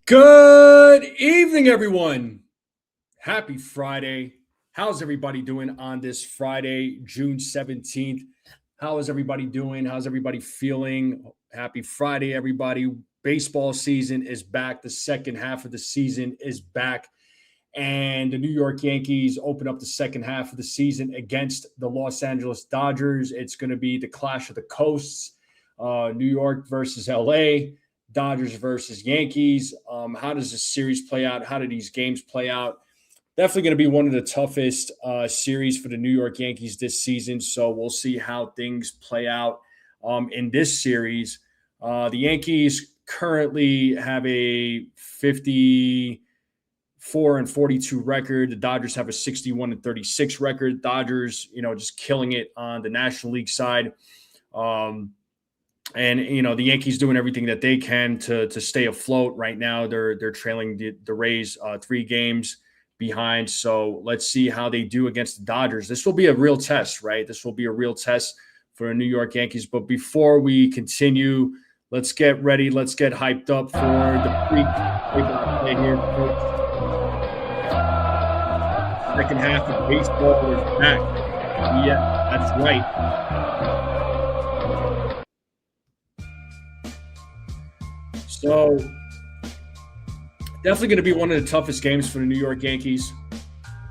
Good evening, everyone. Happy Friday. How's everybody doing on this Friday, June 17th? How is everybody doing? How's everybody feeling? Happy Friday, everybody. Baseball season is back. The second half of the season is back. And the New York Yankees open up the second half of the season against the Los Angeles Dodgers. It's going to be the clash of the coasts, New York versus LA. Dodgers versus Yankees. How does this series play out? How do these games play out? Definitely going to be one of the toughest series for the New York Yankees this season. So we'll see how things play out in this series. The Yankees currently have a 54-42 record. The Dodgers have a 61-36 record. Dodgers, just killing it on the National League side. And the Yankees doing everything that they can to stay afloat right now. They're trailing the Rays 3 games behind. So let's see how they do against the Dodgers. This will be a real test, right? This will be a real test for the New York Yankees. But before we continue, let's get ready. Let's get hyped up for the play here. Second half of baseball is back. Yeah, that's right. So definitely going to be one of the toughest games for the New York Yankees.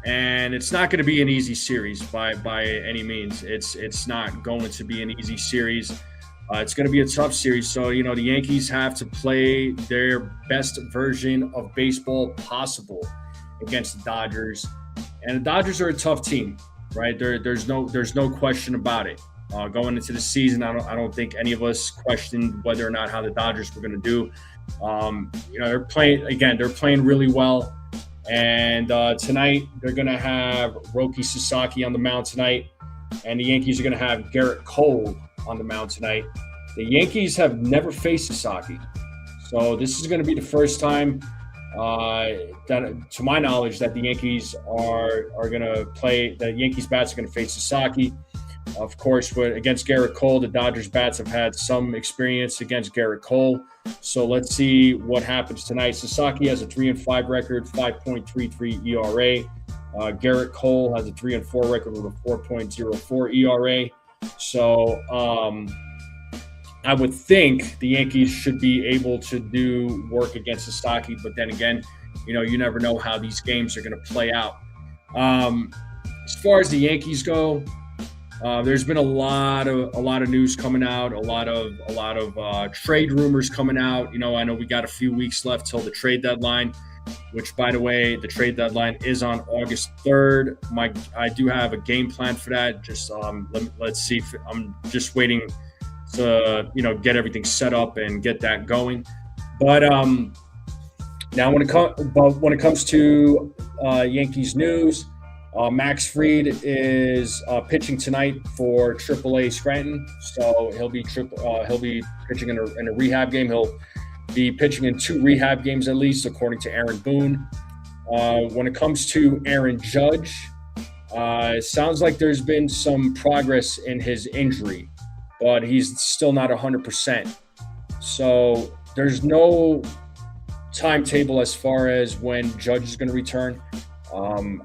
And it's not going to be an easy series by any means. It's not going to be an easy series. It's going to be a tough series. So, the Yankees have to play their best version of baseball possible against the Dodgers. And the Dodgers are a tough team, right? There's no question about it. Going into the season, I don't think any of us questioned whether or not how the Dodgers were going to do. They're playing really well. And tonight they're going to have Roki Sasaki on the mound tonight, and the Yankees are going to have Garrett Cole on the mound tonight. The Yankees have never faced Sasaki, so this is going to be the first time that, to my knowledge, that the Yankees are going to play. The Yankees bats are going to face Sasaki. Of course, against Garrett Cole, the Dodgers bats have had some experience against Garrett Cole. So let's see what happens tonight. Sasaki has a 3-5 record, 5.33 ERA. Garrett Cole has a 3-4 record with a 4.04 ERA. So I would think the Yankees should be able to do work against Sasaki, but then again, you never know how these games are going to play out. As far as the Yankees go, there's been a lot of news coming out, a lot of trade rumors coming out. I know we got a few weeks left till the trade deadline, which, by the way, the trade deadline is on August 3rd. I do have a game plan for that. Just let's see. I'm just waiting to get everything set up and get that going. But now when it comes to Yankees news. Max Fried is pitching tonight for AAA Scranton, so he'll be pitching in a rehab game. He'll be pitching in 2 rehab games at least, according to Aaron Boone. When it comes to Aaron Judge, it sounds like there's been some progress in his injury, but he's still not 100%. So there's no timetable as far as when Judge is going to return.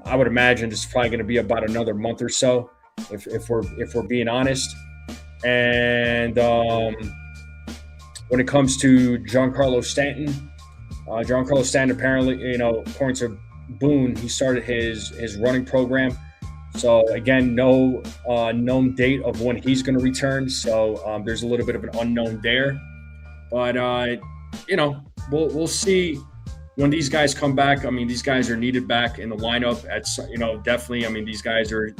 I would imagine it's probably going to be about another month or so, if we're being honest. And when it comes to Giancarlo Stanton apparently, according to Boone, he started his running program. So again, no known date of when he's going to return. So there's a little bit of an unknown there. But we'll see. When these guys come back, these guys are needed back in the lineup. Definitely. These guys they're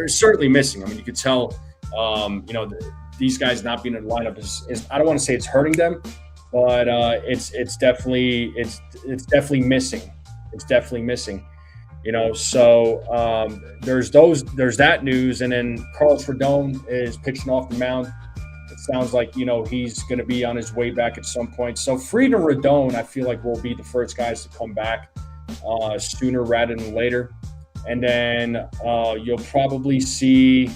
certainly missing. You could tell, these guys not being in the lineup is I don't want to say it's hurting them, but it's definitely missing. It's definitely missing. So there's that news, and then Carlos Rodon is pitching off the mound. Sounds like, he's going to be on his way back at some point. So Fried and Rodon, I feel like, will be the first guys to come back sooner rather than later. And then you'll probably see,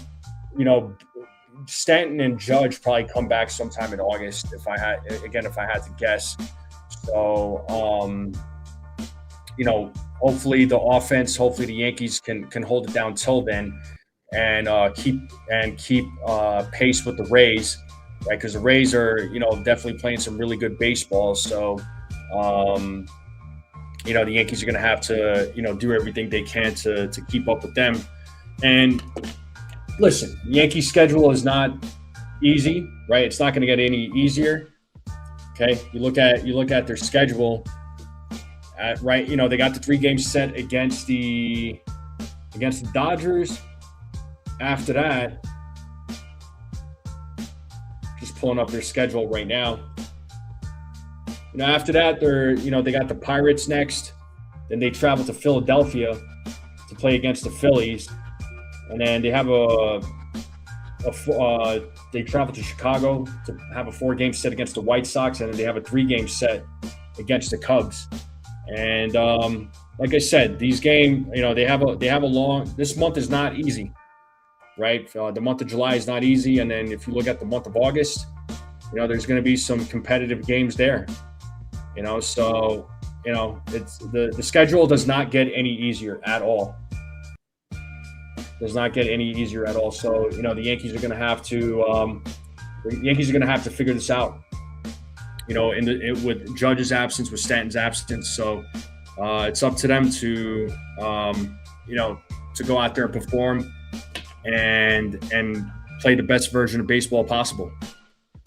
Stanton and Judge probably come back sometime in August, if I had to guess. So, hopefully hopefully the Yankees can hold it down till then, and keep pace with the Rays, right? Because the Rays are definitely playing some really good baseball. So, the Yankees are going to have to do everything they can to keep up with them. And listen, the Yankees schedule is not easy, right? It's not going to get any easier. Okay, you look at their schedule. Right, they got the 3-game set against the Dodgers. After that, just pulling up their schedule right now. After that, they got the Pirates next. Then they travel to Philadelphia to play against the Phillies, and then they have they travel to Chicago to have a 4-game set against the White Sox, and then they have a 3-game set against the Cubs. And like I said, these games, they have a long. This month is not easy, right? The month of July is not easy, and then if you look at the month of August, there's going to be some competitive games there. So it's the schedule does not get any easier at all. Does not get any easier at all. So the Yankees are going to have to figure this out. With Judge's absence, with Stanton's absence, so it's up to them to go out there and perform and play the best version of baseball possible.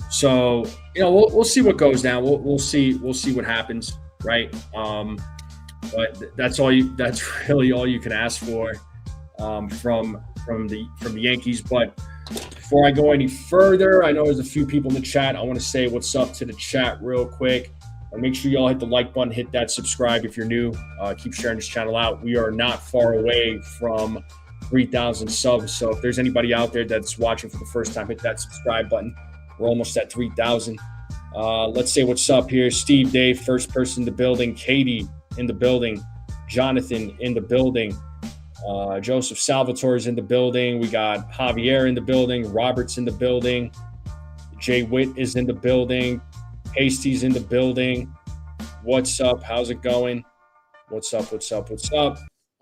So we'll see what goes down. We'll see what happens, right? But that's really all you can ask for from the Yankees. But before I go any further, I know there's a few people in the chat. I want to say what's up to the chat real quick. And make sure you all hit the like button, hit that subscribe if you're new. Keep sharing this channel out. We are not far away from 3,000 subs. So if there's anybody out there that's watching for the first time, hit that subscribe button. We're almost at 3,000. Let's say what's up here. Steve, Dave, first person in the building. Katie in the building. Jonathan in the building. Joseph Salvatore's in the building. We got Javier in the building. Robert's in the building. Jay Witt is in the building. Hasty's in the building. What's up? How's it going? What's up?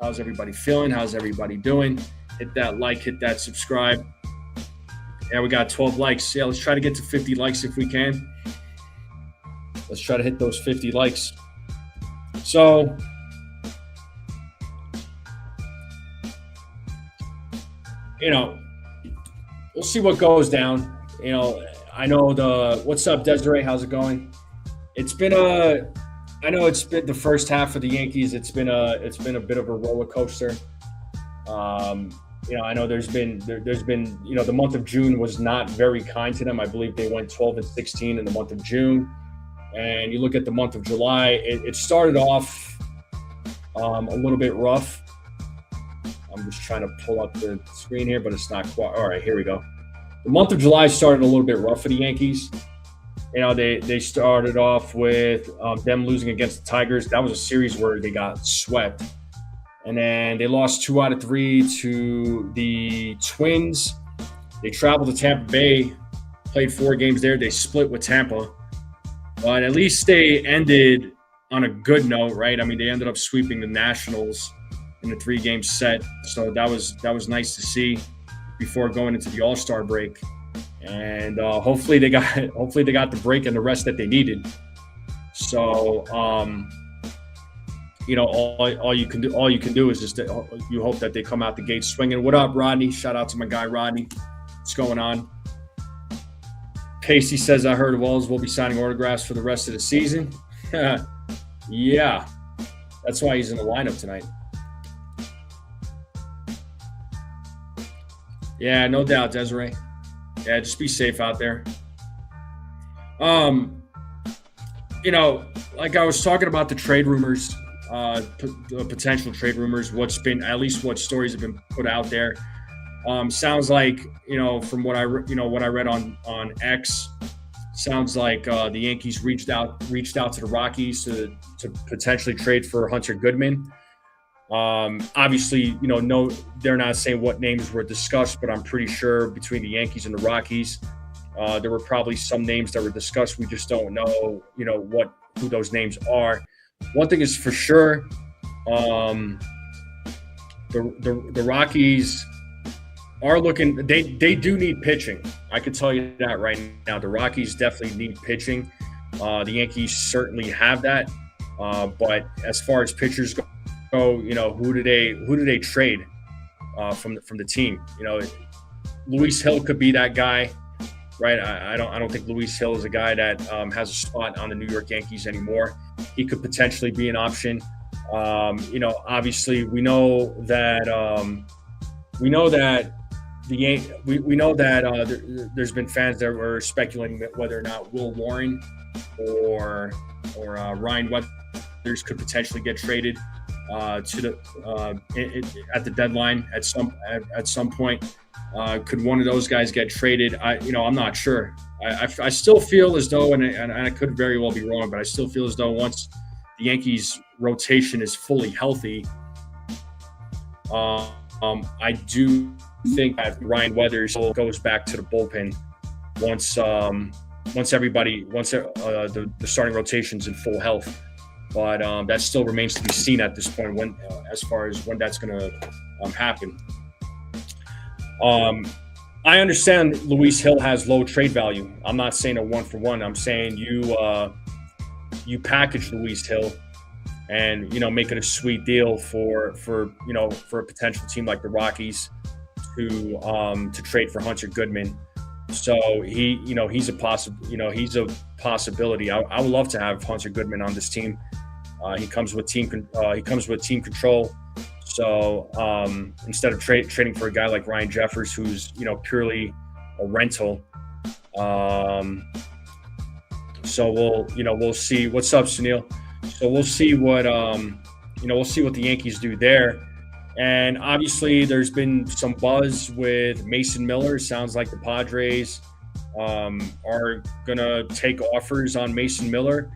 How's everybody feeling? How's everybody doing? Hit that like, hit that subscribe. Yeah, we got 12 likes. Yeah, let's try to get to 50 likes if we can. Let's try to hit those 50 likes. So, we'll see what goes down. I know what's up, Desiree? How's it going? I know it's been the first half of the Yankees. It's been a bit of a roller coaster. I know there's been the month of June was not very kind to them. I believe they went 12-16 in the month of June. And you look at the month of July, it started off a little bit rough. I'm just trying to pull up the screen here, but it's not quite. All right, here we go. The month of July started a little bit rough for the Yankees. They started off with them losing against the Tigers. That was a series where they got swept. And then they lost 2 out of 3 to the Twins. They traveled to Tampa Bay, played 4 games there. They split with Tampa. But at least they ended on a good note, right? I mean, they ended up sweeping the Nationals in a 3-game set. So that was nice to see before going into the All-Star break. And hopefully they got the break and the rest that they needed. So all you can do is just you hope that they come out the gate swinging. What up, Rodney? Shout out to my guy Rodney. What's going on? Casey says, I heard Wells will be signing autographs for the rest of the season. Yeah, that's why he's in the lineup tonight. Yeah, no doubt, Desiree. Yeah, just be safe out there. Like I was talking about the trade rumors, potential trade rumors, what stories have been put out there. Sounds like, from what I read on X, sounds like the Yankees reached out to the Rockies to potentially trade for Hunter Goodman. Obviously, no, they're not saying what names were discussed, but I'm pretty sure between the Yankees and the Rockies, there were probably some names that were discussed. We just don't know, who those names are. One thing is for sure, the Rockies are looking. They do need pitching. I can tell you that right now. The Rockies definitely need pitching. The Yankees certainly have that. But as far as pitchers go, who do they trade from the team? Luis Hill could be that guy, right? I don't think Luis Hill is a guy that has a spot on the New York Yankees anymore. He could potentially be an option. Obviously we know that there's been fans that were speculating that whether or not Will Warren or Ryan Weathers could potentially get traded at the deadline at some point. Could one of those guys get traded? I'm not sure. I still feel as though, and I could very well be wrong, but I still feel as though once the Yankees rotation is fully healthy, I do think that Ryan Weathers goes back to the bullpen once the starting rotation's in full health. But that still remains to be seen at this point as far as when that's going to happen. I understand Luis Hill has low trade value. I'm not saying a 1-for-1. I'm saying you package Luis Hill and make it a sweet deal for a potential team like the Rockies to trade for Hunter Goodman. So he's a possibility. I would love to have Hunter Goodman on this team. He comes with team control. So instead of trading for a guy like Ryan Jeffers, who's purely a rental, so we'll see. What's up, Sunil? So we'll see what the Yankees do there. And obviously, there's been some buzz with Mason Miller. Sounds like the Padres are gonna take offers on Mason Miller.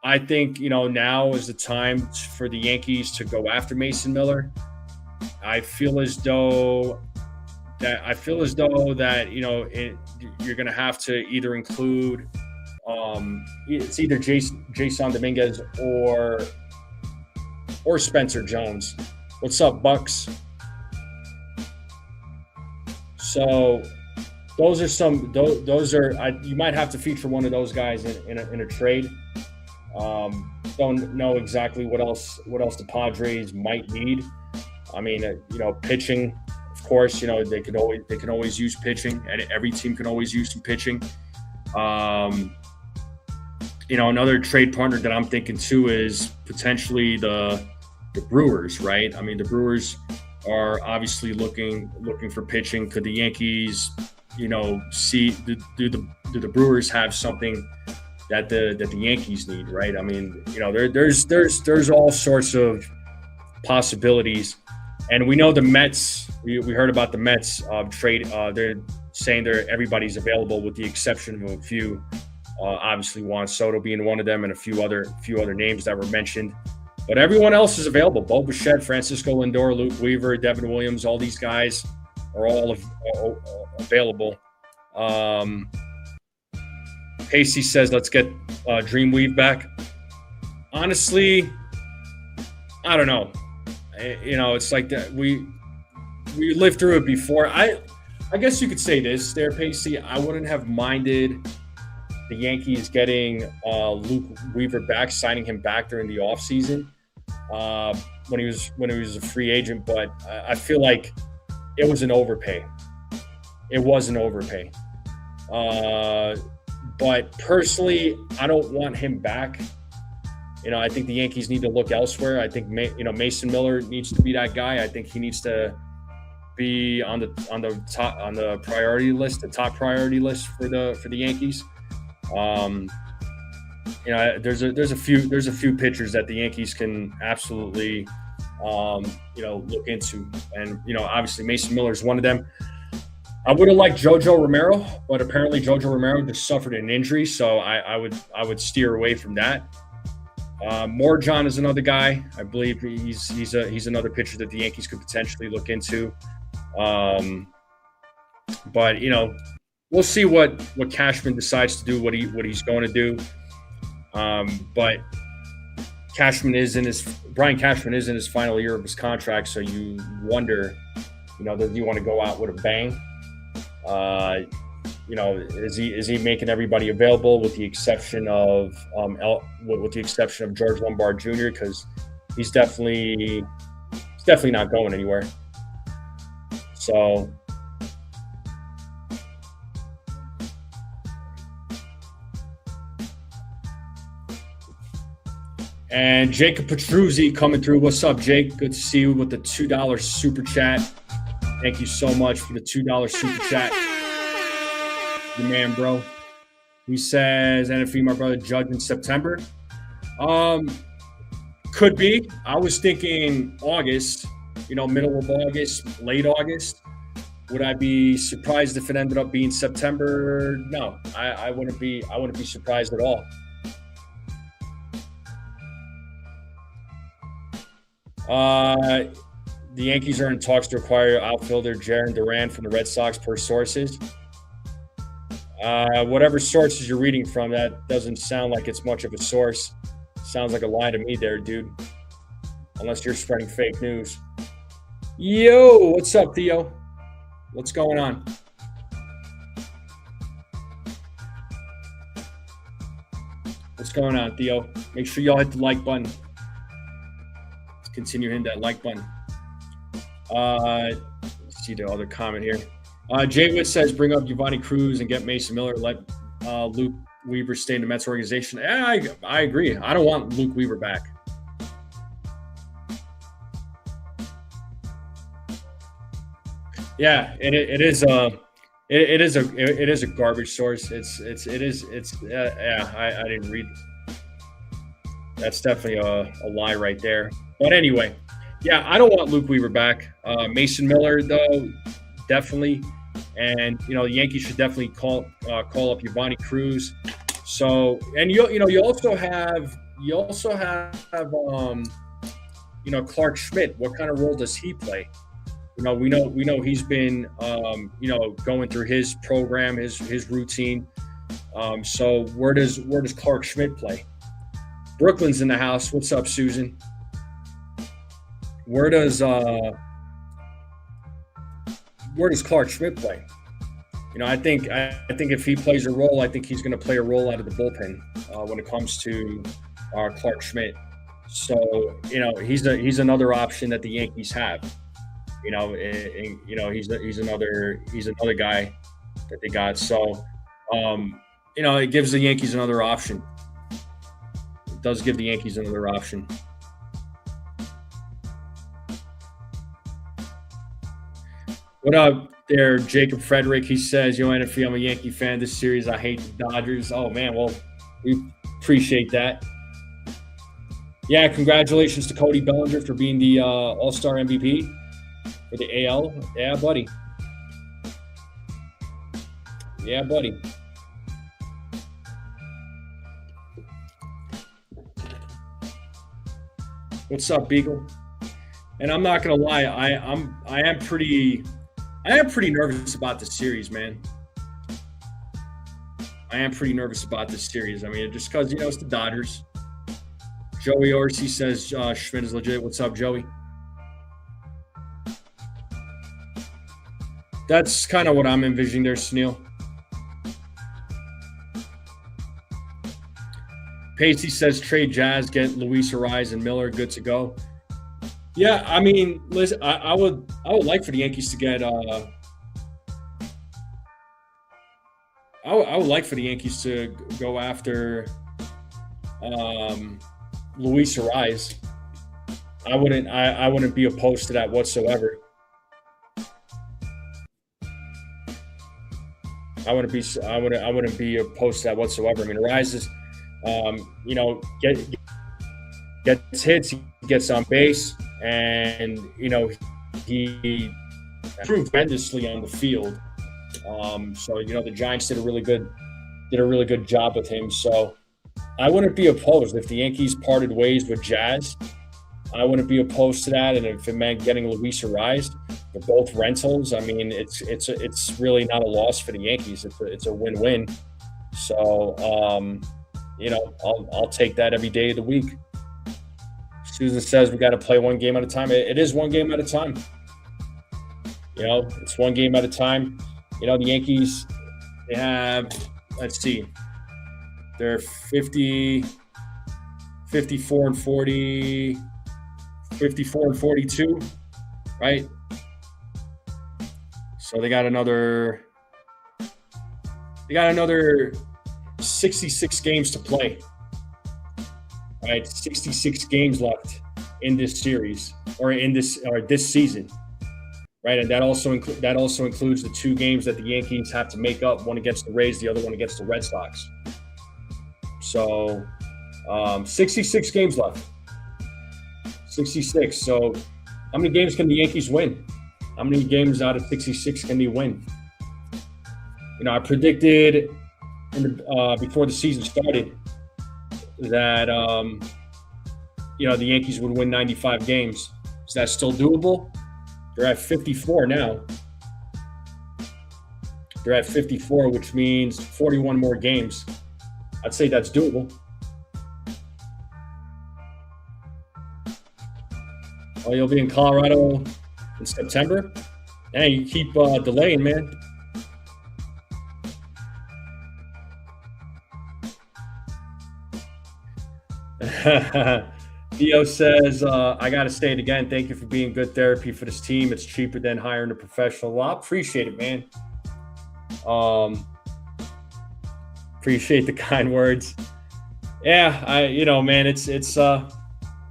I think now is the time for the Yankees to go after Mason Miller. I feel as though that you're going to have to either include it's either Jason Dominguez or Spencer Jones. What's up, Bucks? So those are you might have to feature one of those guys in a trade. Don't know exactly what else the Padres might need. I mean, pitching, of course, they can always use pitching, and every team can always use some pitching. Another trade partner that I'm thinking too is potentially the Brewers, right? I mean, the Brewers are obviously looking for pitching. Could the Yankees, see do the Brewers have something that the Yankees need, right? I mean, there's all sorts of possibilities, and we know the Mets. We heard about the Mets trade. They're saying everybody's available with the exception of a few. Obviously, Juan Soto being one of them, and a few other names that were mentioned. But everyone else is available. Bo Bichette, Francisco Lindor, Luke Weaver, Devin Williams. All these guys are all available. Casey says, let's get Dreamweave back. Honestly, I don't know. It's like that. We lived through it before. I guess you could say this there, Pacey. I wouldn't have minded the Yankees getting Luke Weaver back, signing him back during the offseason when he was a free agent. But I feel like it was an overpay. It was an overpay. But personally, I don't want him back. I think the Yankees need to look elsewhere. I think Mason Miller needs to be that guy. I think he needs to be on the top priority list, the top priority list for the Yankees. There's a few pitchers that the Yankees can absolutely look into, and obviously Mason Miller is one of them. I would have liked JoJo Romero, but apparently JoJo Romero just suffered an injury, so I would steer away from that. Morjon is another guy. I believe he's another pitcher that the Yankees could potentially look into. But we'll see what Cashman decides to do, what he's going to do. But Brian Cashman is in his final year of his contract, so you wonder, does he want to go out with a bang? Is he making everybody available with the exception of George Lombard Jr. because he's definitely not going anywhere. So and Jacob Petruzzi coming through. What's up, Jake? Good to see you with the $2 super chat. Thank you so much for the $2 super chat. The man, bro. He says NFE, my brother, Judge in September. Could be. I was thinking August, middle of August, late August. Would I be surprised if it ended up being September? No, I wouldn't be surprised at all. The Yankees are in talks to acquire outfielder Jarren Duran from the Red Sox per sources. Whatever sources you're reading from, that doesn't sound like it's much of a source. Sounds like a lie to me there, dude. Unless you're spreading fake news. Yo, what's up, Theo? What's going on? What's going on, Theo? Make sure y'all hit the like button. Let's continue hitting that like button. Let's see the other comment here. Jay Witt says, bring up Giovanni Cruz and get Mason Miller. Let Luke Weaver stay in the Mets organization. I agree. I don't want Luke Weaver back. Yeah, it is a garbage source. I didn't read. That's definitely a lie right there. But anyway, yeah, I don't want Luke Weaver back. Mason Miller, though, definitely. And the Yankees should definitely call up Giovanni Cruz. So, and you also have Clark Schmidt. What kind of role does he play? We know he's been going through his program, his routine. So where does Clark Schmidt play? Brooklyn's in the house. What's up, Susan? Where does Clark Schmidt play? I think if he plays a role, I think he's going to play a role out of the bullpen when it comes to Clark Schmidt. So he's another option that the Yankees have. He's another guy that they got. So it gives the Yankees another option. It does give the Yankees another option. What up there, Jacob Frederick? He says, NFE, I'm a Yankee fan. This series, I hate the Dodgers. Oh, man. Well, we appreciate that. Yeah, congratulations to Cody Bellinger for being the All-Star MVP for the AL. Yeah, buddy. Yeah, buddy. What's up, Beagle? And I'm not gonna lie, I am pretty nervous about this series, man. I am pretty nervous about this series. I mean, just because it's the Dodgers. Joey Orsi says Schmidt is legit. What's up, Joey? That's kind of what I'm envisioning there, Snell. Pacey says trade Jazz, get Luis Ariz and Miller, good to go. Yeah, I mean, listen, I would like for the Yankees to get. I would like for the Yankees to go after Luis Ariz. I wouldn't be opposed to that whatsoever. I wouldn't be opposed to that whatsoever. I mean, Ariz is, gets hits, he gets on base, and he improved tremendously on the field. So the Giants did a really good job with him. So I wouldn't be opposed if the Yankees parted ways with Jazz. I wouldn't be opposed to that, and if it meant getting Luis Ariz, they're both rentals. I mean, it's really not a loss for the Yankees. It's a win-win. So I'll take that every day of the week. Susan says we got to play one game at a time. It is one game at a time. It's one game at a time. The Yankees, they have, let's see, they're 50, 54 and 40, 54 and 42, right? So they got another 66 games to play. All right, 66 games left in this series or this season, right? And that also includes the 2 games that the Yankees have to make up, one against the Rays, the other one against the Red Sox. So 66 games left. 66. So how many games can the Yankees win? How many games out of 66 can they win? I predicted before the season started that the Yankees would win 95 games. Is that still doable? They're at 54 now. They're at 54, which means 41 more games. I'd say that's doable. Oh, you'll be in Colorado in September? Hey, you keep delaying, man. Theo says, I got to say it again. Thank you for being good therapy for this team. It's cheaper than hiring a professional. Well, I appreciate it, man. Appreciate the kind words. Yeah, man, it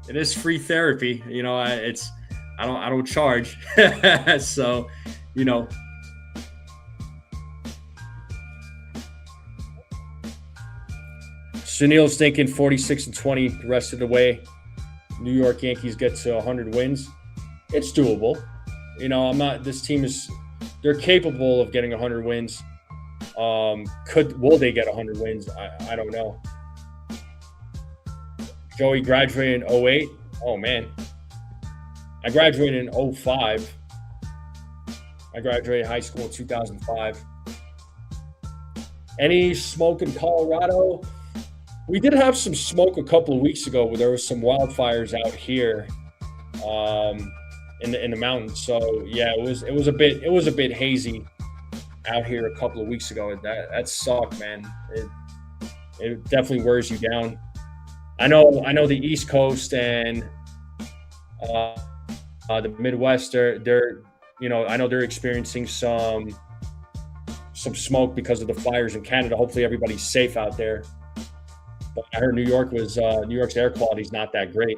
is free therapy. I don't charge. So, Sunil's thinking 46 and 20 the rest of the way. New York Yankees get to 100 wins. It's doable. This team they're capable of getting 100 wins. Will they get 100 wins? I don't know. Joey graduated in 08. Oh, man. I graduated in 05. I graduated high school in 2005. Any smoke in Colorado? We did have some smoke a couple of weeks ago where there was some wildfires out here in the mountains. So yeah, it was a bit hazy out here a couple of weeks ago. That sucked, man. It definitely wears you down. I know the East Coast and the Midwest, they're I know they're experiencing some smoke because of the fires in Canada. Hopefully everybody's safe out there. But I heard New York's air quality is not that great.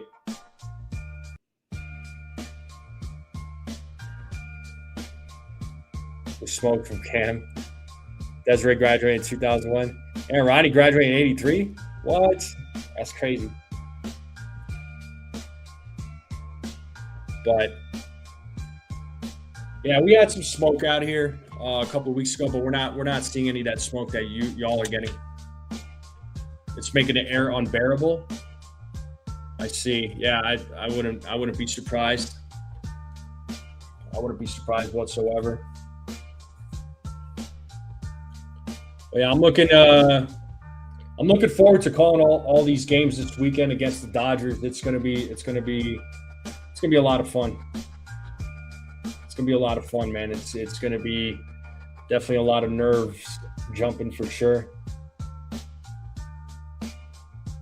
The smoke from Cam. Desiree graduated in 2001. Aaron Rodney graduated in 83? What? That's crazy. But yeah, we had some smoke out here a couple of weeks ago, but we're not seeing any of that smoke that y'all are getting. It's making the air unbearable. I see. Yeah, I wouldn't be surprised. I wouldn't be surprised whatsoever. But yeah, I'm looking forward to calling all these games this weekend against the Dodgers. It's gonna be a lot of fun. It's gonna be a lot of fun, man. It's gonna be definitely a lot of nerves jumping for sure.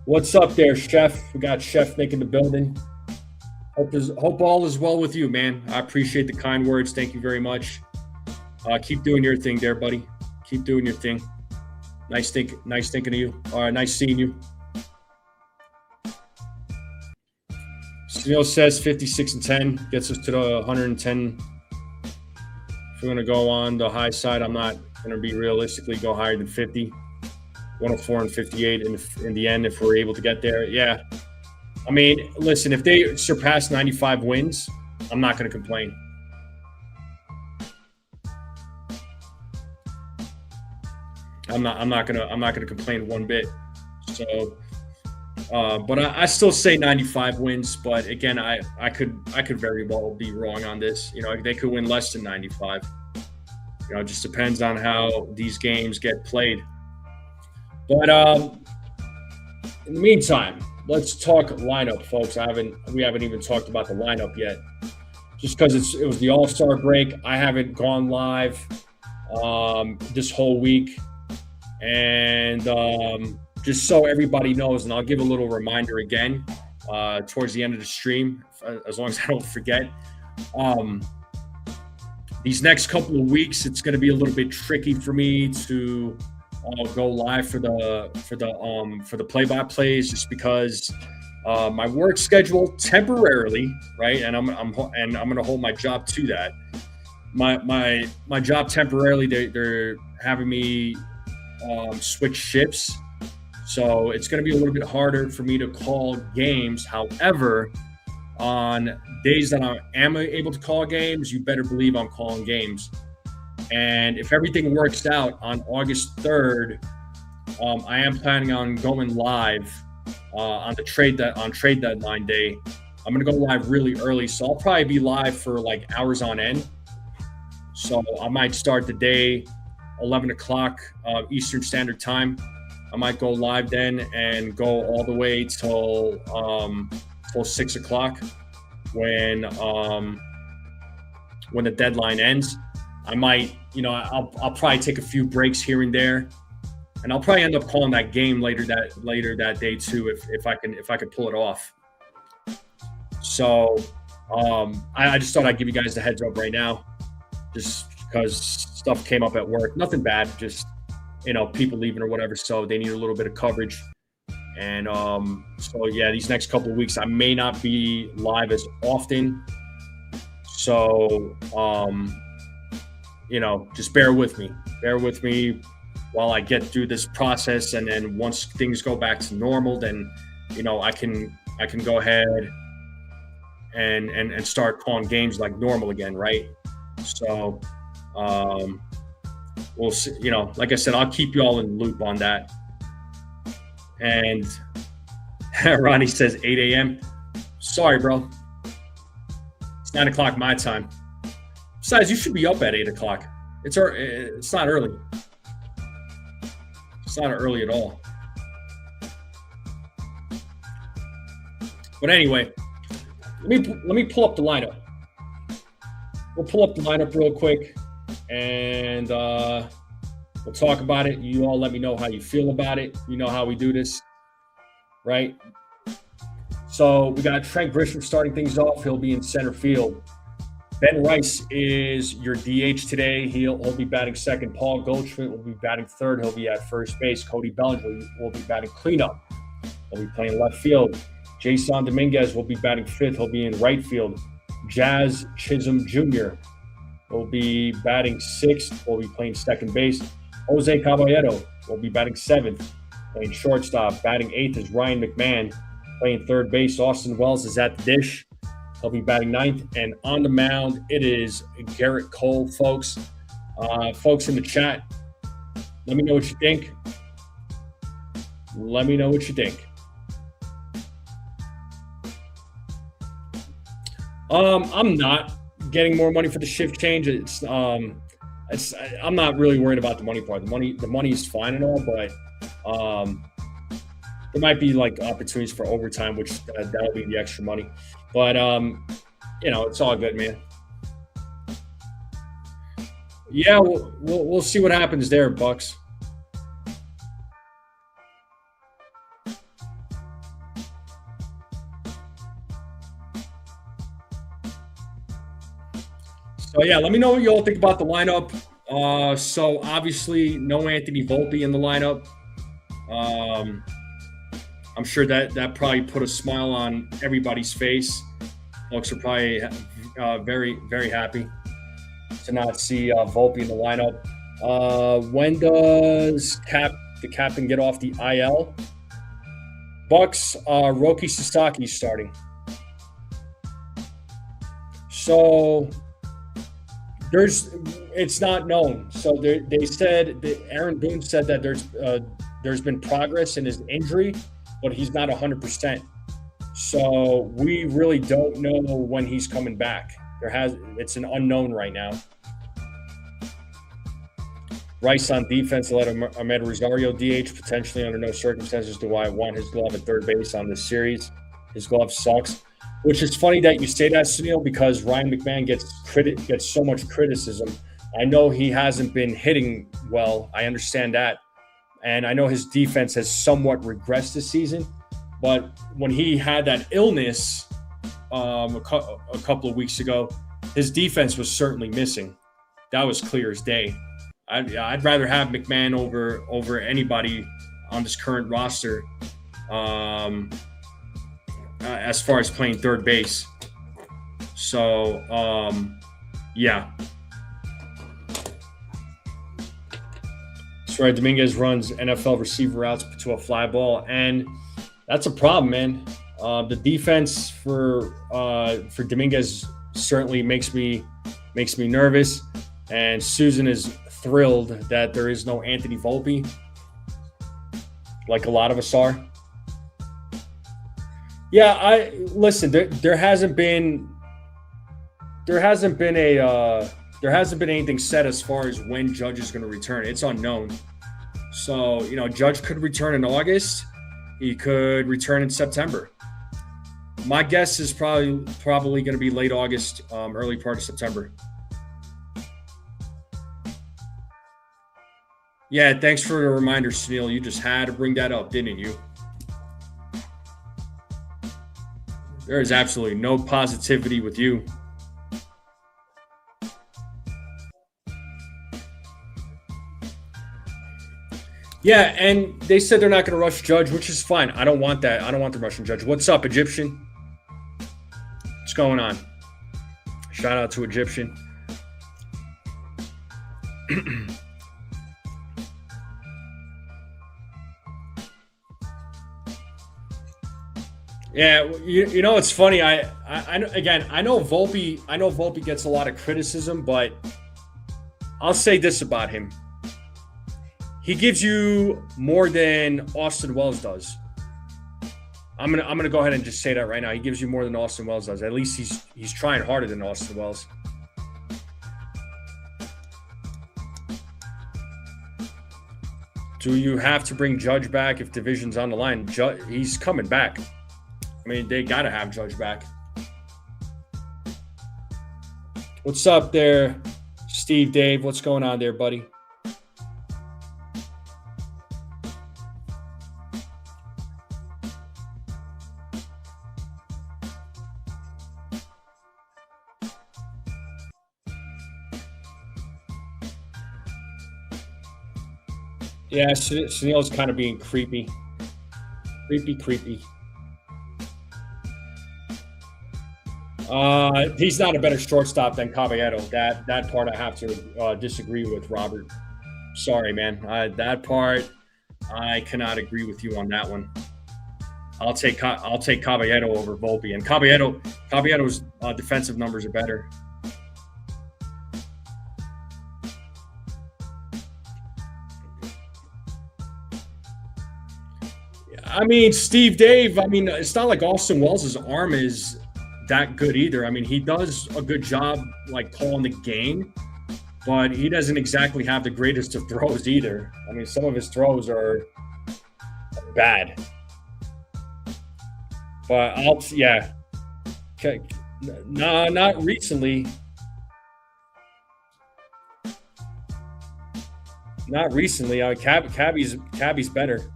What's up there, Chef? We got Chef Nick in the building. Hope all is well with you, man. I appreciate the kind words. Thank you very much. Keep doing your thing there, buddy. Keep doing your thing. Nice thinking of you. All right, nice seeing you. Snell says 56 and 10 gets us to the 110. If we're going to go on the high side, I'm not going to be realistically go higher than 50. 104 and 58 in the end if we're able to get there. Yeah. I mean, listen, if they surpass 95 wins, I'm not going to complain. I'm not gonna complain one bit. So, but I still say 95 wins. But again, I could very well be wrong on this. They could win less than 95. It just depends on how these games get played. But In the meantime, let's talk lineup, folks. We haven't even talked about the lineup yet, just because it was the All-Star break. I haven't gone live this whole week, and just so everybody knows, and I'll give a little reminder again towards the end of the stream, as long as I don't forget. These next couple of weeks, it's going to be a little bit tricky for me to go live for the play-by-plays, just because my work schedule temporarily, right? And I'm going to hold my job to that. My job temporarily, they're having me switch shifts, so it's going to be a little bit harder for me to call games. However, on days that I am able to call games, you better believe I'm calling games. And if everything works out on August 3rd, I am planning on going live on trade deadline day. I'm going to go live really early, so I'll probably be live for like hours on end. So I might start the day 11 o'clock Eastern Standard Time. I might go live then and go all the way till 6 o'clock when the deadline ends. I might, I'll probably take a few breaks here and there, and I'll probably end up calling that game later that day too, if I can pull it off. So I just thought I'd give you guys the heads up right now, just because stuff came up at work. Nothing bad, just people leaving or whatever, so they need a little bit of coverage. And so yeah, these next couple of weeks I may not be live as often. So just bear with me. Bear with me while I get through this process, and then once things go back to normal, then I can go ahead and start calling games like normal again, right? So we'll see. Like I said, I'll keep you all in the loop on that. And Ronnie says 8 a.m. Sorry, bro. It's 9 o'clock my time. Besides, you should be up at 8 o'clock. It's not early. It's not early at all. But anyway, let me pull up the lineup. We'll pull up the lineup real quick, and we'll talk about it. You all let me know how you feel about it. You know how we do this, right? So we got Trent Grisham starting things off. He'll be in center field. Ben Rice is your DH today. He'll be batting second. Paul Goldschmidt will be batting third. He'll be at first base. Cody Bellinger will be batting cleanup. He'll be playing left field. Jason Dominguez will be batting fifth. He'll be in right field. Jazz Chisholm Jr. will be batting sixth. Will be playing second base. Jose Caballero will be batting seventh, playing shortstop. Batting eighth is Ryan McMahon, playing third base. Austin Wells is at the dish. He'll be batting ninth. And on the mound, it is Garrett Cole, folks. Folks in the chat, let me know what you think. Let me know what you think. I'm not getting more money for the shift change. I'm not really worried about the money part. The money is fine and all, but there might be like opportunities for overtime, which that'll be the extra money. But it's all good, man. Yeah, we'll see what happens there, Bucks. So yeah, let me know what you all think about the lineup. So obviously, no Anthony Volpe in the lineup. I'm sure that probably put a smile on everybody's face. Folks are probably very, very happy to not see Volpe in the lineup. When does the captain get off the IL? Bucks, Roki Sasaki starting. So it's not known. So they said that Aaron Boone said that there's been progress in his injury, but he's not 100%. So we really don't know when he's coming back. It's an unknown right now. Rice on defense, let Ahmed Rosario DH. Potentially under no circumstances do I want his glove at third base on this series. His glove sucks. Which is funny that you say that, Sunil, because Ryan McMahon gets so much criticism. I know he hasn't been hitting well. I understand that. And I know his defense has somewhat regressed this season. But when he had that illness a couple of weeks ago, his defense was certainly missing. That was clear as day. I'd rather have McMahon over anybody on this current roster as far as playing third base. So, yeah. That's right. Dominguez runs NFL receiver routes to a fly ball, and that's a problem, man. The defense for Dominguez certainly makes me nervous, and Susan is thrilled that there is no Anthony Volpe, like a lot of us are. Yeah, listen. There hasn't been anything set as far as when Judge is going to return. It's unknown. So, Judge could return in August. He could return in September. My guess is probably going to be late August, early part of September. Yeah, thanks for the reminder, Snell. You just had to bring that up, didn't you? There is absolutely no positivity with you. Yeah, and they said they're not going to rush Judge, which is fine. I don't want that. I don't want the rushing Judge. What's up, Egyptian? What's going on? Shout out to Egyptian. Yeah, it's funny. I know Volpe. I know Volpe gets a lot of criticism, but I'll say this about him: he gives you more than Austin Wells does. I'm gonna go ahead and just say that right now. He gives you more than Austin Wells does. At least he's trying harder than Austin Wells. Do you have to bring Judge back if division's on the line? He's coming back. I mean, they got to have Judge back. What's up there, Steve, Dave? What's going on there, buddy? Yeah, Sunil's kind of being creepy. Creepy. He's not a better shortstop than Caballero. That part I have to disagree with, Robert. Sorry, man. That part I cannot agree with you on that one. I'll take Caballero over Volpe, and Caballero's defensive numbers are better. I mean, Steve, Dave. I mean, it's not like Austin Wells' arm is that good either. I mean, he does a good job like calling the game, but he doesn't exactly have the greatest of throws either. I mean, some of his throws are bad. But no, not recently. Not recently. Cabby's better.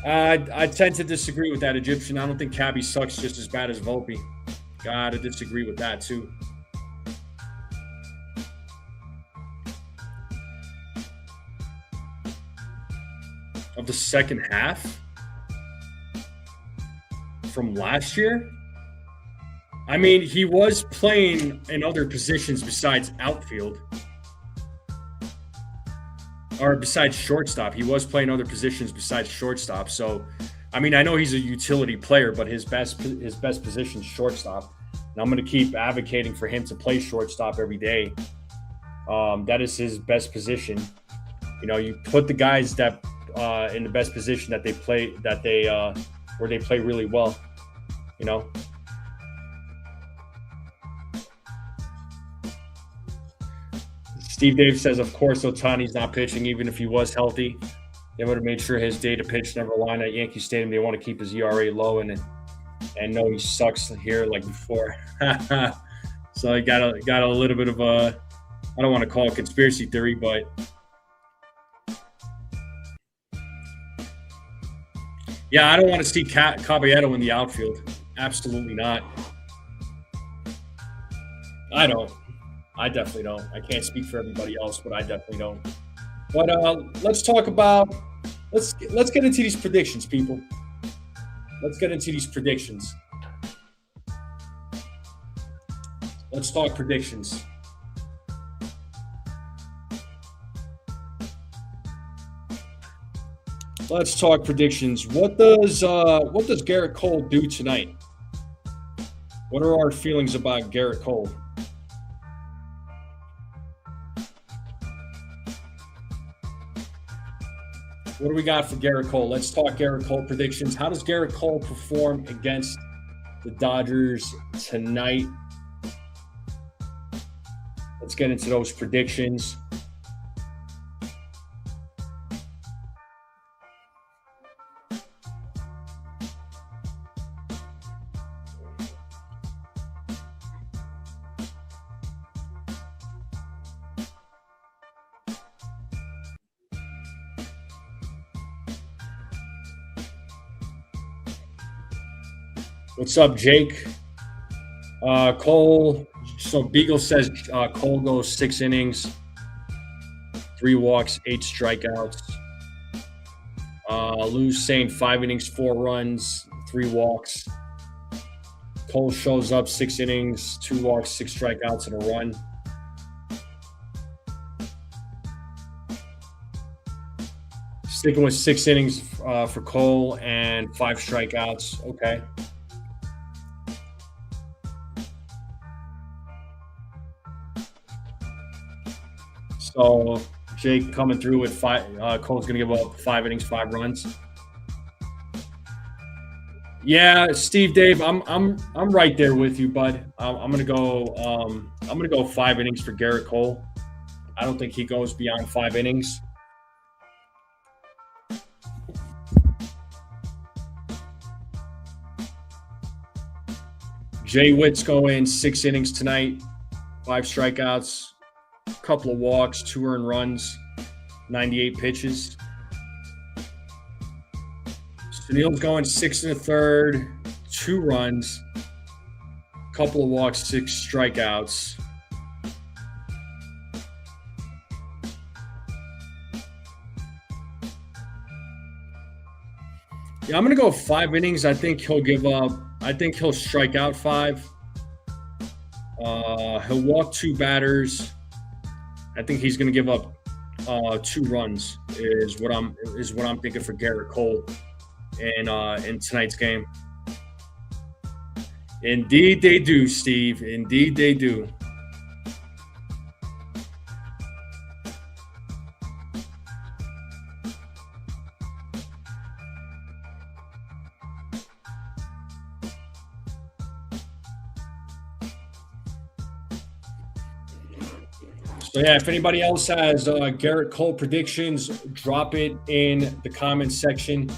I tend to disagree with that, Egyptian. I don't think Cabby sucks just as bad as Volpe. Gotta disagree with that too. Of the second half from last year? I mean, he was playing in other positions besides outfield. Or besides shortstop. He was playing other positions besides shortstop. So, I mean, I know he's a utility player, but his best position is shortstop. And I'm going to keep advocating for him to play shortstop every day. That is his best position. You put the guys that in the best position that they play, where they play really well. Steve Dave says, of course, Ohtani's not pitching, even if he was healthy. They would have made sure his day to pitch never line at Yankee Stadium. They want to keep his ERA low and know he sucks here like before. So I got a little bit of a, I don't want to call it conspiracy theory, but yeah, I don't want to see Caballero in the outfield. Absolutely not. I don't. I definitely don't. I can't speak for everybody else, but I definitely don't. But let's talk about let's get into these predictions, people. Let's get into these predictions. Let's talk predictions. Let's talk predictions. What does Garrett Cole do tonight? What are our feelings about Garrett Cole? What do we got for Garrett Cole? Let's talk Garrett Cole predictions. How does Garrett Cole perform against the Dodgers tonight? Let's get into those predictions. What's up, Jake? Cole. So Beagle says Cole goes 6 innings, 3 walks, 8 strikeouts. Lou's saying 5 innings, 4 runs, 3 walks. Cole shows up 6 innings, 2 walks, 6 strikeouts, and a run. Sticking with 6 innings for Cole and 5 strikeouts. Okay. So Jake coming through with 5. Cole's going to give up 5 innings, 5 runs. Yeah, Steve, Dave, I'm right there with you, bud. I'm gonna go 5 innings for Garrett Cole. I don't think he goes beyond 5 innings. Jay Witt's going 6 innings tonight, 5 strikeouts, a couple of walks, 2 earned runs, 98 pitches. Snell's going 6 1/3, 2 runs, a couple of walks, 6 strikeouts. Yeah, I'm going to go 5 innings. I think he'll strike out 5. He'll walk 2 batters. I think he's going to give up 2 runs is what I'm thinking for Garrett Cole in tonight's game. Indeed they do, Steve. Indeed they do. So, yeah, if anybody else has Garrett Cole predictions, drop it in the comments section.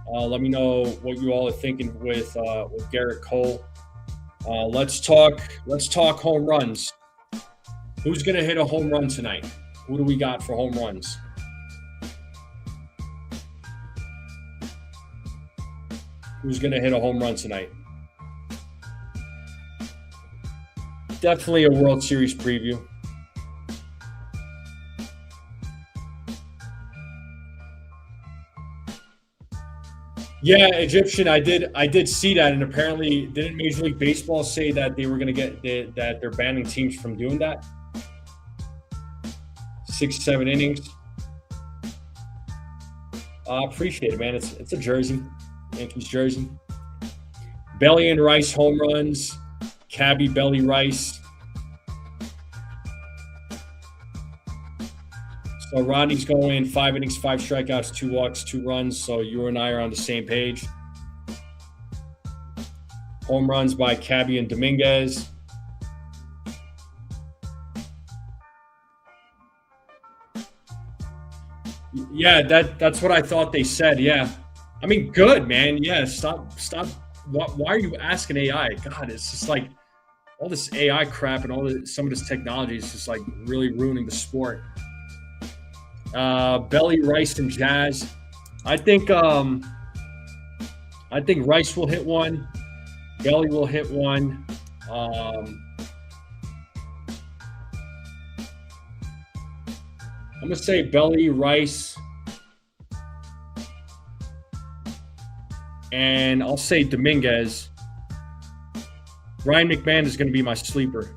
Let me know what you all are thinking with Garrett Cole. Let's talk home runs. Who's going to hit a home run tonight? Who do we got for home runs? Who's going to hit a home run tonight? Definitely a World Series preview. Yeah, Egyptian. I did see that, and apparently, didn't Major League Baseball say that they were going to that they're banning teams from doing that? 6, 7 innings. Appreciate it, man. It's a jersey, Yankees jersey. Belly and Rice home runs. Cabby, Belly, Rice. So Rodney's going 5 innings, 5 strikeouts, 2 walks, 2 runs. So you and I are on the same page. Home runs by Cabby and Dominguez. Yeah, that's what I thought they said. Yeah, I mean, good man. Yeah, stop. Why are you asking AI? God, it's just like all this AI crap and some of this technology is just like really ruining the sport. Belly, Rice, and Jazz. I think um, I think Rice will hit one. Belly will hit one. Um, I'm gonna say Belly, Rice, and I'll say Dominguez. Ryan McMahon is gonna be my sleeper.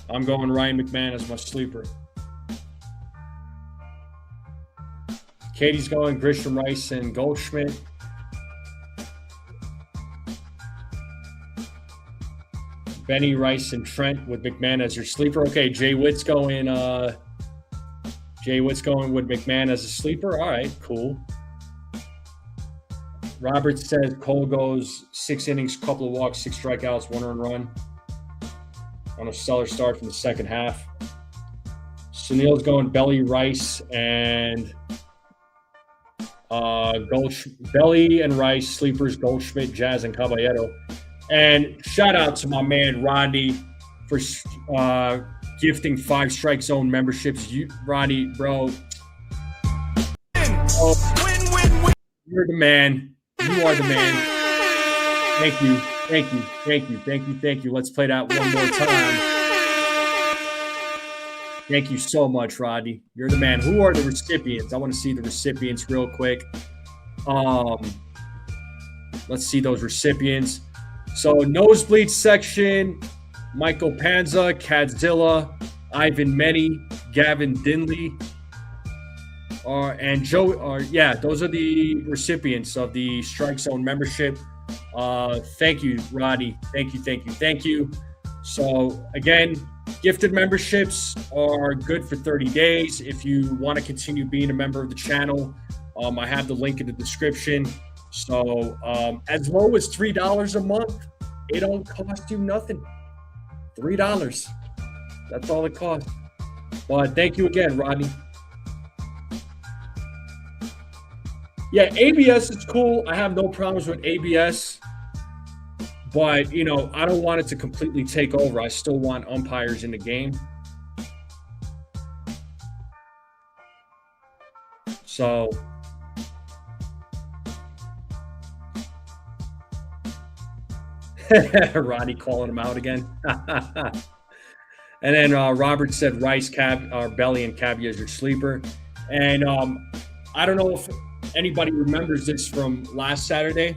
I'm going Ryan McMahon as my sleeper. Katie's going Grisham, Rice, and Goldschmidt. Benny, Rice, and Trent with McMahon as your sleeper. Okay, Jay Witt's going with McMahon as a sleeper. All right, cool. Robert says Cole goes 6 innings, couple of walks, 6 strikeouts, 1 earned run on a stellar start from the second half. Sunil's going Belly, Rice, and Belly and Rice, sleepers, Goldschmidt, Jazz, and Caballero. And shout out to my man Rodney for gifting 5 Strike Zone memberships. Rodney, bro, you're the man. You are the man. Thank you. Let's play that one more time. Thank you so much, Rodney. You're the man. Who are the recipients? I want to see the recipients real quick. Let's see those recipients. So nosebleed section, Michael Panza, Cadzilla, Ivan Meni, Gavin Dinley, and Joe. Those are the recipients of the Strike Zone membership. Thank you, Rodney. Thank you. So again, gifted memberships are good for 30 days. If you want to continue being a member of the channel, I have the link in the description. So as low as $3 a month, it don't cost you nothing. $3. That's all it costs. But thank you again, Rodney. Yeah, ABS is cool. I have no problems with ABS. But, I don't want it to completely take over. I still want umpires in the game. So Rodney calling him out again. And then Robert said Rice, Belly, and Cabby as your sleeper. And I don't know if anybody remembers this from last Saturday.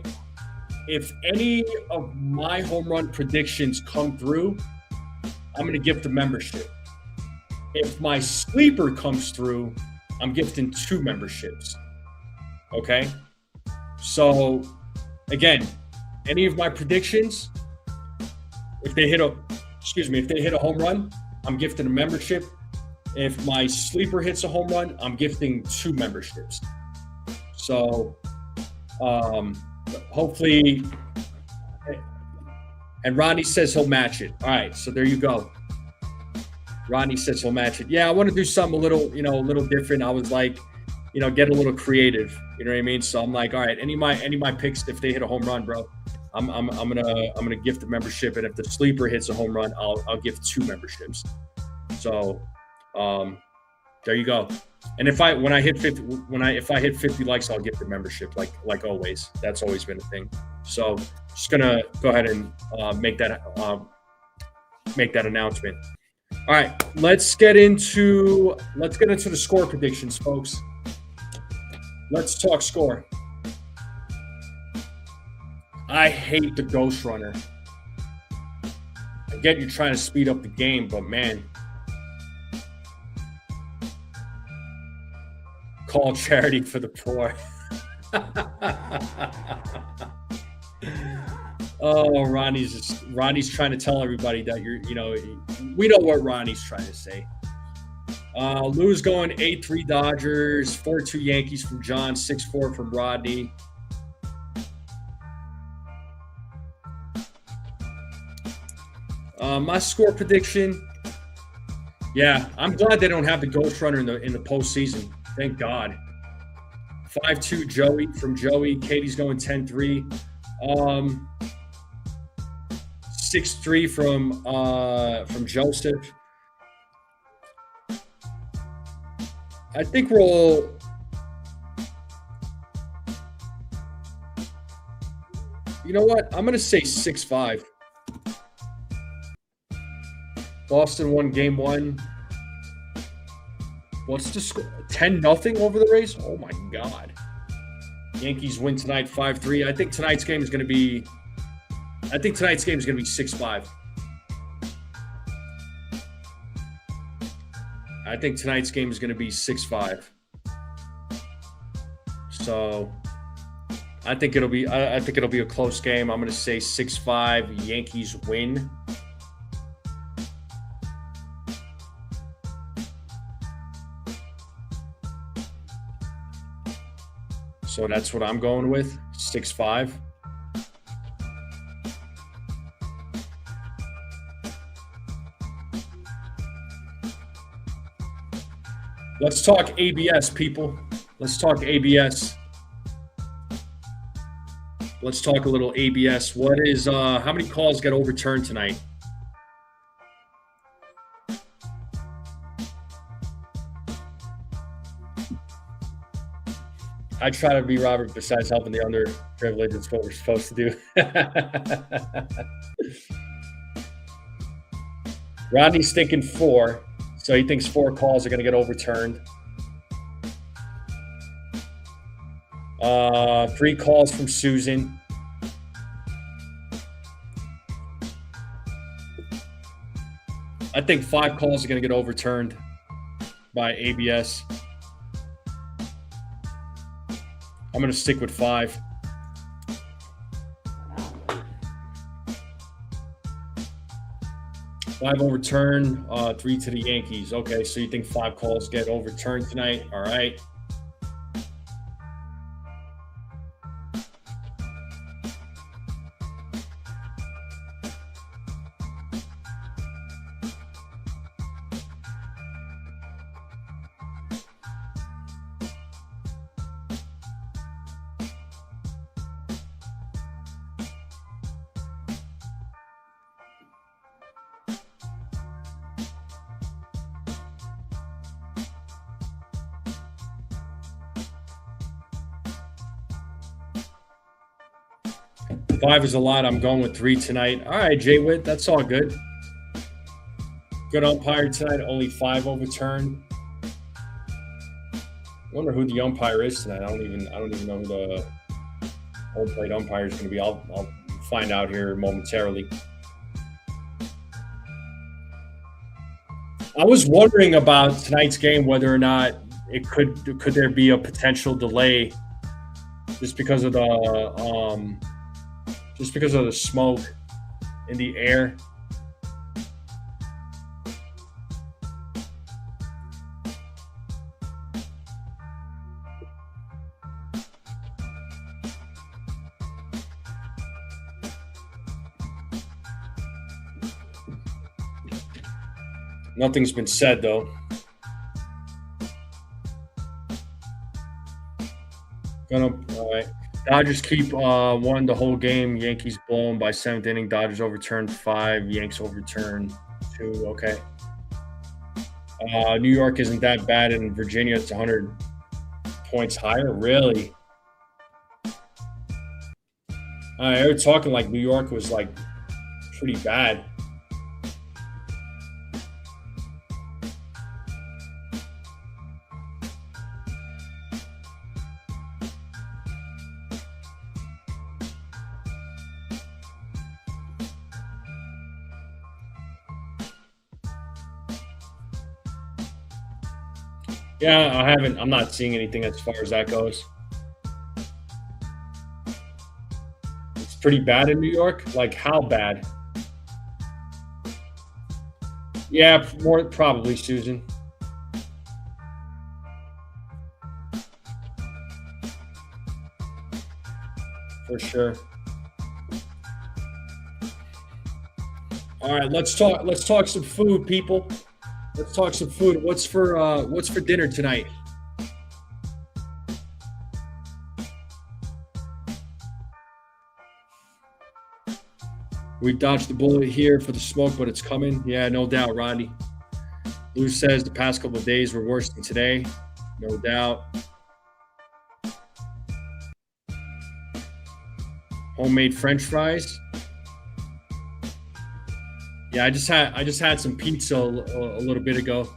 If any of my home run predictions come through, I'm going to gift a membership. If my sleeper comes through, I'm gifting 2 memberships. Okay? So, again, any of my predictions, if they hit a home run, I'm gifting a membership. If my sleeper hits a home run, I'm gifting 2 memberships. So, hopefully, and Rodney says he'll match it. All right, so there you go. Rodney says he'll match it. Yeah, I want to do something a little different. I was like, get a little creative. You know what I mean? So I'm like, all right, any of my picks, if they hit a home run, bro, I'm gonna gift a membership, and if the sleeper hits a home run, I'll gift 2 memberships. So, there you go. And if I hit 50 likes, I'll gift the membership, like always. That's always been a thing. So just gonna go ahead and make that announcement. All right, let's get into the score predictions, folks. Let's talk score. I hate the ghost runner. I get you're trying to speed up the game, but man, call charity for the poor. Oh, Ronnie's trying to tell everybody that we know what Ronnie's trying to say. Lou's going 8-3 Dodgers, 4-2 Yankees from John, 6-4 from Rodney. My score prediction. Yeah, I'm glad they don't have the ghost runner in the postseason. Thank God. 5-2 Joey from Joey. Katie's going 10-3. 6-3 from Joseph. I think we'll. You know what? I'm going to say 6-5. Boston won game 1. What's the score? 10-0 over the Rays? Oh, my God. Yankees win tonight 5-3. I think tonight's game is going to be 6-5. I think tonight's game is going to be 6-5. So I think it'll be a close game. I'm going to say 6-5. Yankees win. So that's what I'm going with, 6-5. Let's talk ABS, people. Let's talk ABS. Let's talk a little ABS. How many calls got overturned tonight? I try to be Robert besides helping the underprivileged. It's what we're supposed to do. Rodney's thinking 4. So he thinks 4 calls are going to get overturned. 3 calls from Susan. I think 5 calls are going to get overturned by ABS. I'm going to stick with 5. Five overturned, 3 to the Yankees. Okay, so you think 5 calls get overturned tonight? All right. Five is a lot. I'm going with 3 tonight. All right, Jay Witt, that's all good. Good umpire tonight. Only 5 overturned. I wonder who the umpire is tonight. I don't even know who the home plate umpire is going to be. I'll find out here momentarily. I was wondering about tonight's game, whether or not it could there be a potential delay just because of the smoke in the air. Nothing's been said, though. All right. Dodgers keep 1 the whole game. Yankees blown by 7th inning. Dodgers overturned 5. Yanks overturned 2. Okay. New York isn't that bad. In Virginia, it's 100 points higher. Really? They were talking like New York was like pretty bad. Yeah, I'm not seeing anything as far as that goes. It's pretty bad in New York. Like, how bad? Yeah, more probably, Susan. For sure. All All right, let's talk. Let's talk some food, people. Let's talk some food. What's for dinner tonight? We dodged the bullet here for the smoke, but it's coming. Yeah, no doubt, Rodney. Lou says the past couple of days were worse than today. No doubt. Homemade French fries. Yeah, I just had some pizza a little bit ago,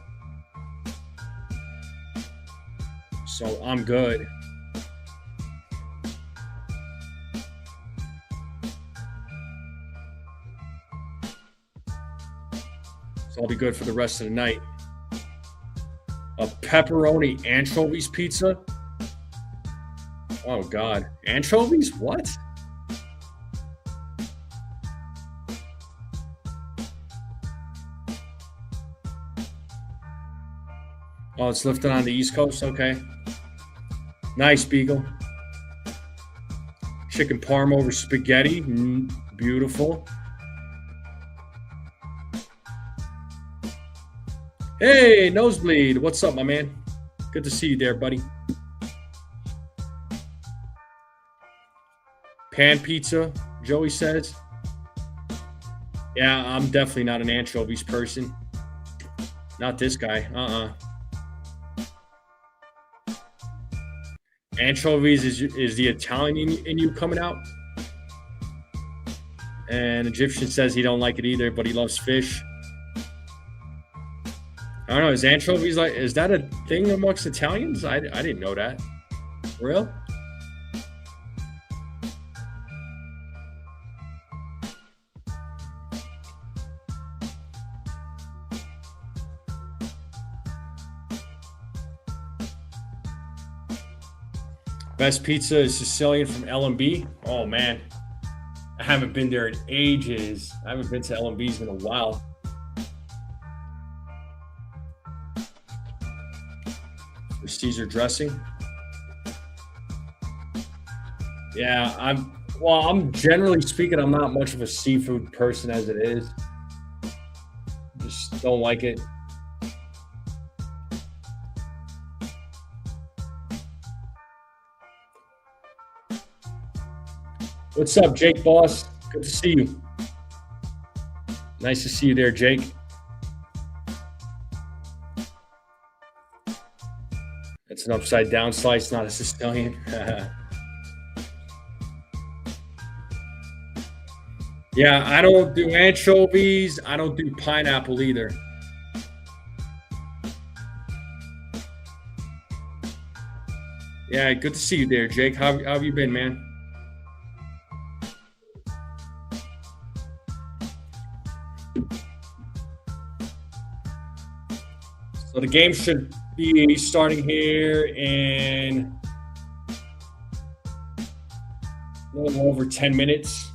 so I'm good. So I'll be good for the rest of the night. A pepperoni anchovies pizza? Oh God, anchovies? What? Oh, it's lifted on the East Coast? Okay. Nice, Beagle. Chicken parm over spaghetti. Beautiful. Hey, Nosebleed. What's up, my man? Good to see you there, buddy. Pan pizza, Joey says. Yeah, I'm definitely not an anchovies person. Not this guy. Anchovies is the Italian in you coming out. And Egyptian says he don't like it either, but he loves fish. I don't know. Is anchovies is that a thing amongst Italians? I didn't know that. For real? Best pizza is Sicilian from L&B. Oh, man. I haven't been there in ages. I haven't been to L&B's in a while. For Caesar dressing. Yeah, I'm generally speaking, I'm not much of a seafood person as it is. Just don't like it. What's up, Jake Boss? Good to see you. Nice to see you there, Jake. It's an upside down slice, not a Sicilian. Yeah, I don't do anchovies. I don't do pineapple either. Yeah, good to see you there, Jake. How have you been, man? So the game should be starting here in a little over 10 minutes.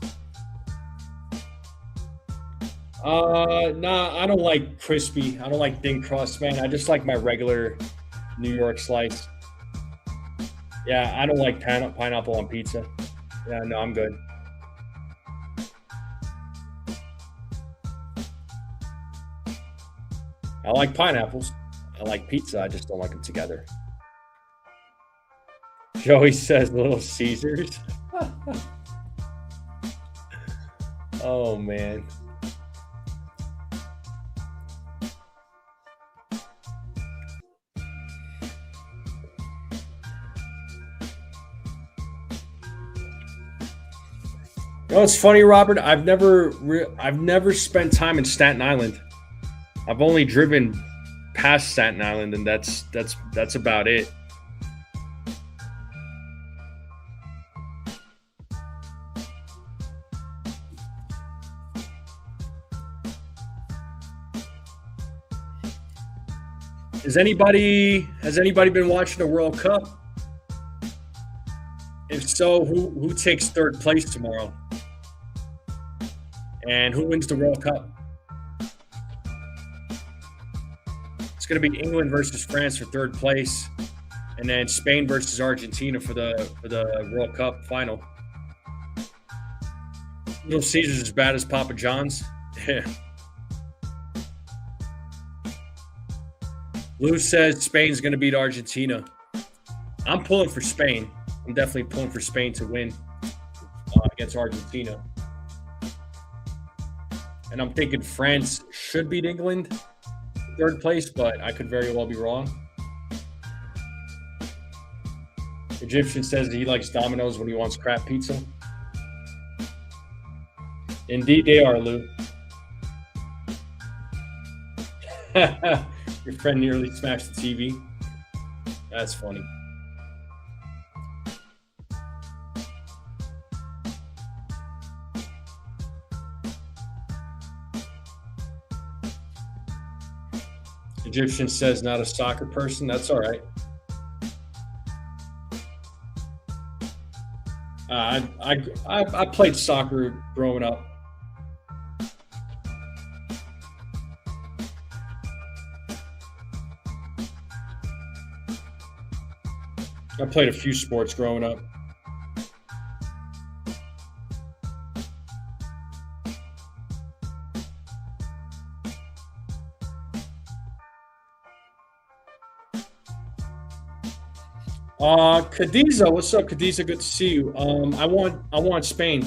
Nah, I don't like crispy. I don't like thin crust, man. I just like my regular New York slice. Yeah, I don't like pineapple on pizza. Yeah, no, I'm good. I like pineapples. I like pizza. I just don't like them together. Joey says Little Caesars. Oh, man. You know, it's funny, Robert. I've never spent time in Staten Island. I've only driven past Staten Island, and that's about it. Has anybody been watching the World Cup? If so, who takes third place tomorrow? And who wins the World Cup? It's going to be England versus France for third place, and then Spain versus Argentina for the World Cup final. Little Caesars as bad as Papa John's. Yeah. Lou says Spain's going to beat Argentina. I'm pulling for Spain. I'm definitely pulling for Spain to win against Argentina. And I'm thinking France should beat England in third place, but I could very well be wrong. Egyptian says he likes Domino's when he wants crap pizza. Indeed, they are, Lou. Your friend nearly smashed the TV. That's funny. Egyptian says not a soccer person. That's all right. I played soccer growing up. I played a few sports growing up. Khadija, what's up, Khadija? Good to see you. I want Spain.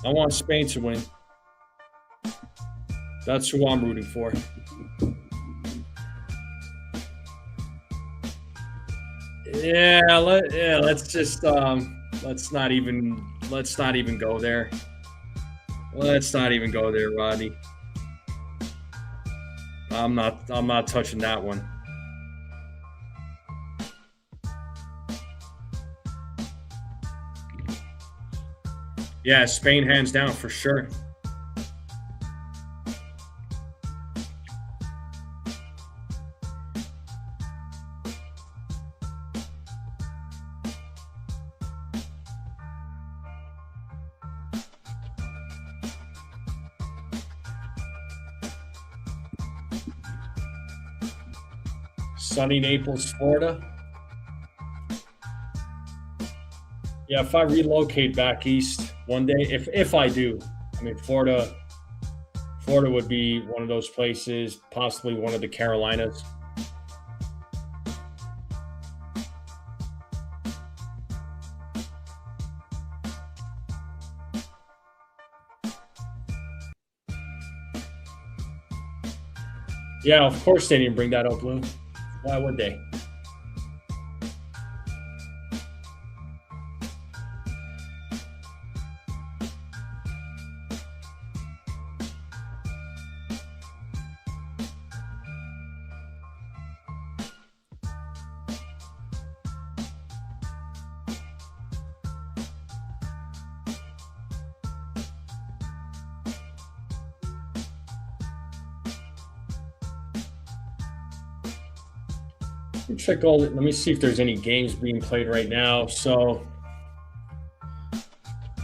I want Spain to win. That's who I'm rooting for. Let's not even go there. Let's not even go there, Rodney. I'm not touching that one. Yeah, Spain hands down for sure. Sunny Naples, Florida. Yeah, if I relocate back east one day, if I do, I mean, Florida would be one of those places, possibly one of the Carolinas. Yeah, of course they didn't bring that up, Lou. Why would they? Check all. Let me see if there's any games being played right now. So,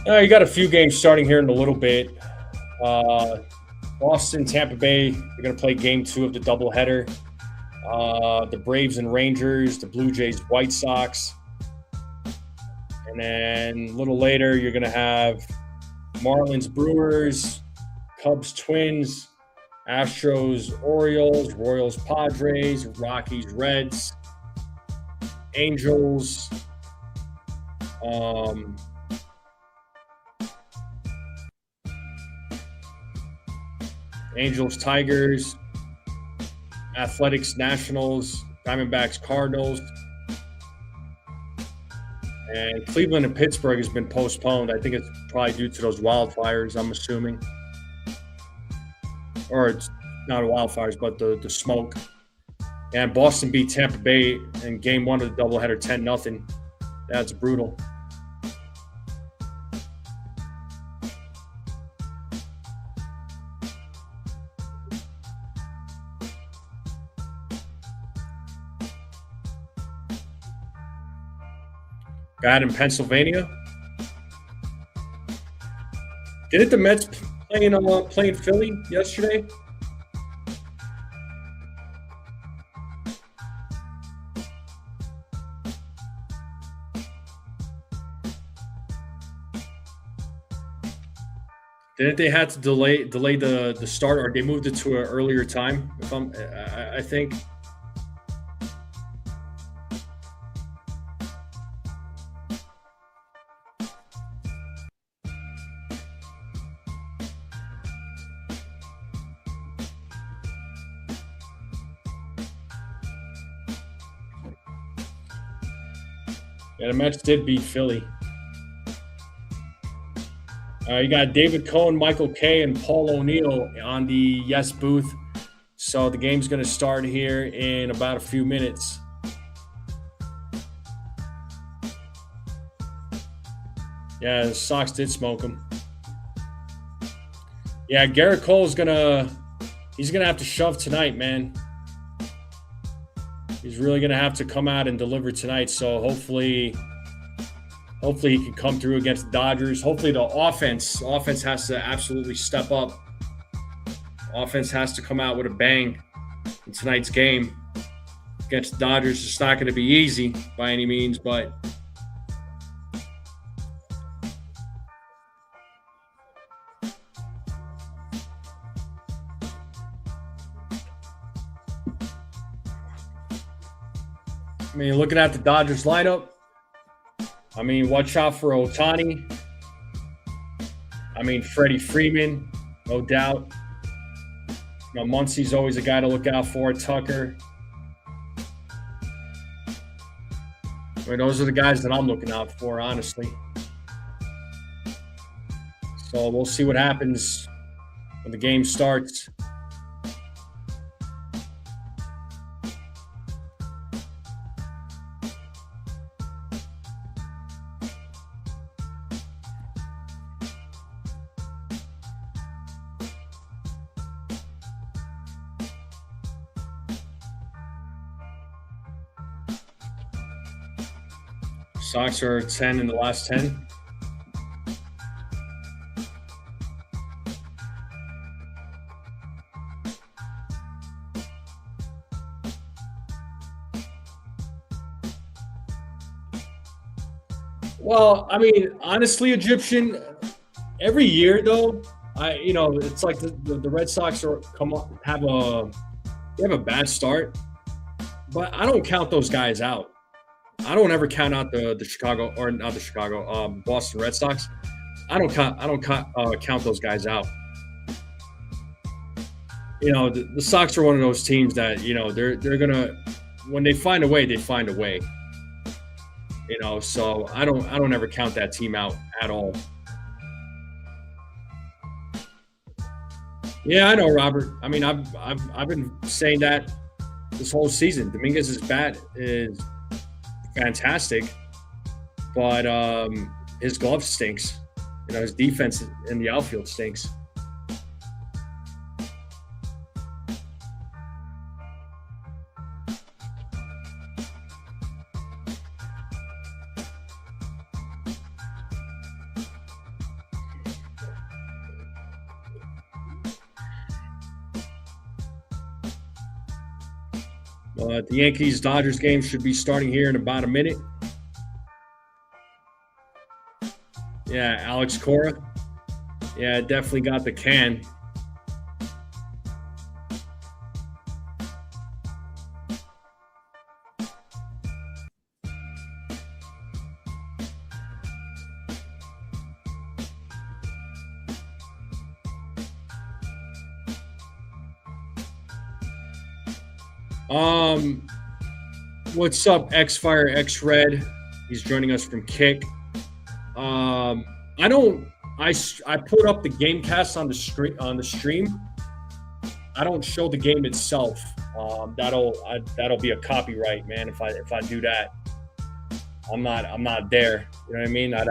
you got a few games starting here in a little bit. Boston, Tampa Bay. They're going to play Game 2 of the doubleheader. The Braves and Rangers. The Blue Jays, White Sox. And then a little later, you're going to have Marlins, Brewers, Cubs, Twins, Astros, Orioles, Royals, Padres, Rockies, Reds, Angels, Angels, Tigers, Athletics, Nationals, Diamondbacks, Cardinals, and Cleveland and Pittsburgh has been postponed. I think it's probably due to those wildfires, I'm assuming. Or it's not wildfires, but the smoke. And Boston beat Tampa Bay in Game 1 of the doubleheader 10-0. That's brutal. Bad in Pennsylvania. Didn't the Mets playing Philly yesterday? Didn't they have to delay the start, or they moved it to an earlier time? If I think. Yeah, the Mets did beat Philly. You got David Cohn, Michael Kay, and Paul O'Neill on the Yes booth. So the game's going to start here in about a few minutes. Yeah, the Sox did smoke him. Yeah, Garrett Cole's he's gonna have to shove tonight, man. He's really gonna have to come out and deliver tonight. So hopefully he can come through against the Dodgers. Hopefully the offense has to absolutely step up. Offense has to come out with a bang in tonight's game against the Dodgers. It's not going to be easy by any means, but I mean, looking at the Dodgers lineup, I mean, watch out for Ohtani. I mean, Freddie Freeman, no doubt. You know, Muncy's always a guy to look out for. Tucker. I mean, those are the guys that I'm looking out for, honestly. So we'll see what happens when the game starts. Sox are 10 in the last 10. Well, I mean, honestly, Egyptian, every year though, it's like the Red Sox have a bad start, but I don't count those guys out. I don't ever count out the Boston Red Sox. I don't count those guys out. You know, the Sox are one of those teams that, you know, they're gonna, when they find a way, they find a way. You know, so I don't ever count that team out at all. Yeah, I know, Robert. I mean, I've been saying that this whole season. Dominguez's bat is fantastic, but his glove stinks. You know, his defense in the outfield stinks. The Yankees-Dodgers game should be starting here in about a minute. Yeah, Alex Cora. Yeah, definitely got the can. What's up, X-Fire, X-Red? He's joining us from Kick. I put up the game cast on the stream. I don't show the game itself. That'll be a copyright, man. If I do that, I'm not there. You know what I mean? I'd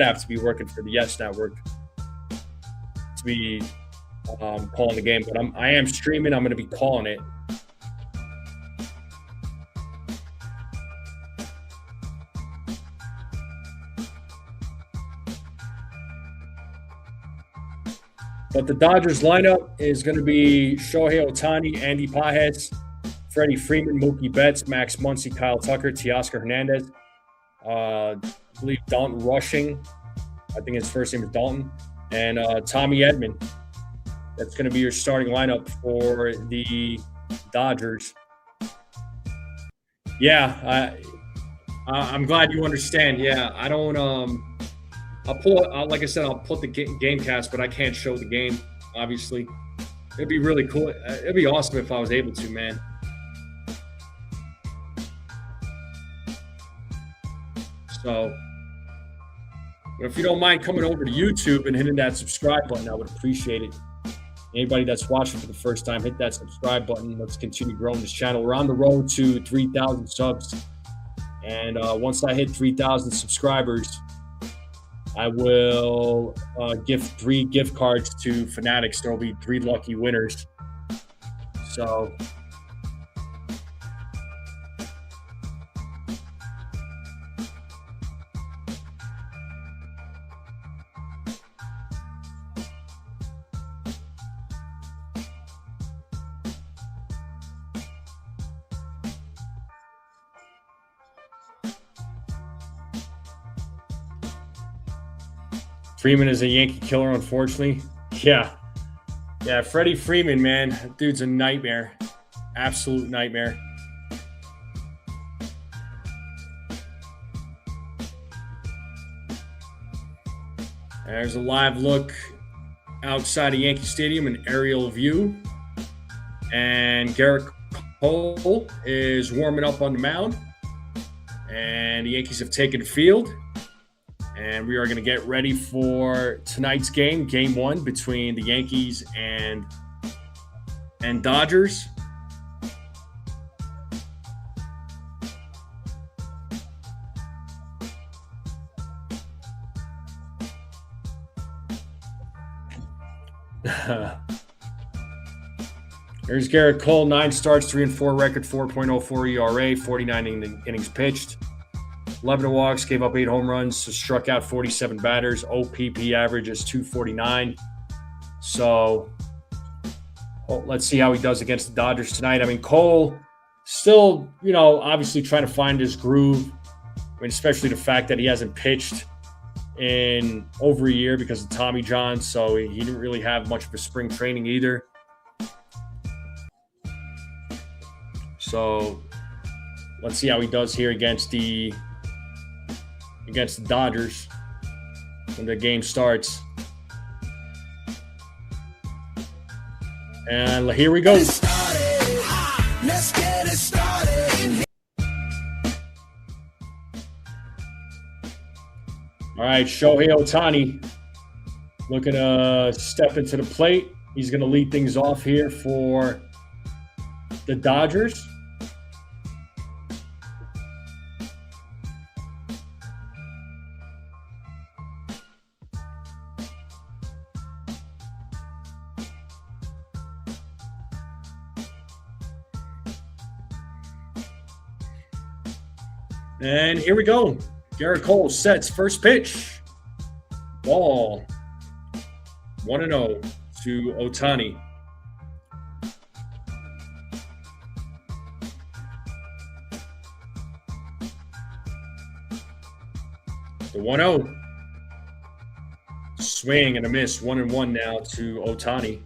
have to be working for the Yes Network to be calling the game. But I am streaming. I'm going to be calling it. But the Dodgers lineup is going to be Shohei Ohtani, Andy Pajes, Freddie Freeman, Mookie Betts, Max Muncy, Kyle Tucker, Teoscar Hernandez. I believe Dalton Rushing. I think his first name is Dalton. and Tommy Edman. That's going to be your starting lineup for the Dodgers. Yeah, I'm glad you understand. Yeah, I don't. I'll pull. Like I said, I'll put the game cast, but I can't show the game. Obviously, it'd be really cool. It'd be awesome if I was able to, man. So, if you don't mind coming over to YouTube and hitting that subscribe button, I would appreciate it. Anybody that's watching for the first time, hit that subscribe button. Let's continue growing this channel. We're on the road to 3,000 subs. And once I hit 3,000 subscribers, I will gift 3 gift cards to Fanatics. There will be 3 lucky winners. So, Freeman is a Yankee killer, unfortunately. Yeah, Freddie Freeman, man, that dude's a nightmare, absolute nightmare. There's a live look outside of Yankee Stadium, an aerial view, and Garrett Cole is warming up on the mound, and the Yankees have taken the field. And we are going to get ready for tonight's game, Game 1 between the Yankees and Dodgers. There's Garrett Cole, 9 starts, 3-4 record, 4.04 ERA, 49 innings pitched. 11 walks, gave up 8 home runs, so struck out 47 batters. OPP average is 249. So let's see how he does against the Dodgers tonight. I mean, Cole still, obviously trying to find his groove. I mean, especially the fact that he hasn't pitched in over a year because of Tommy John, so he didn't really have much of a spring training either. So let's see how he does here against the Dodgers when the game starts. And here we go. Let's get it started. All right, Shohei Ohtani looking to step into the plate. He's going to lead things off here for the Dodgers. And here we go. Garrett Cole sets first pitch. Ball. 1-0 to Ohtani. The 1-0. Swing and a miss. 1-1 now to Ohtani.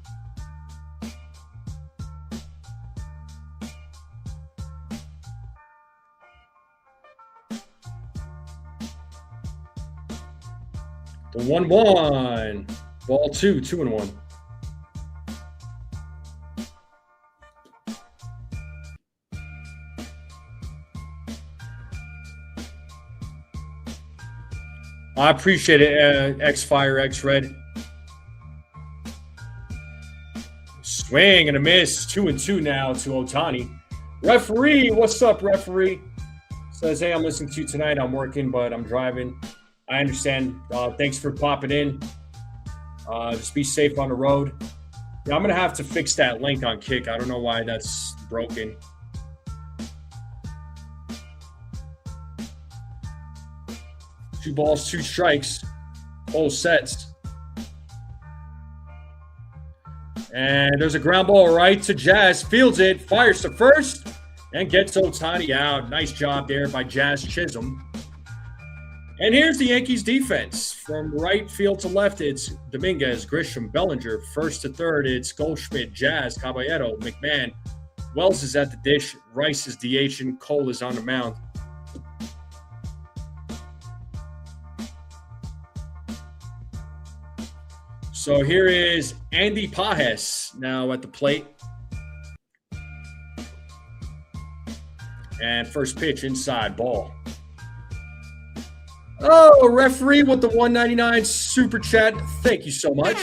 The 1-1. Ball 2, 2-1. I appreciate it, X-Fire, X-Red. Swing and a miss. 2-2 now to Ohtani. Referee, what's up, referee? Says, hey, I'm listening to you tonight. I'm working, but I'm driving. I understand. Thanks for popping in. Just be safe on the road. Yeah, I'm going to have to fix that link on Kick. I don't know why that's broken. Two balls, 2 strikes. Full sets. And there's a ground ball right to Jazz. Fields it, fires to first, and gets Ohtani out. Nice job there by Jazz Chisholm. And here's the Yankees defense. From right field to left, it's Dominguez, Grisham, Bellinger. First to third, it's Goldschmidt, Jazz, Caballero, McMahon. Wells is at the dish. Rice is DH, and Cole is on the mound. So here is Andy Pages now at the plate. And first pitch inside, ball. Oh, referee with the 199 super chat. Thank you so much.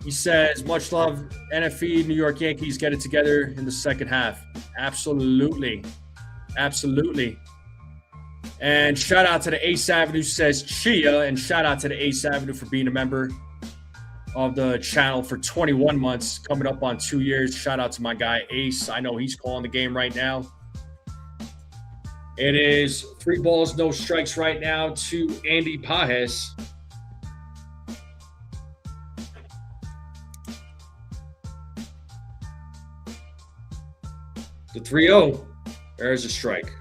He says, much love, NFE, New York Yankees, get it together in the second half. Absolutely. Absolutely. And shout out to the Ace Avenue, says Chia, and shout out to the Ace Avenue for being a member of the channel for 21 months, coming up on 2 years. Shout out to my guy Ace. I know he's calling the game right now. It is 3 balls, no strikes right now to Andy Pages. The 3-0. There's a strike.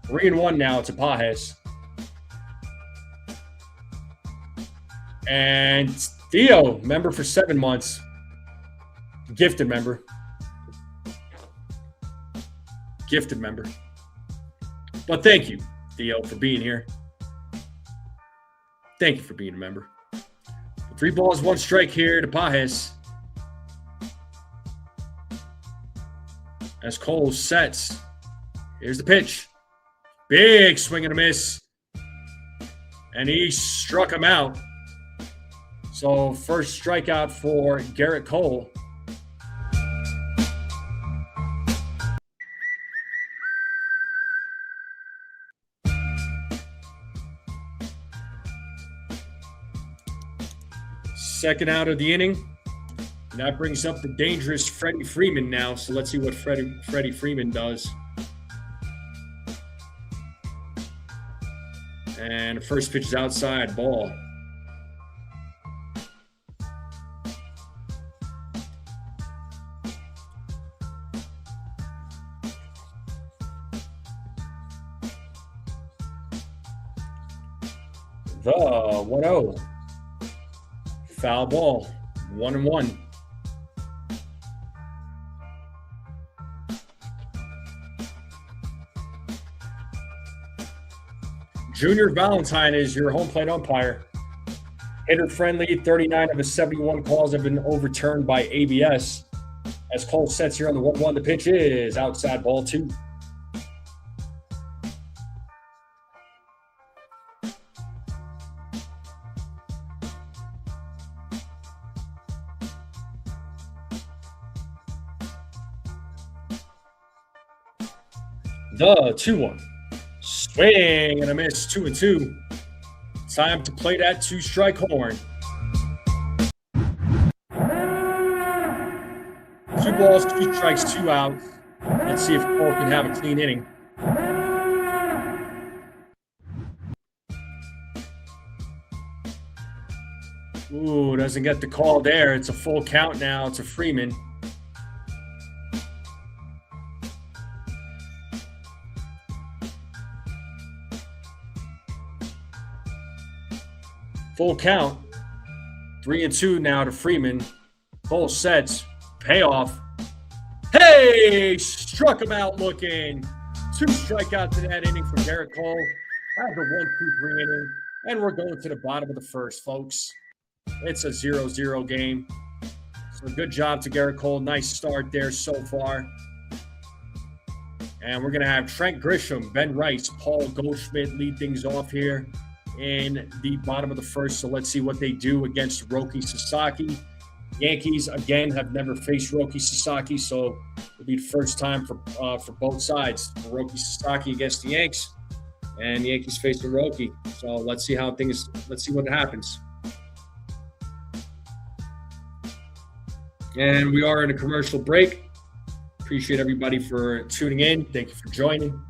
3-1 now to Pages. And Theo, member for 7 months. Gifted member. Gifted member. But thank you, Theo, for being here. Thank you for being a member. 3 balls, 1 strike here to Pages. As Cole sets. Here's the pitch. Big swing and a miss. And he struck him out. So first strikeout for Garrett Cole. Second out of the inning. And that brings up the dangerous Freddie Freeman now. So let's see what Freddie Freeman does. And the first pitch is outside, ball. The 1-0. Foul ball. 1-1. Junior Valentine is your home plate umpire. Hitter friendly, 39 of his 71 calls have been overturned by ABS. As Cole sets here on the 1-1, the pitch is outside, ball 2. The 2-1. Swing and a miss, 2-2. Time to play that 2-strike horn. 2 balls, 2 strikes, 2 outs. Let's see if Cole can have a clean inning. Ooh, doesn't get the call there. It's a full count now to Freeman. Full count. 3-2 now to Freeman. Cole sets. Payoff. Hey! Struck him out looking. 2 strikeouts in that inning from Garrett Cole. That's a 1-2-3 inning. And we're going to the bottom of the first, folks. It's a 0-0 game. So good job to Garrett Cole. Nice start there so far. And we're going to have Trent Grisham, Ben Rice, Paul Goldschmidt lead things off here in the bottom of the first. So let's see what they do against Roki Sasaki. Yankees, again, have never faced Roki Sasaki, so it'll be the first time for both sides. Roki Sasaki against the Yanks, and the Yankees facing Roki. So let's see what happens. And we are in a commercial break. Appreciate everybody for tuning in. Thank you for joining.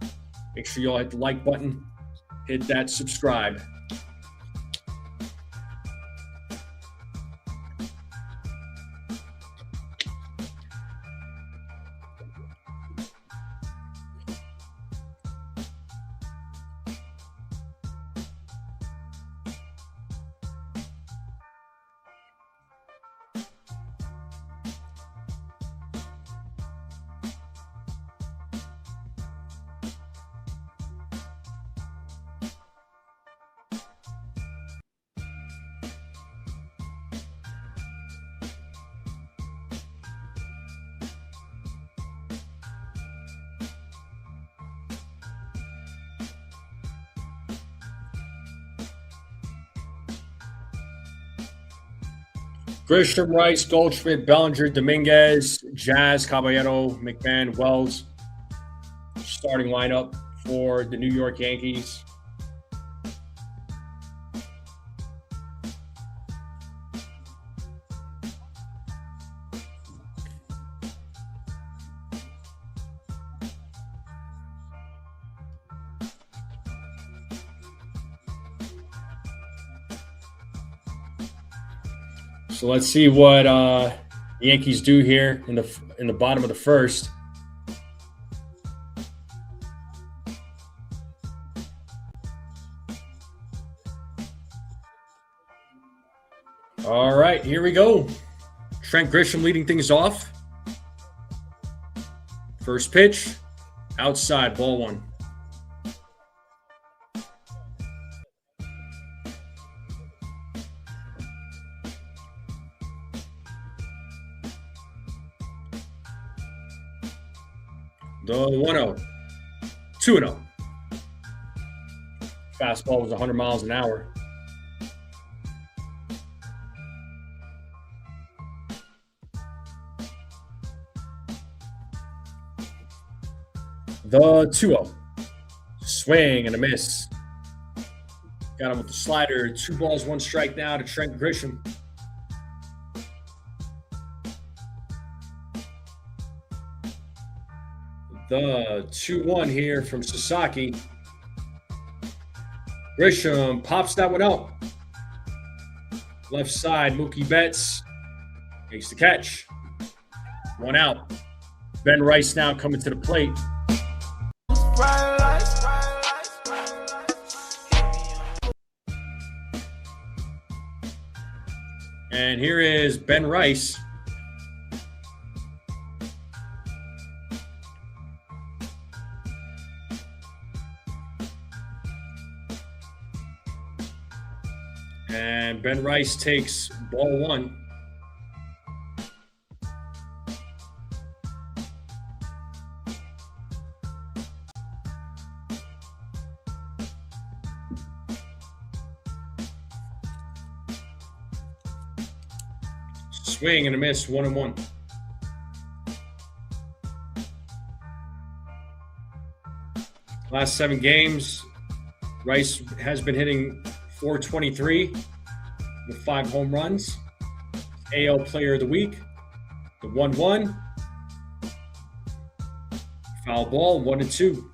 Make sure you all hit the like button. Hit that subscribe. Grisham, Rice, Goldschmidt, Bellinger, Dominguez, Jazz, Caballero, McMahon, Wells. Starting lineup for the New York Yankees. So let's see what the Yankees do here in the bottom of the first. All right, here we go. Trent Grisham leading things off. First pitch, outside, ball one. The 1-0. 2-0. Fastball was 100 miles an hour. The 2-0. Swing and a miss. Got him with the slider. 2 balls, 1 strike now to Trent Grisham. The 2-1 here from Sasaki. Grisham pops that one up. Left side, Mookie Betts makes the catch. 1 out. Ben Rice now coming to the plate. And here is Ben Rice. And Ben Rice takes ball 1. Swing and a miss, 1-1. Last 7 games, Rice has been hitting .423 with 5 home runs. AL Player of the Week, the 1-1. Foul ball, 1-2.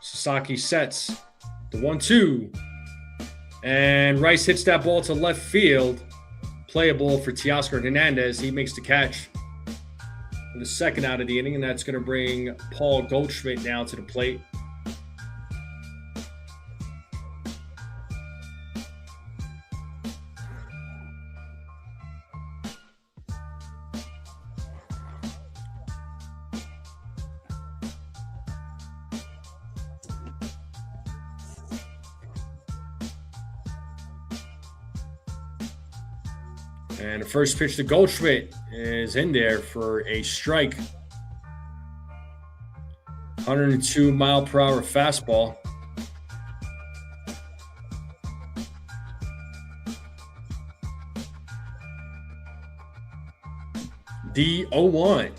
Sasaki sets the 1-2. And Rice hits that ball to left field. Playable for Teoscar Hernandez. He makes the catch for the second out of the inning, and that's going to bring Paul Goldschmidt now to the plate. And the first pitch to Goldschmidt is in there for a strike. 102 mile per hour fastball. The 0-1.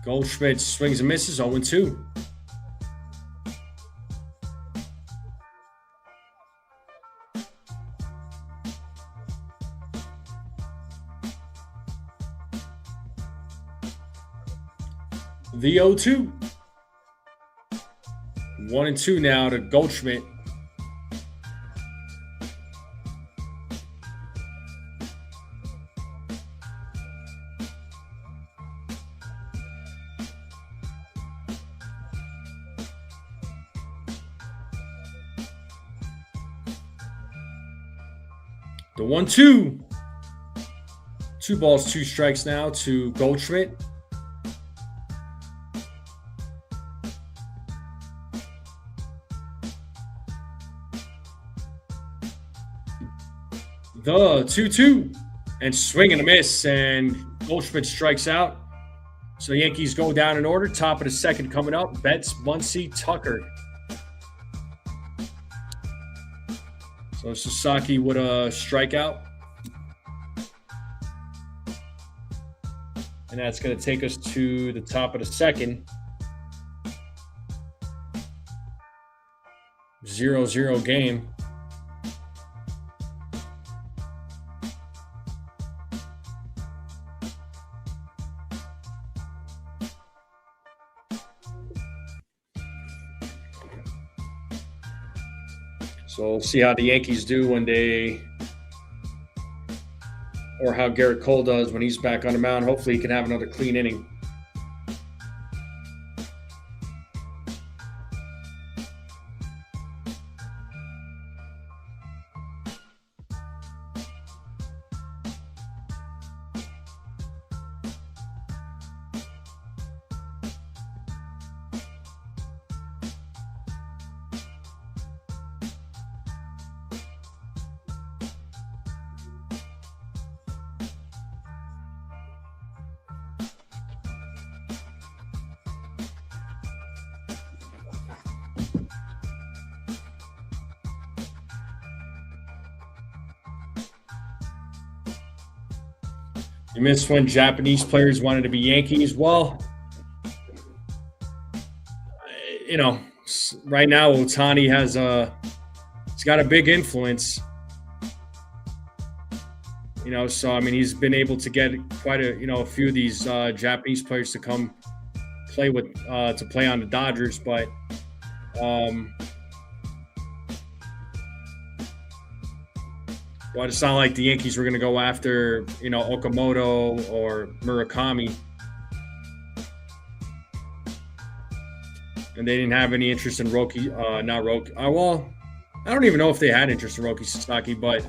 Goldschmidt swings and misses, 0-2. The 0-2. 1-2 now to Goldschmidt. The 1-2. 2 balls, 2 strikes now to Goldschmidt. The 2-2. And swing and a miss, and Goldschmidt strikes out. So the Yankees go down in order. Top of the second coming up. Betts, Muncy, Tucker. So Sasaki with a strikeout. And that's going to take us to the top of the second. 0-0 game. So we'll see how the Yankees do when they, or how Garrett Cole does when he's back on the mound. Hopefully he can have another clean inning. You missed when Japanese players wanted to be Yankees. Well, you know, right now Ohtani he's got a big influence. You know, so I mean, he's been able to get quite a few of these Japanese players to come play with to play on the Dodgers, but it's not like the Yankees were going to go after, Okamoto or Murakami. And they didn't have any interest in Roki, not Roki. Well, I don't even know if they had interest in Roki Sasaki, but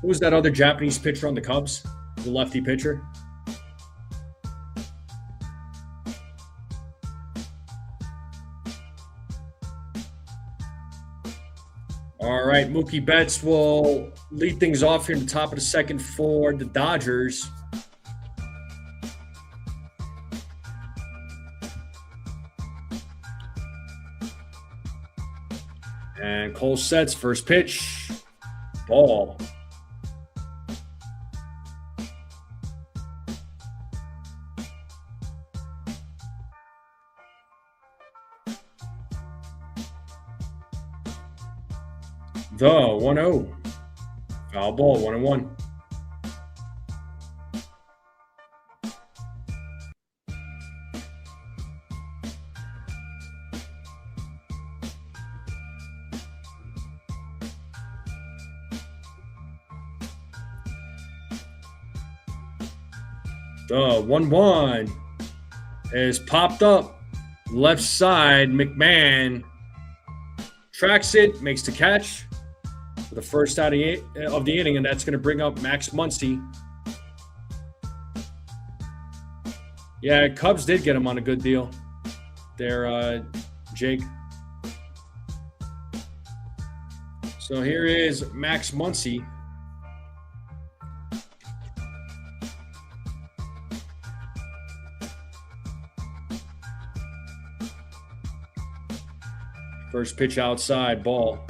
who was that other Japanese pitcher on the Cubs? The lefty pitcher? All right, Mookie Betts will lead things off here in the top of the second for the Dodgers. And Cole sets, first pitch, ball. The 1-0. Foul ball, 1-1. The 1-1 is popped up. Left side, McMahon tracks it, makes the catch for the first out of the inning, and that's going to bring up Max Muncy. Yeah, Cubs did get him on a good deal there, Jake. So here is Max Muncy. First pitch outside, ball.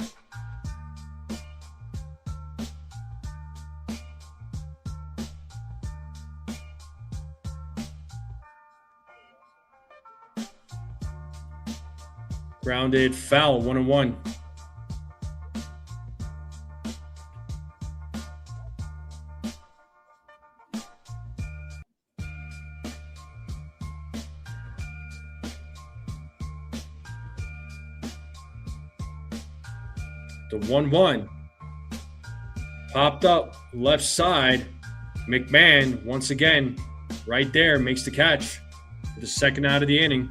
Grounded, foul, 1-1. The 1-1 popped up left side. McMahon once again right there makes the catch for the second out of the inning.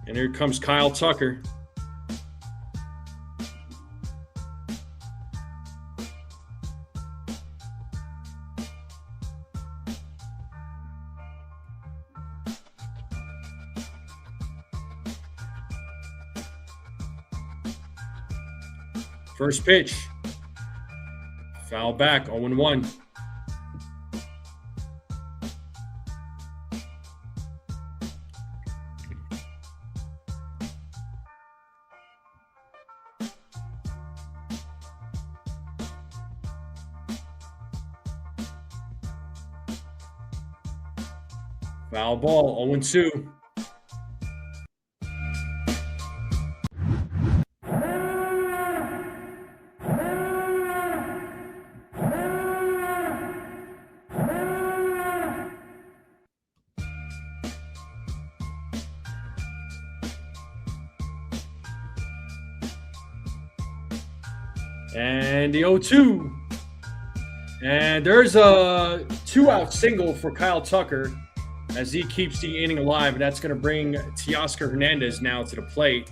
And here comes Kyle Tucker. First pitch. Foul back, 0-1. Foul ball, 0-2. And the 0-2. And there's a 2-out single for Kyle Tucker as he keeps the inning alive. And that's going to bring Teoscar Hernandez now to the plate.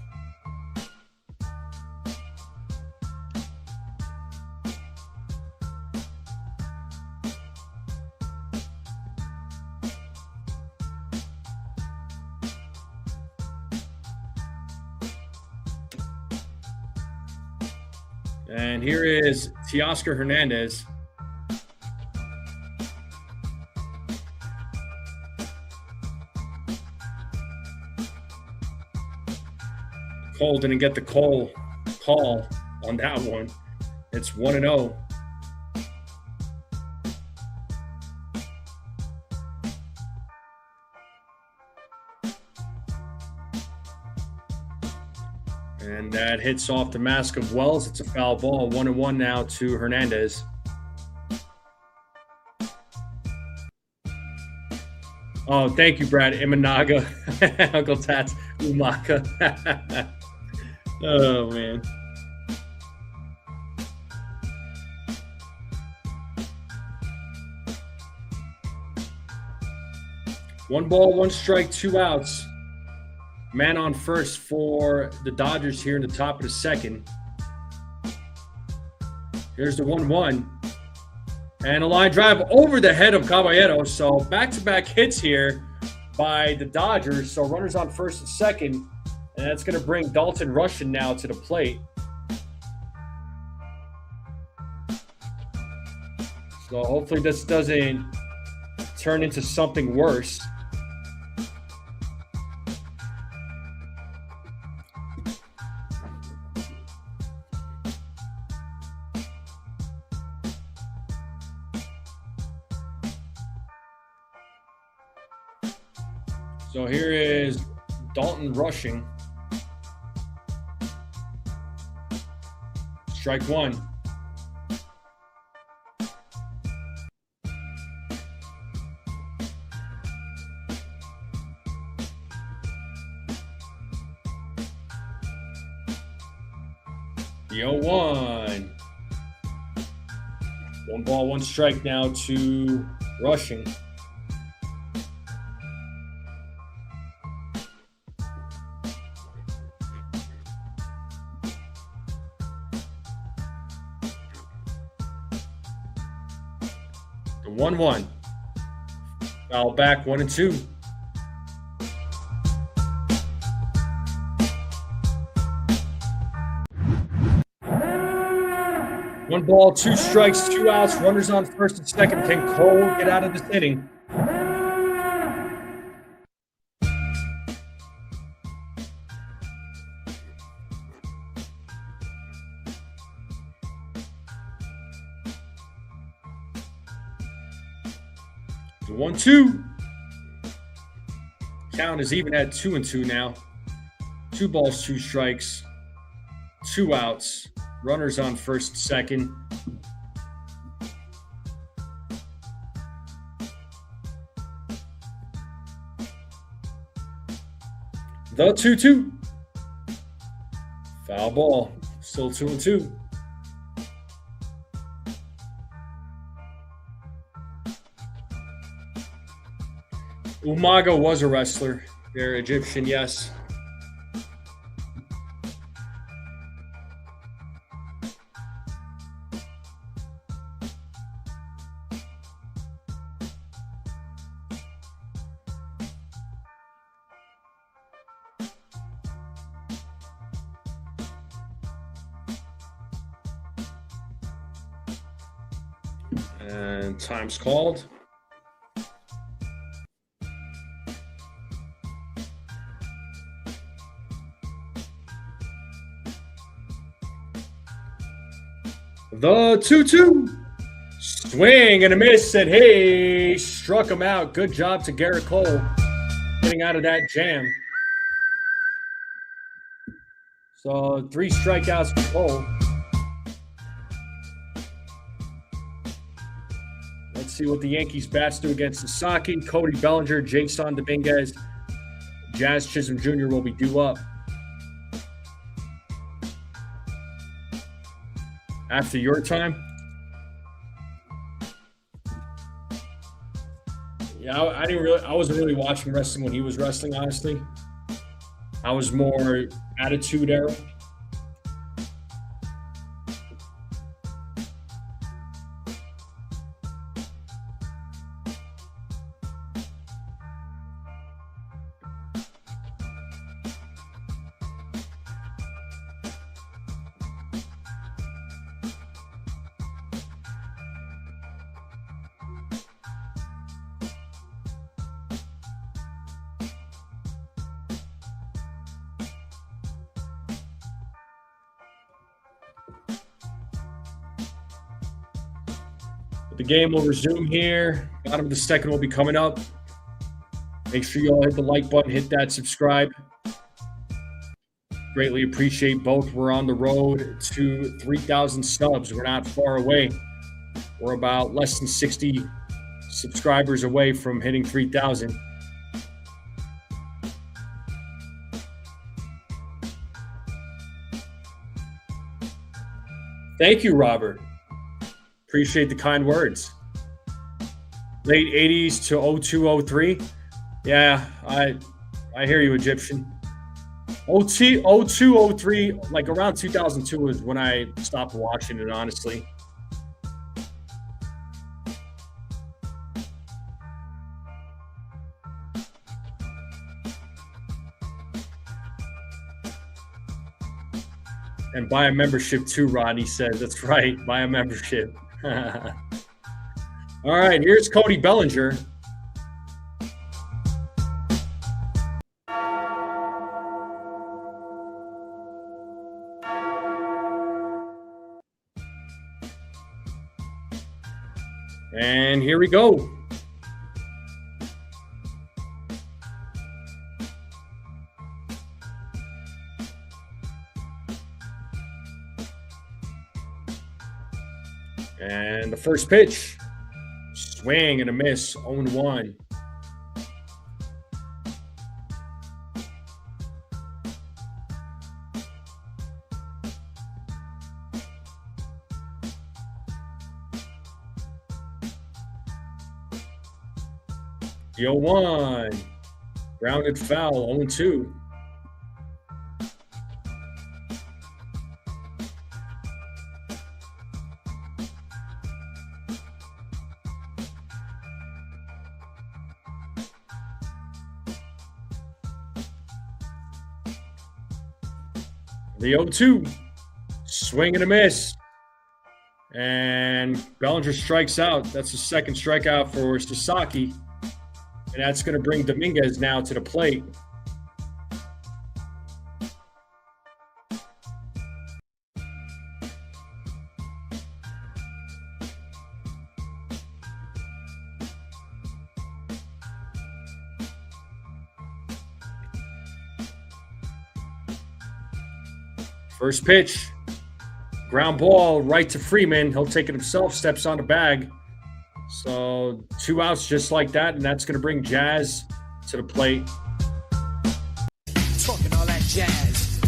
And here is Teoscar Hernandez. Cole didn't get the call on that one. It's 1-0. And that hits off the mask of Wells. It's a foul ball. 1-1 now to Hernandez. Oh, thank you, Brad. Imanaga. Uncle Tats. Umaka. Oh, man. One ball, one strike, 2 outs. Man on first for the Dodgers here in the top of the second. Here's the 1-1. And a line drive over the head of Caballero. So back-to-back hits here by the Dodgers. So runners on first and second. And that's going to bring Dalton Rushing now to the plate. So hopefully this doesn't turn into something worse. So here is Dalton Rushing. Strike one. The 0-1. One ball, one strike now to Rushing. The 1-1. Foul back, 1-2. One ball, 2 strikes, 2 outs. Runners on first and second. Can Cole get out of this inning? The 1-2. Count is even at 2-2 now. 2 balls, 2 strikes, 2 outs. Runners on first, second. The 2-2. Foul ball. Still 2-2. Umaga was a wrestler. They're Egyptian, yes. And time's called. The 2-2. Swing and a miss, and hey, struck him out. Good job to Garrett Cole getting out of that jam. So 3 strikeouts for Cole. Let's see what the Yankees bats do against Sasaki, Cody Bellinger, Jason Dominguez. Jazz Chisholm Jr. will be due up. After your time? Yeah, I wasn't really watching wrestling when he was wrestling, honestly. I was more Attitude Era. The game will resume here. Bottom of the second will be coming up. Make sure you all hit the like button, hit that subscribe. Greatly appreciate both. We're on the road to 3,000 subs. We're not far away. We're about less than 60 subscribers away from hitting 3,000. Thank you, Robert. Appreciate the kind words. Late 80s to 0203. Yeah, I hear you, Egyptian. 0203, like around 2002 was when I stopped watching it, honestly. And buy a membership too, Rodney says. That's right, buy a membership. All right, here's Cody Bellinger. And here we go. And the first pitch, swing and a miss, 0-1. The 0-1, grounded foul, 0-2. The 0-2, swing and a miss. And Bellinger strikes out. That's the second strikeout for Sasaki. And that's going to bring Dominguez now to the plate. First pitch, ground ball right to Freeman. He'll take it himself, steps on the bag. So 2 outs just like that, and that's going to bring Jazz to the plate. Talking all that jazz.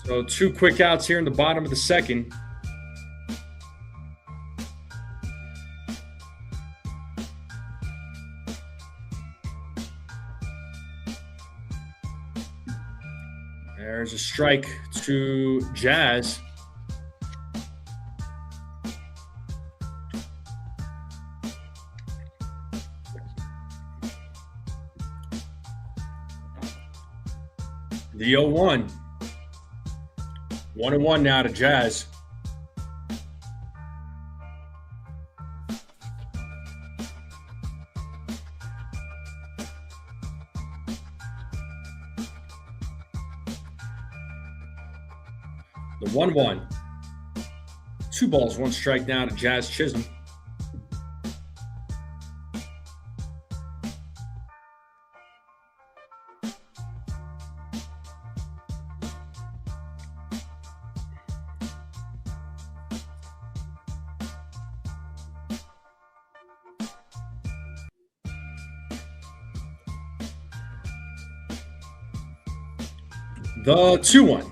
So 2 quick outs here in the bottom of the second. There's a strike to Jazz. The 0-1. 1-1 now to Jazz. The 1-1. 2 balls, 1 strike now to Jazz Chisholm. The 2-1.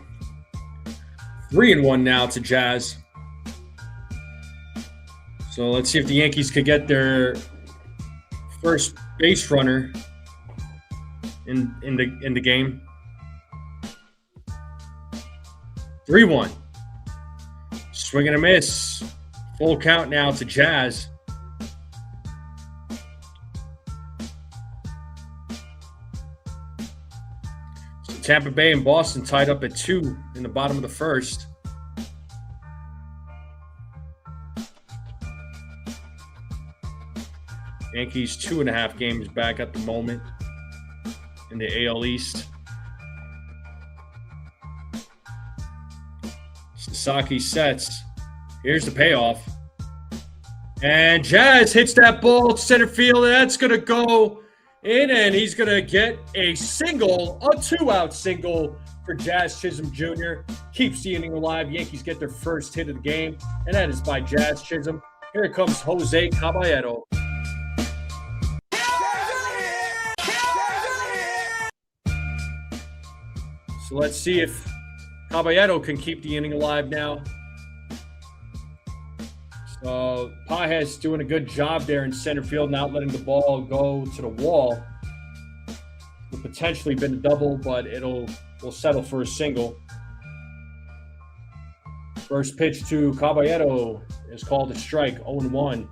3-1 now to Jazz. So let's see if the Yankees could get their first base runner in the game. 3-1. Swing and a miss. Full count now to Jazz. So Tampa Bay and Boston tied up at 2 in the bottom of the first. Yankees 2.5 games back at the moment in the AL East. Sasaki sets. Here's the payoff. And Jazz hits that ball to center field. That's going to go in, and he's going to get a single, a 2-out single for Jazz Chisholm Jr. Keeps the inning alive. Yankees get their first hit of the game, and that is by Jazz Chisholm. Here comes Jose Caballero. So let's see if Caballero can keep the inning alive now. So Pajes doing a good job there in center field, not letting the ball go to the wall. Could potentially been a double, but will settle for a single. First pitch to Caballero is called a strike, 0-1.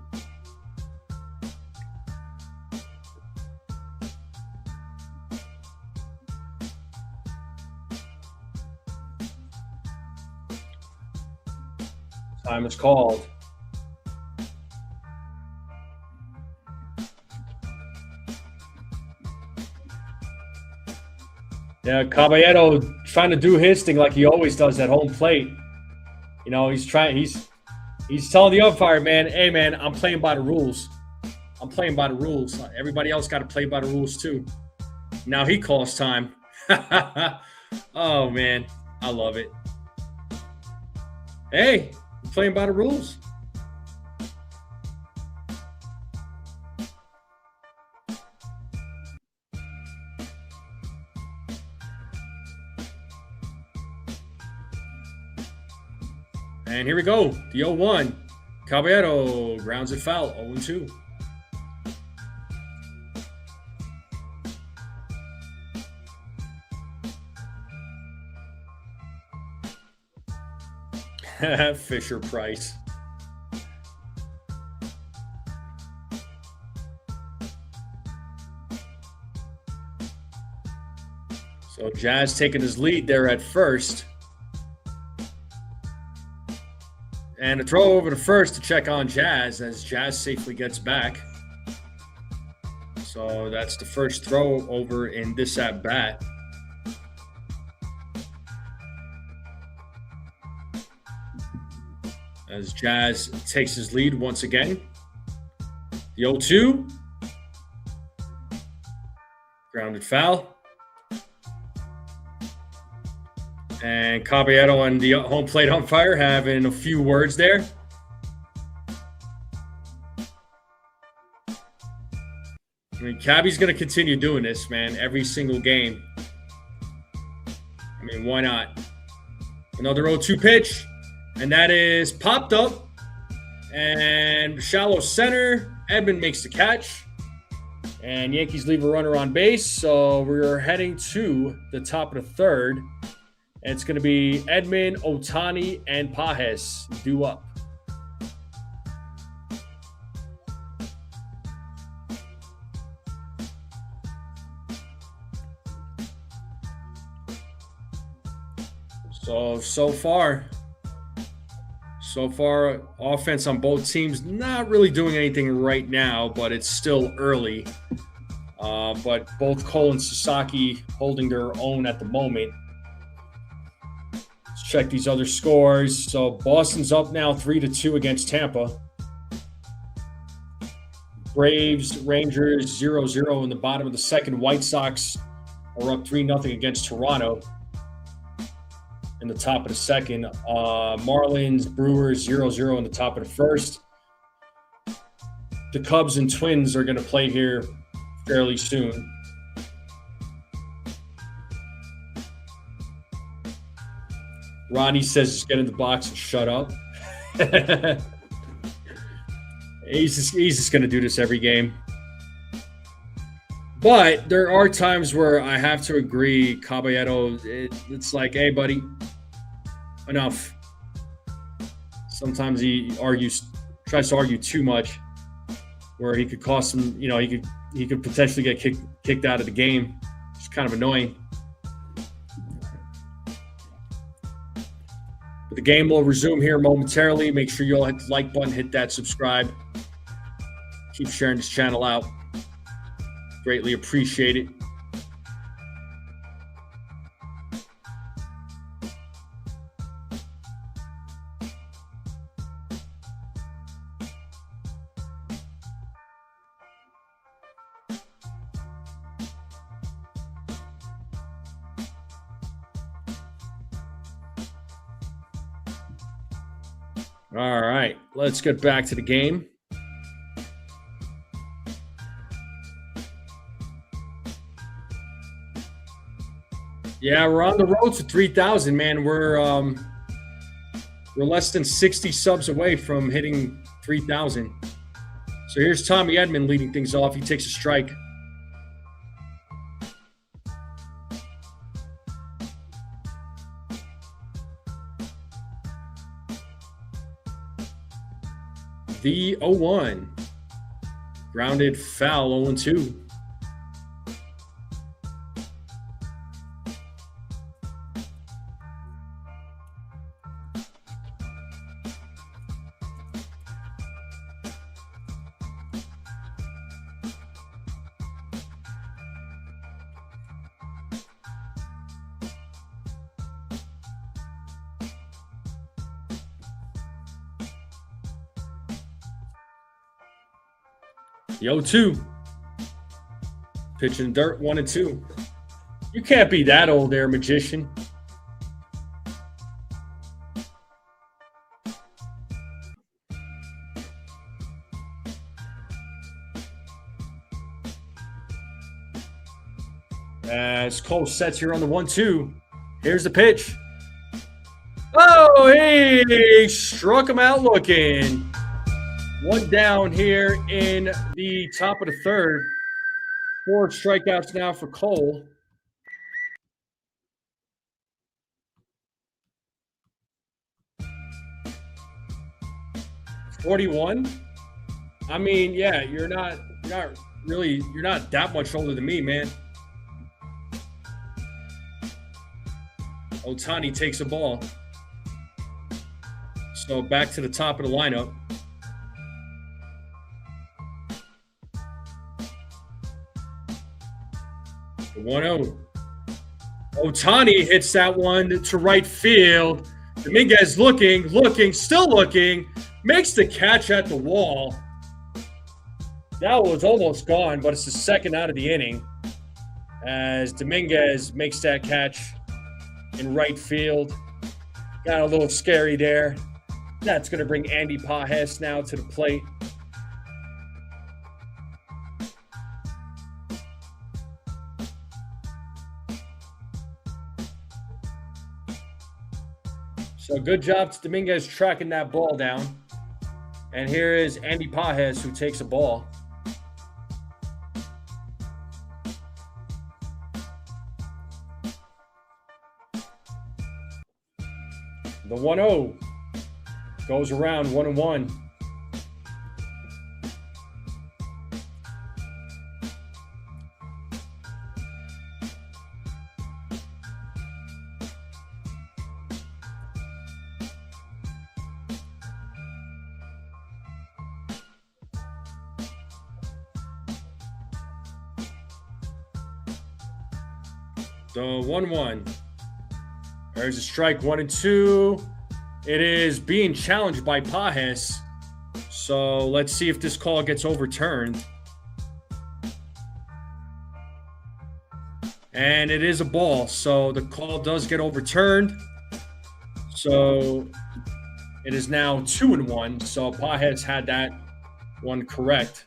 Time is called. Yeah, Caballero trying to do his thing like he always does at home plate. You know, he's telling the umpire, man, hey, man, I'm playing by the rules. I'm playing by the rules. Everybody else got to play by the rules, too. Now he calls time. Oh, man, I love it. Hey, I'm playing by the rules. And here we go. The 0-1. Caballero grounds it foul. 0-2. Fisher Price. So Jazz taking his lead there at first. And a throw over to first to check on Jazz as Jazz safely gets back. So that's the first throw over in this at-bat. As Jazz takes his lead once again. The 0-2. Grounded foul. And Caballero and the home plate umpire having a few words there. I mean, Cabby's going to continue doing this, man, every single game. I mean, why not? Another 0-2 pitch, and that is popped up. And shallow center, Edman makes the catch. And Yankees leave a runner on base, so we're heading to the top of the third. And it's going to be Edman, Ohtani, and Pajes due up. So far, offense on both teams not really doing anything right now, but it's still early. But both Cole and Sasaki holding their own at the moment. Let's check these other scores. So Boston's up now 3-2 against Tampa. Braves, Rangers 0-0 in the bottom of the second. White Sox are up 3-0 against Toronto in the top of the second. Marlins, Brewers 0-0 in the top of the first. The Cubs and Twins are going to play here fairly soon. Ronnie says just get in the box and shut up. He's just going to do this every game. But there are times where I have to agree, Caballero, it's like, hey, buddy, enough. Sometimes he tries to argue too much, where he could cost him, he could potentially get kicked out of the game. It's kind of annoying. But the game will resume here momentarily. Make sure you all hit the like button, hit that subscribe. Keep sharing this channel out. Greatly appreciate it. All right, let's get back to the game. Yeah, we're on the road to 3,000, man. We're less than 60 subs away from hitting 3,000. So here's Tommy Edman leading things off. He takes a strike. The 0-1. Grounded foul, 0-2. The 0-2. Pitching dirt, 1-2. You can't be that old there, magician. As Cole sets here on the 1-2. Here's the pitch. Oh, hey, struck him out looking. One down here in the top of the third. 4 strikeouts now for Cole. $41. I mean, yeah, you're not that much older than me, man. Ohtani takes a ball. So back to the top of the lineup. The 1-0. Ohtani hits that one to right field. Dominguez looking, still looking. Makes the catch at the wall. That was almost gone, but it's the second out of the inning. As Dominguez makes that catch in right field. Got a little scary there. That's going to bring Andy Pages now to the plate. So good job to Dominguez tracking that ball down. And here is Andy Pages who takes a ball. The 1-0 goes around 1-1. The 1-1. There's a strike 1 and 2. It is being challenged by Pajes. So let's see if this call gets overturned. And it is a ball, so the call does get overturned. So it is now 2 and 1. So Pajes had that one correct.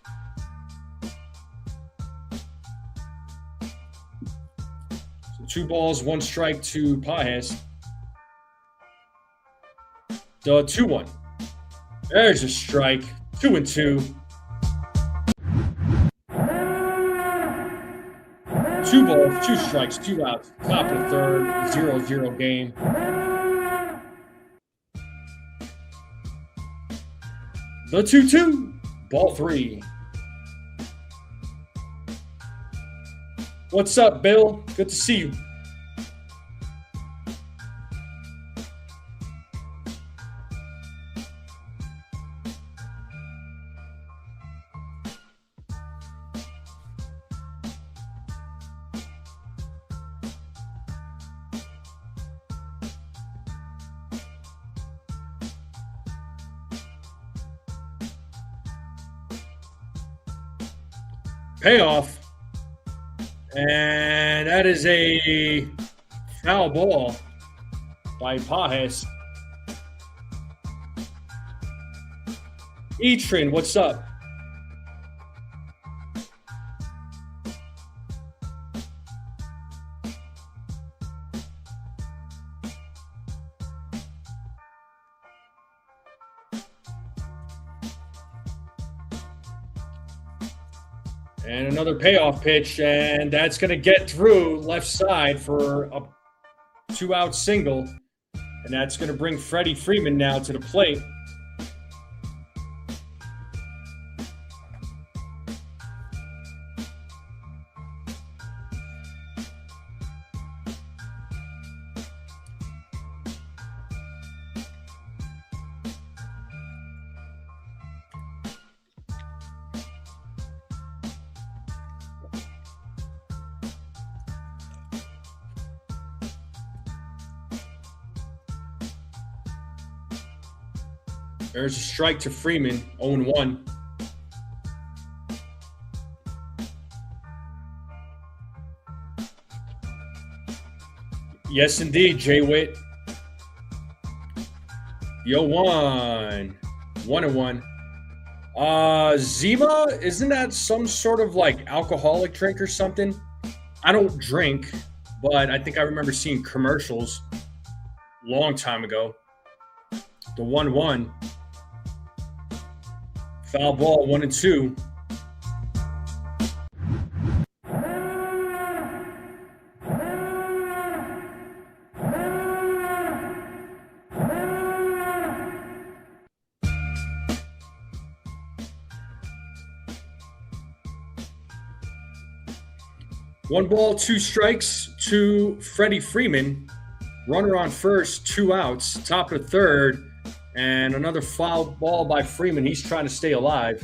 So 2 balls, 1 strike to Pajes. The 2-1. There's a strike. 2 and 2. 2 balls, 2 strikes, 2 outs. Top of the third, 0-0 game. The 2-2. Ball 3. What's up, Bill? Good to see you. Payoff, and that is a foul ball by Pajes. Etrin, what's up? And another payoff pitch, and that's going to get through left side for a 2-out single. And that's going to bring Freddie Freeman now to the plate. There's a strike to Freeman, 0-1. Yes, indeed, Jay Witt. The 0-1. 1-1. Zima, isn't that some sort of like alcoholic drink or something? I don't drink, but I think I remember seeing commercials a long time ago. The 1-1. Foul ball, 1 and 2. One ball, 2 strikes to Freddie Freeman. Runner on first, 2 outs. Top of the third. And another foul ball by Freeman. He's trying to stay alive.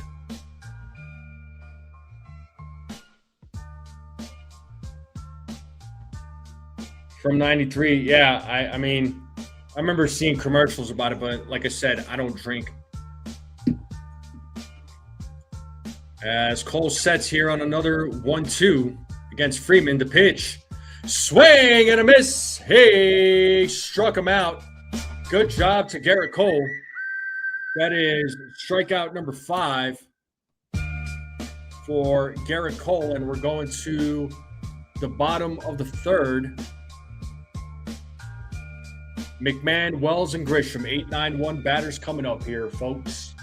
From 93. Yeah, I mean, I remember seeing commercials about it, but like I said, I don't drink. As Cole sets here on another 1-2 against Freeman. The pitch. Swing and a miss. Hey, struck him out. Good job to Garrett Cole. That is strikeout number 5 for Garrett Cole. And we're going to the bottom of the third. McMahon, Wells, and Grisham. 8-9-1 batters coming up here, folks.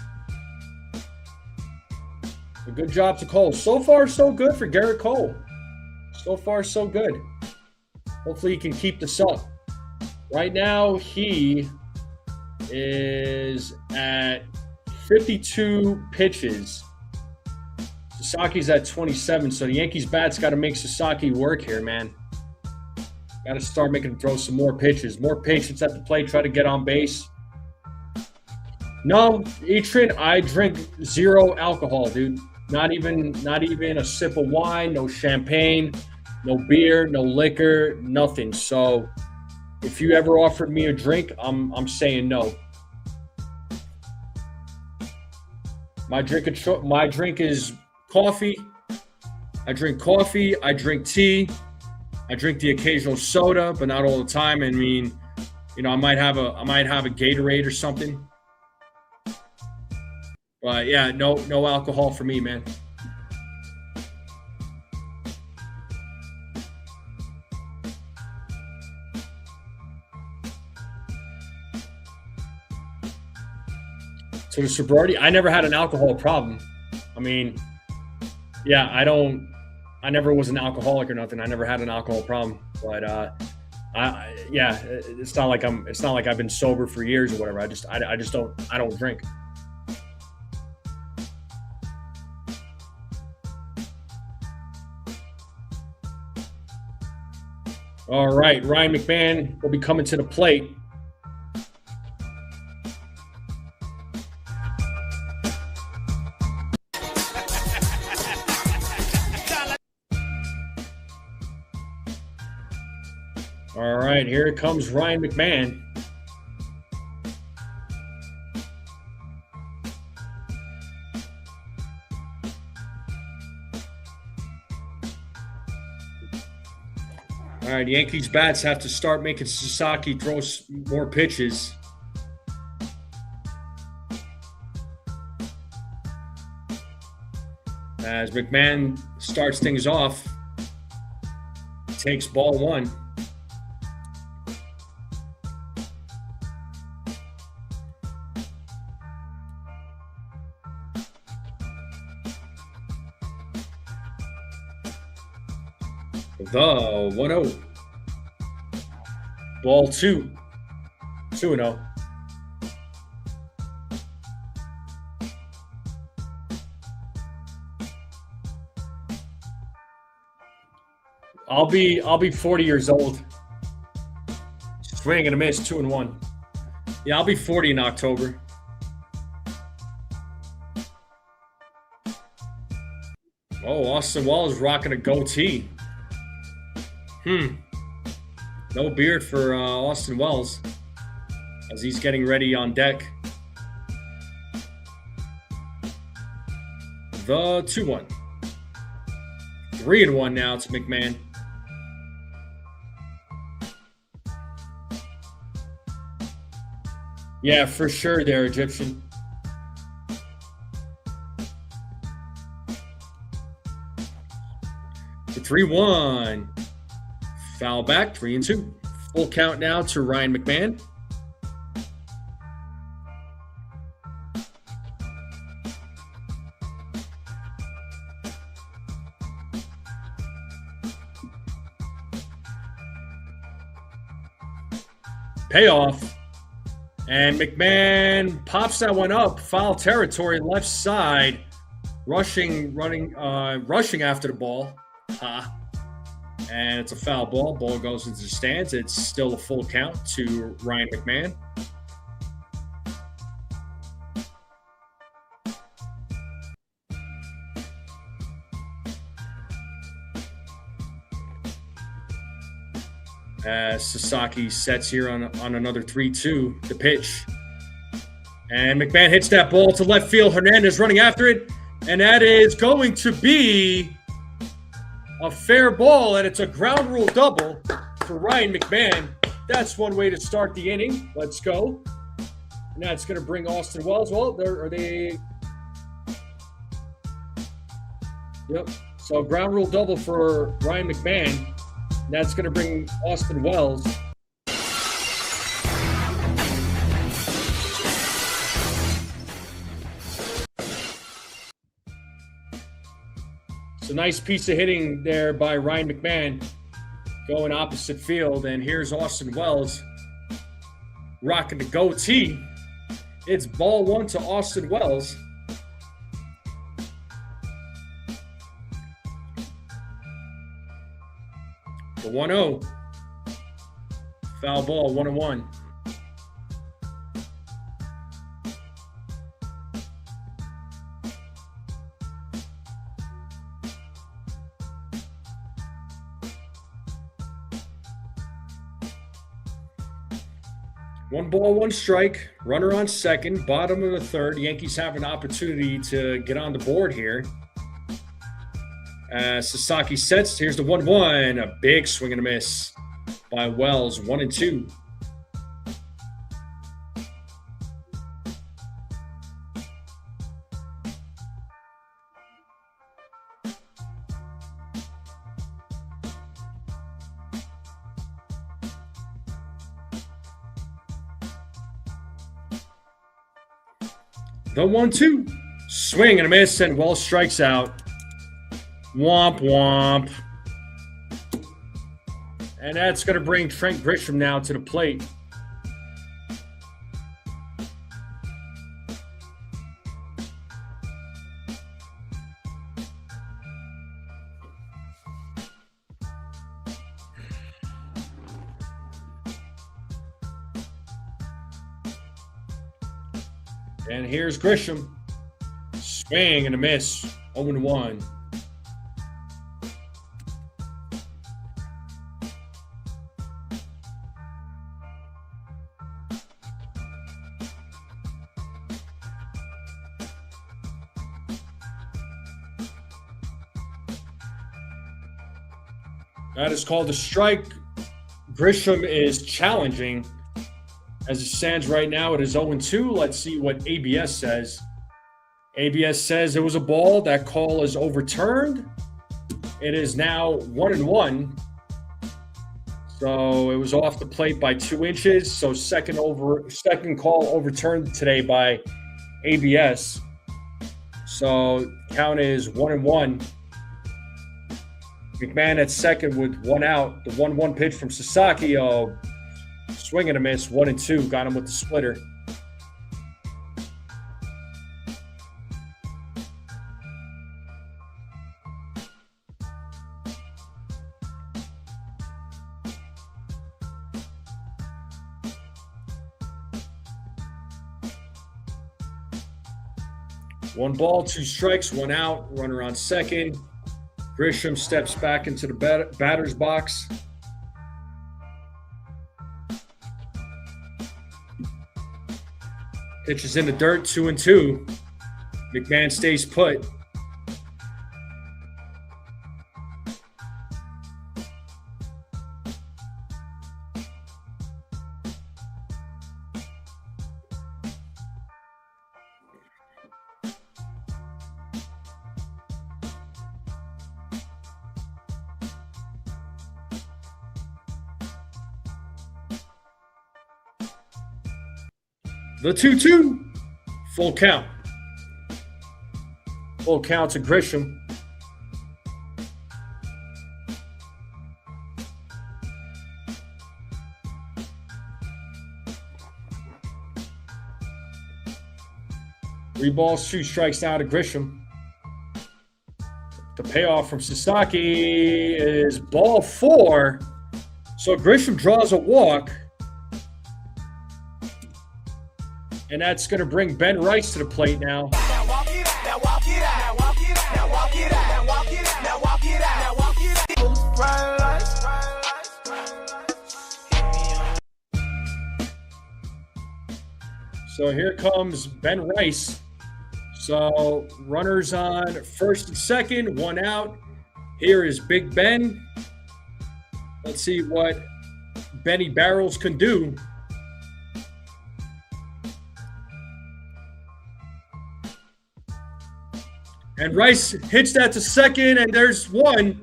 A good job to Cole. So far, so good for Garrett Cole. So far, so good. Hopefully he can keep this up. Right now, he is at 52 pitches. Sasaki's at 27, so the Yankees' bats got to make Sasaki work here, man. Got to start making him throw some more pitches. More patience at the plate, try to get on base. No, Etrin, I drink 0 alcohol, dude. Not even a sip of wine, no champagne, No beer, no liquor, nothing. So if you ever offered me a drink, I'm saying no. My drink is coffee. I drink coffee. I drink tea. I drink the occasional soda, but not all the time. I mean, I might have a Gatorade or something. But yeah, no alcohol for me, man. So the sobriety, I never had an alcohol problem. I mean, yeah, I never was an alcoholic or nothing. I never had an alcohol problem. But yeah, it's not like I've been sober for years or whatever. I just don't drink. All right, Ryan McMahon will be coming to the plate. All right, here comes Ryan McMahon. All right, Yankees bats have to start making Sasaki throw more pitches. As McMahon starts things off, takes ball one. The 1-0. Ball two. 2-0. I'll be 40 years old. Swing and a miss, 2-1. Yeah, I'll be 40 in October. Oh, Austin Wells rocking a goatee. No beard for Austin Wells as he's getting ready on deck. The 2-1. 3-1 now to McMahon. Yeah, for sure they're Egyptian. The 3-1. Foul back, 3-2. Full count now to Ryan McMahon. Payoff. And McMahon pops that one up. Foul territory, left side. Rushing after the ball. And it's a foul ball. Ball goes into the stands. It's still a full count to Ryan McMahon. As Sasaki sets here on another 3-2, the pitch. And McMahon hits that ball to left field. Hernandez running after it. And that is going to be a fair ball, and it's a ground rule double for Ryan McMahon. That's one way to start the inning. Let's go. And that's going to bring Austin Wells. Well, are they? Yep. So ground rule double for Ryan McMahon. That's going to bring Austin Wells. It's a nice piece of hitting there by Ryan McMahon going opposite field. And here's Austin Wells rocking the goatee. It's ball one to Austin Wells. The 1-0. Foul ball, 1-1. 1 ball, 1 strike. Runner on second. Bottom of the third. Yankees have an opportunity to get on the board here. Sasaki sets. Here's the 1-1. A big swing and a miss by Wells. 1-2. The 1-2. Swing and a miss, and Wells strikes out. Womp womp. And that's going to bring Trent Grisham now to the plate. And here's Grisham. Swing and a miss. 0-1. That is called a strike. Grisham is challenging. As it stands right now, it is 0-2. Let's see what ABS says. ABS says it was a ball. That call is overturned. It is now 1-1. So it was off the plate by 2 inches. So second call overturned today by ABS. So count is 1-1. McMahon at second with 1 out. The 1-1 pitch from Sasaki. Oh, swing and a miss. 1-2. Got him with the splitter. One ball, 2 strikes, 1 out. Runner on second. Grisham steps back into the batter's box. Pitch is in the dirt, 2-2. McMahon stays put. The 2-2. Full count. Full count to Grisham. Three balls, 2 strikes now to Grisham. The payoff from Sasaki is ball 4. So Grisham draws a walk. And that's going to bring Ben Rice to the plate now. So here comes Ben Rice. So runners on first and second, 1 out. Here is Big Ben. Let's see what Benny Barrels can do. And Rice hits that to second, and there's 1,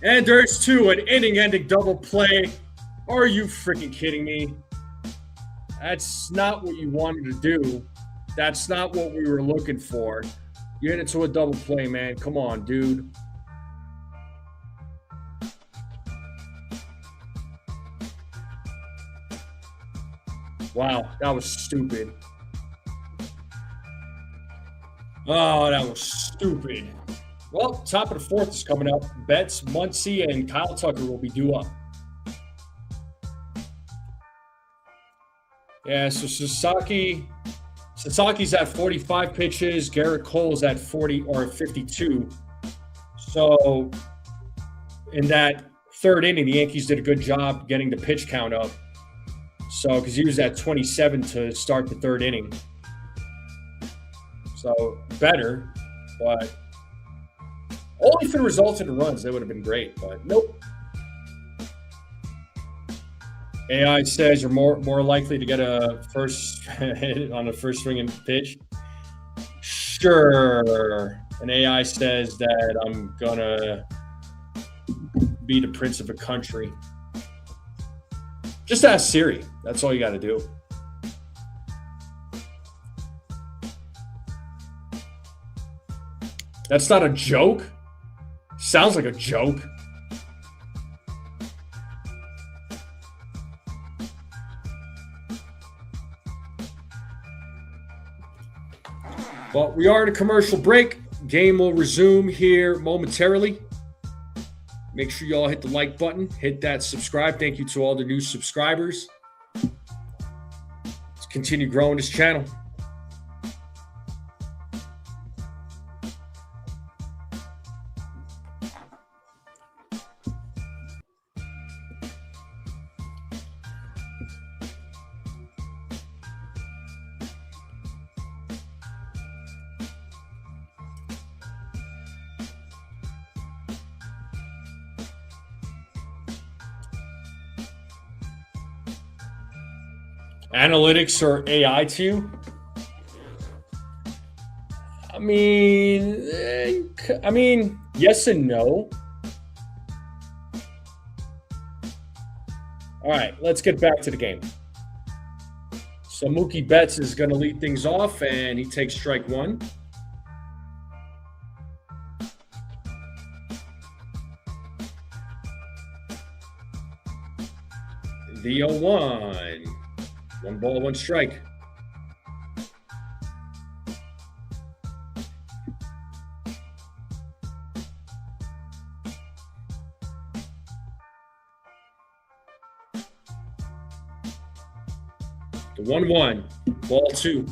and there's 2, an inning-ending double play. Are you freaking kidding me? That's not what you wanted to do. That's not what we were looking for. You hit it to a double play, man. Come on, dude. Wow, that was stupid. Oh, that was stupid. Well, top of the 4th is coming up. Betts, Muncy, and Kyle Tucker will be due up. Yeah, so Sasaki's at 45 pitches. Garrett Cole's at 40 or 52. So in that 3rd inning, the Yankees did a good job getting the pitch count up. So, because he was at 27 to start the third inning. So, better, but only if it resulted in runs, that would have been great, but nope. AI says you're more likely to get a first hit on the first swinging pitch. Sure. And AI says that I'm gonna be the prince of a country. Just ask Siri. That's all you got to do. That's not a joke. Sounds like a joke. But we are at a commercial break. Game will resume here momentarily. Make sure you all hit the like button, hit that subscribe. Thank you to all the new subscribers. Let's continue growing this channel. Analytics or AI to you? I mean, yes and no. All right, let's get back to the game. So Mookie Betts is going to lead things off, and he takes strike one. The 0-1. 1 ball, 1 strike. The 1-1, ball 2.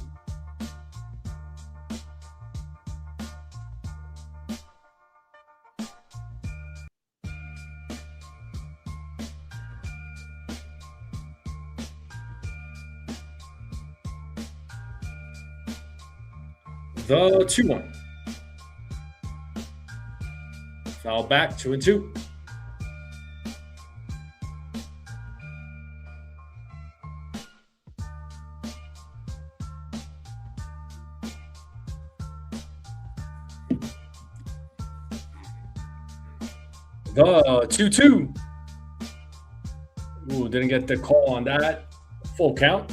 The 2-1. Foul back, 2-2. The 2-2. Ooh, didn't get the call on that. Full count.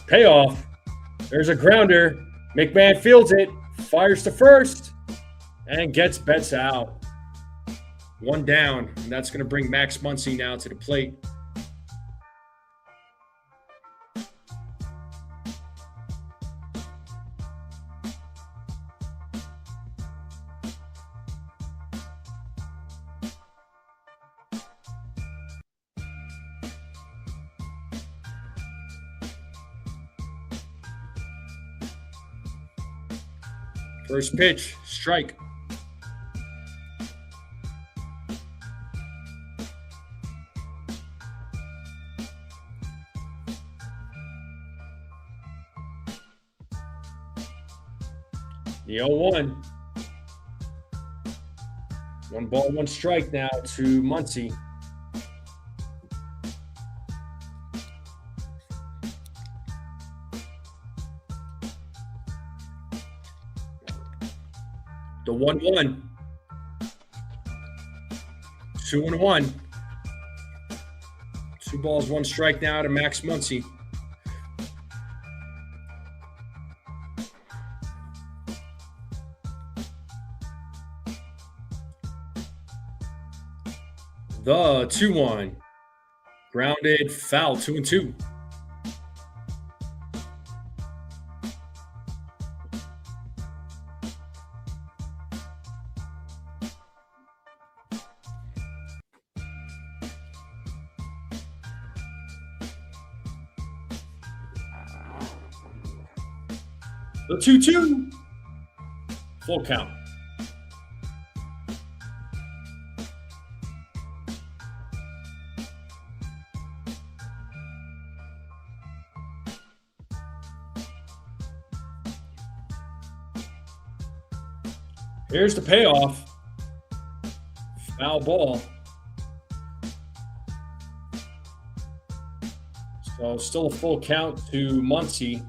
Payoff. There's a grounder. McMahon fields it, fires to first, and gets Betts out. 1 down, and that's going to bring Max Muncy now to the plate. First pitch, strike. The 0-1. 1 ball, 1 strike now to Muncy. The 1-1. 2-1. 2 balls, 1 strike now to Max Muncy. The 2-1. Grounded, foul, 2-2. The 2-2. Full count. Here's the payoff. Foul ball. So still a full count to Muncie.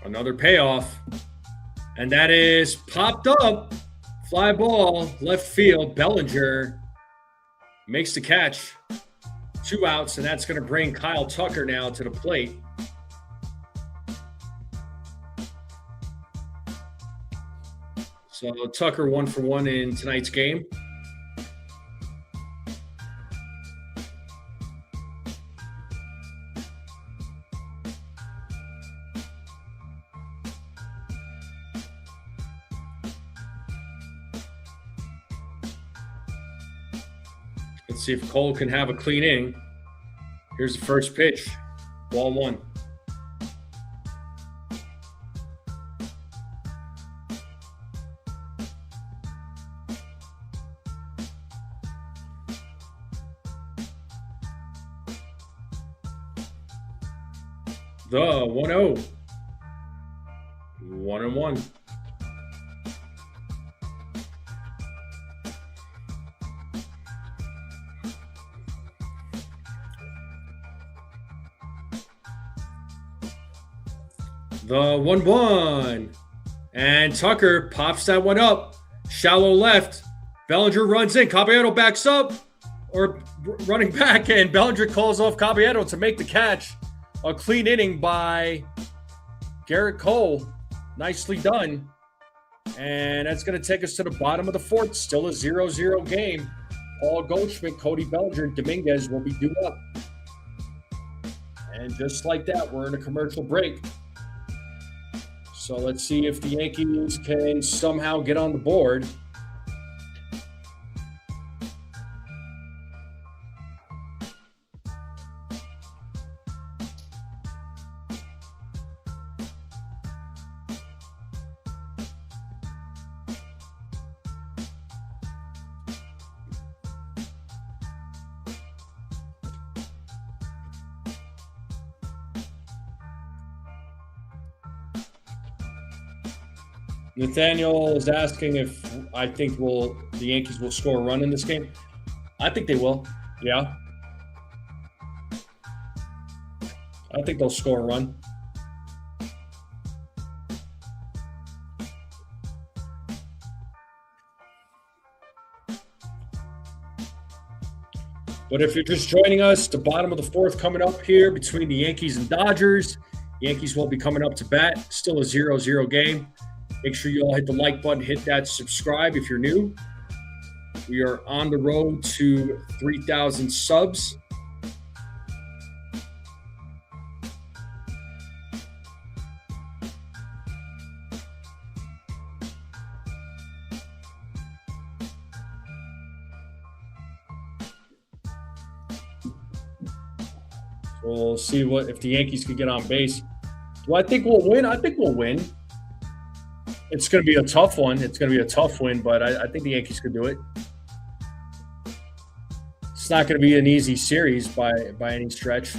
Another payoff. And that is popped up. Fly ball, left field. Bellinger makes the catch. 2 outs, and that's going to bring Kyle Tucker now to the plate. So Tucker 1 for 1 in tonight's game. Let's see if Cole can have a clean inning. Here's the first pitch. Ball 1. The 1-0. 1-1. The 1-1. And Tucker pops that one up. Shallow left. Bellinger runs in. Caballero backs up. Or running back. And Bellinger calls off Caballero to make the catch. A clean inning by Garrett Cole. Nicely done. And that's going to take us to the bottom of the 4th. Still a 0-0 game. Paul Goldschmidt, Cody Bellinger, and Dominguez will be due up. And just like that, we're in a commercial break. So let's see if the Yankees can somehow get on the board. Nathaniel is asking if I think the Yankees will score a run in this game. I think they will. Yeah. I think they'll score a run. But if you're just joining us, the bottom of the 4th coming up here between the Yankees and Dodgers. Yankees will be coming up to bat. Still a 0-0 game. Make sure you all hit the like button, hit that subscribe if you're new. We are on the road to 3,000 subs. We'll see if the Yankees can get on base. Do I think we'll win? I think we'll win. It's going to be a tough one. It's going to be a tough win, but I think the Yankees could do it. It's not going to be an easy series by any stretch.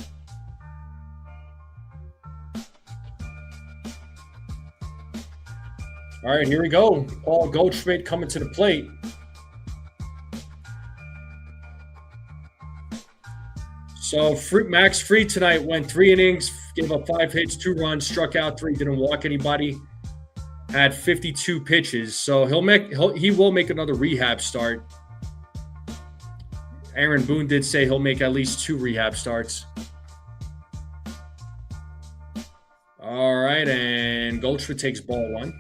All right, here we go. Paul Goldschmidt coming to the plate. So Max Fried tonight went 3 innings, gave up 5 hits, 2 runs, struck out 3, didn't walk anybody. Had 52 pitches, so he will make another rehab start. Aaron Boone did say he'll make at least 2 rehab starts. All right, and Goldschmidt takes ball 1.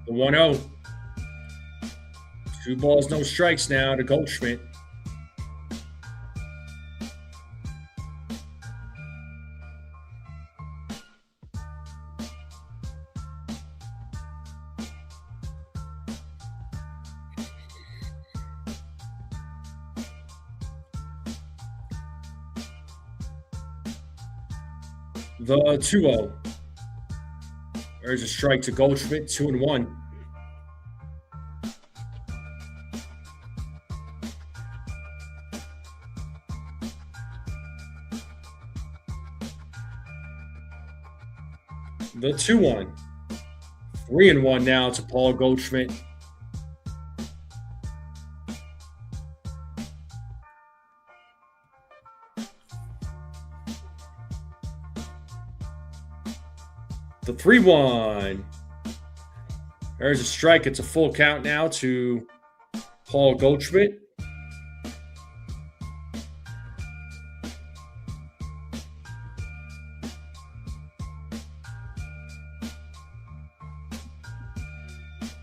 The 1-0. 2 balls, no strikes now to Goldschmidt. The 2-0. There's a strike to Goldschmidt, 2-1. The 2-1. 3-1 now to Paul Goldschmidt. The 3-1. There's a strike. It's a full count now to Paul Goldschmidt.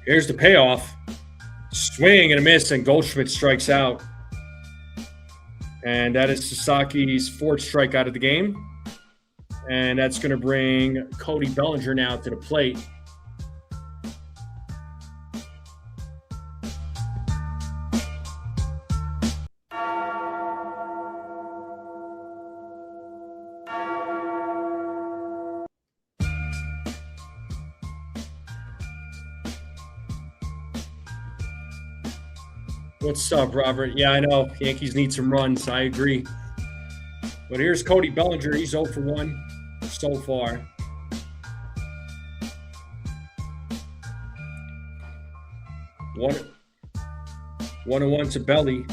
Here's the payoff. Swing and a miss, and Goldschmidt strikes out. And that is Sasaki's 4th strikeout of the game. And that's going to bring Cody Bellinger now to the plate. What's up, Robert? Yeah, I know. Yankees need some runs. I agree. But here's Cody Bellinger. He's 0 for 1 so far. One and 1 to Belly.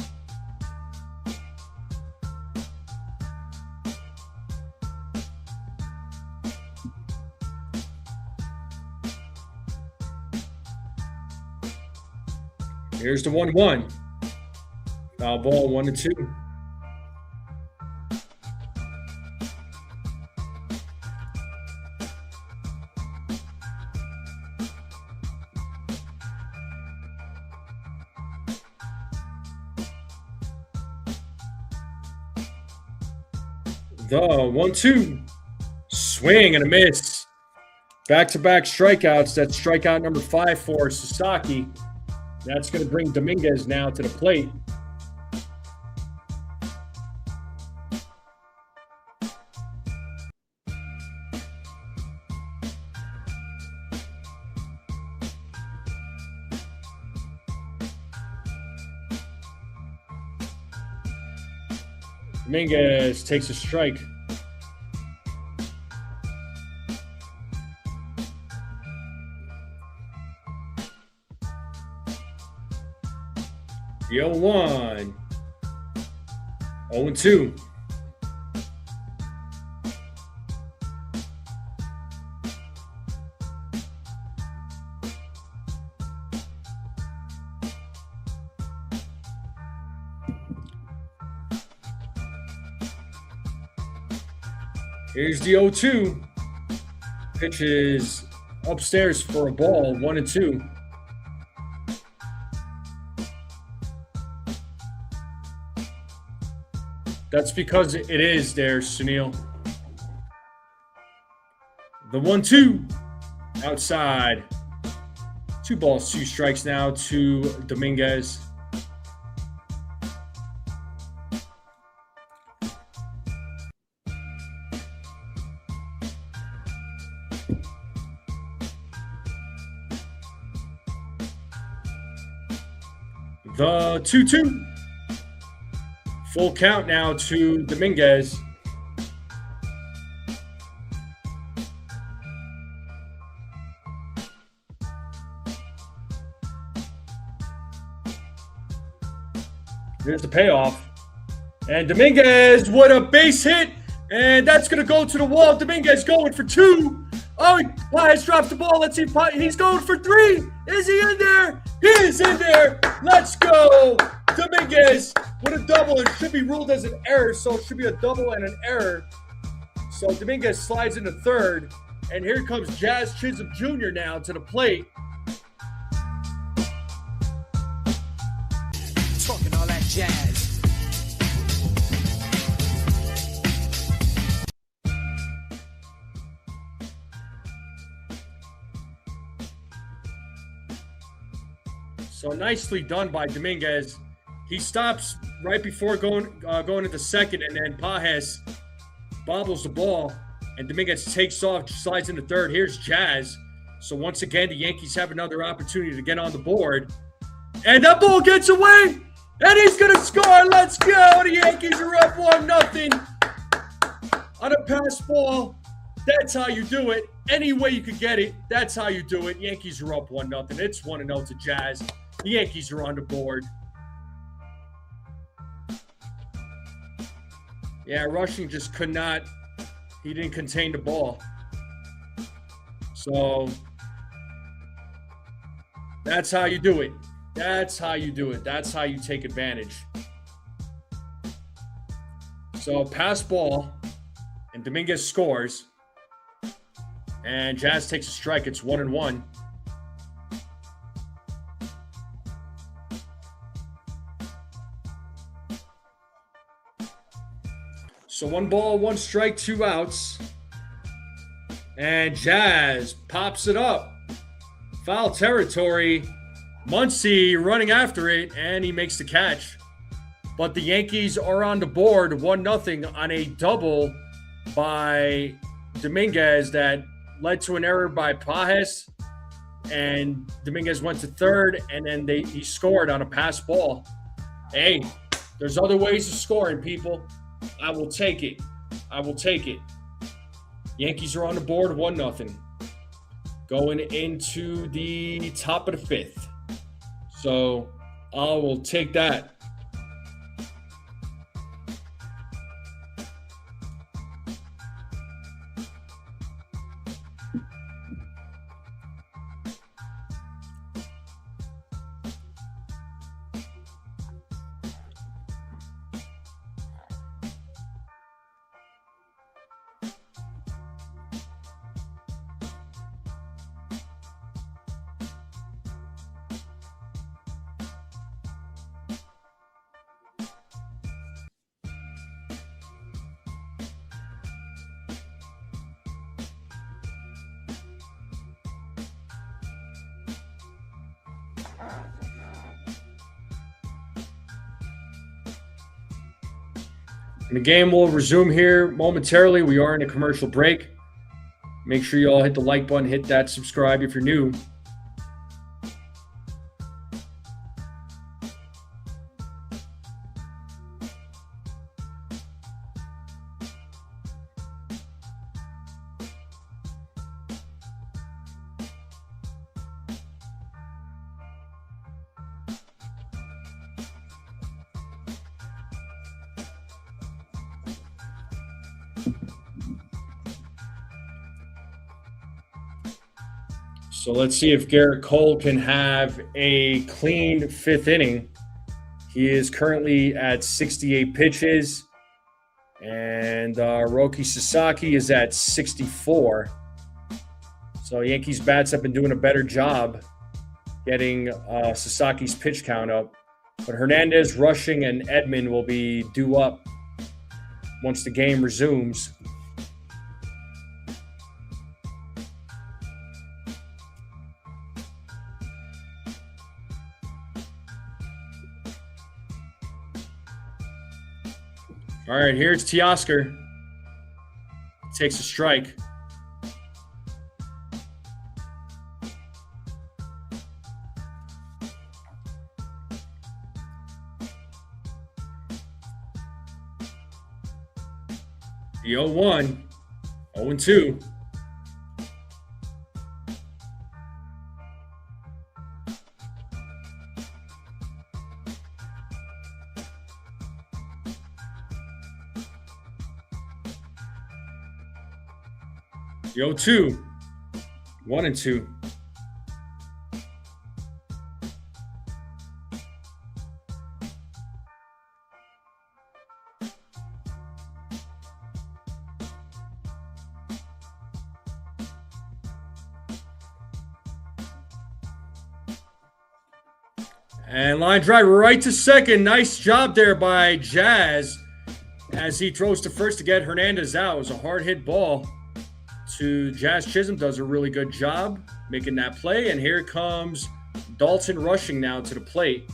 Here's the 1-1. Foul ball, 1-2. The 1-2. Swing and a miss. Back-to-back strikeouts. That's strikeout number 5 for Sasaki. That's going to bring Dominguez now to the plate. Dominguez takes a strike. The 0-1. 0-2. Here's the 0-2. Pitch is upstairs for a ball, 1-2. That's because it is there, Sunil. The 1-2 outside. 2 balls, 2 strikes now to Dominguez. The 2-2. Full count now to Dominguez. Here's the payoff. And Dominguez, what a base hit. And that's going to go to the wall. Dominguez going for 2. Oh, Paez drops the ball. Let's see if he's going for 3. Is he in there? He is in there. Let's go. Dominguez with a double. It should be ruled as an error, so it should be a double and an error. So Dominguez slides into third. And here comes Jazz Chisholm Jr. now to the plate. Talking all that jazz. So nicely done by Dominguez. He stops right before going into second, and then Paez bobbles the ball, And Dominguez takes off, slides into third. Here's Jazz. So once again, the Yankees have another opportunity to get on the board. And that ball gets away. And he's going to score. Let's go. The Yankees are up 1-0 on a pass ball. That's how you do it. Any way you could get it, that's how you do it. Yankees are up 1-0. It's 1-0 to Jazz. The Yankees are on the board. Yeah, Rushing just could not. He didn't contain the ball. So that's how you do it. That's how you do it. That's how you take advantage. So pass ball, and Dominguez scores. And Jazz takes a strike. It's 1-1. So 1 ball, 1 strike, 2 outs. And Jazz pops it up. Foul territory. Muncy running after it, and he makes the catch. But the Yankees are on the board 1-0 on a double by Dominguez that led to an error by Pajes. And Dominguez went to third, and then he scored on a pass ball. Hey, there's other ways of scoring, people. I will take it. I will take it. Yankees are on the board 1-0. Going into the top of the 5th. So I will take that. And the game will resume here momentarily. We are in a commercial break. Make sure you all hit the like button, hit that subscribe if you're new. So let's see if Garrett Cole can have a clean 5th inning. He is currently at 68 pitches, and Roki Sasaki is at 64. So Yankees bats have been doing a better job getting Sasaki's pitch count up. But Hernandez, Rushing, and Edman will be due up once the game resumes. All right, here's Teoscar. Takes a strike. The 0-1, 0-2. The 0-2, 1-2. And line drive right to second. Nice job there by Jazz as he throws to first to get Hernandez out. It was a hard hit ball to Jazz. Chisholm does a really good job making that play. And here comes Dalton Rushing now to the plate.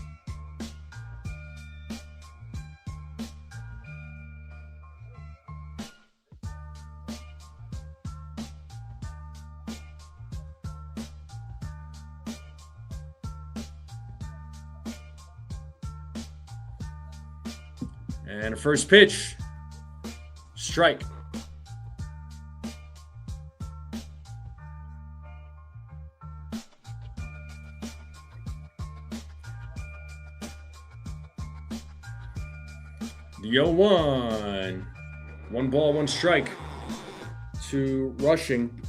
And a first pitch. Strike. The 0-1. 1 ball, 1 strike to Rushing.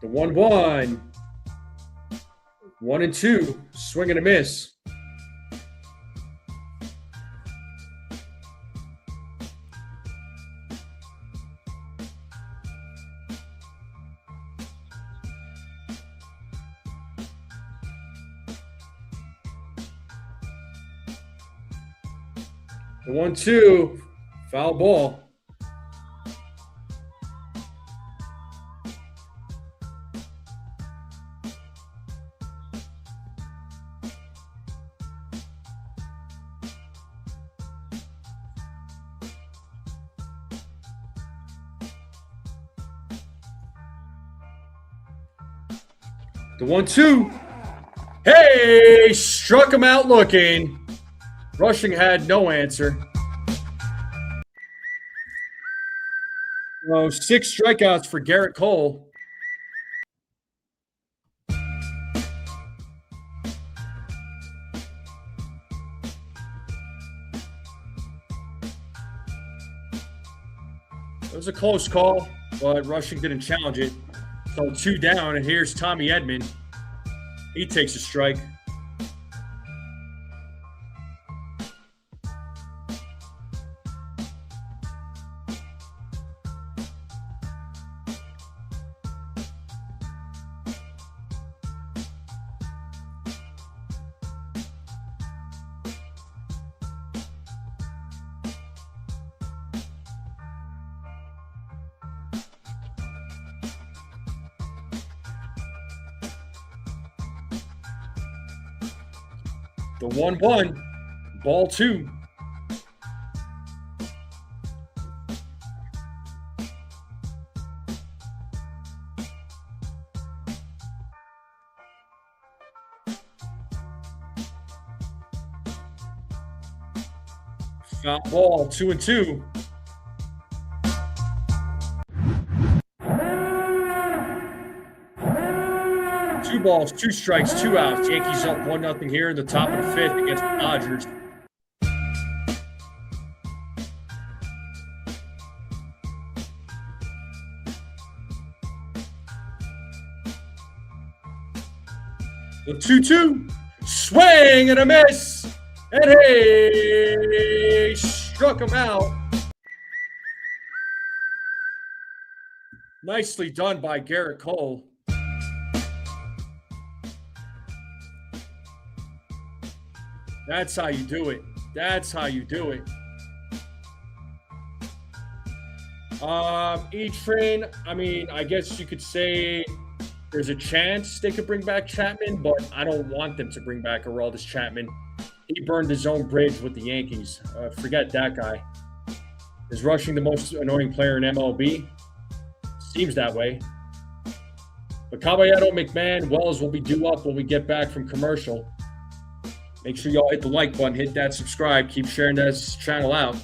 The 1-1. 1-2. Swing and a miss. The 1-2. Foul ball. The 1-2. Hey, struck him out looking. Rushing had no answer. 6 strikeouts for Garrett Cole. It was a close call, but Rushing didn't challenge it. So 2 down, and here's Tommy Edman. He takes a strike. The 1-1, ball 2. Foul ball, 2-2. Two balls, 2 strikes, 2 outs. Yankees up 1-0 here in the top of the 5th against the Dodgers. The 2-2. Swing and a miss. And hey, struck him out. Nicely done by Garrett Cole. That's how you do it. That's how you do it. E-Train, I mean, I guess you could say there's a chance they could bring back Chapman, but I don't want them to bring back Aroldis Chapman. He burned his own bridge with the Yankees. Forget that guy. Is Rushing the most annoying player in MLB? Seems that way. But Caballero, McMahon, Wells will be due up when we get back from commercial. Make sure y'all hit the like button, hit that subscribe, keep sharing this channel out.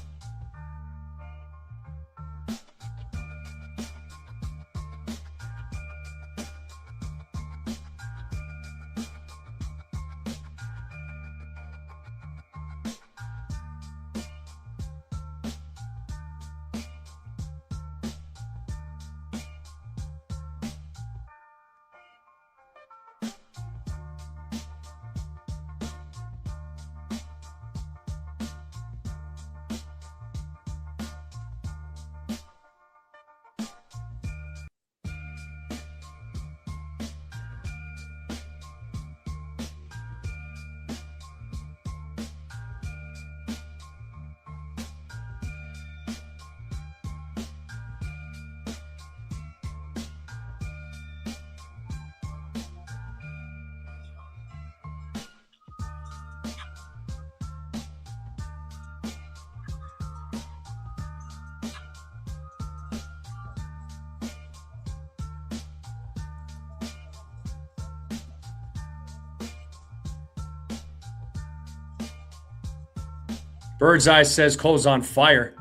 Bird's Eye says Cole's on fire.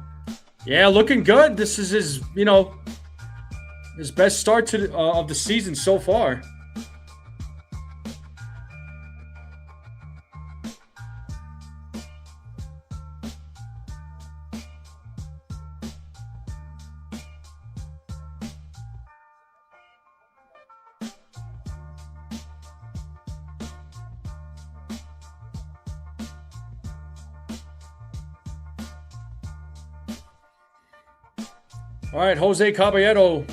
Yeah, looking good. This is his, his best start to of the season so far. All right, Jose Caballero.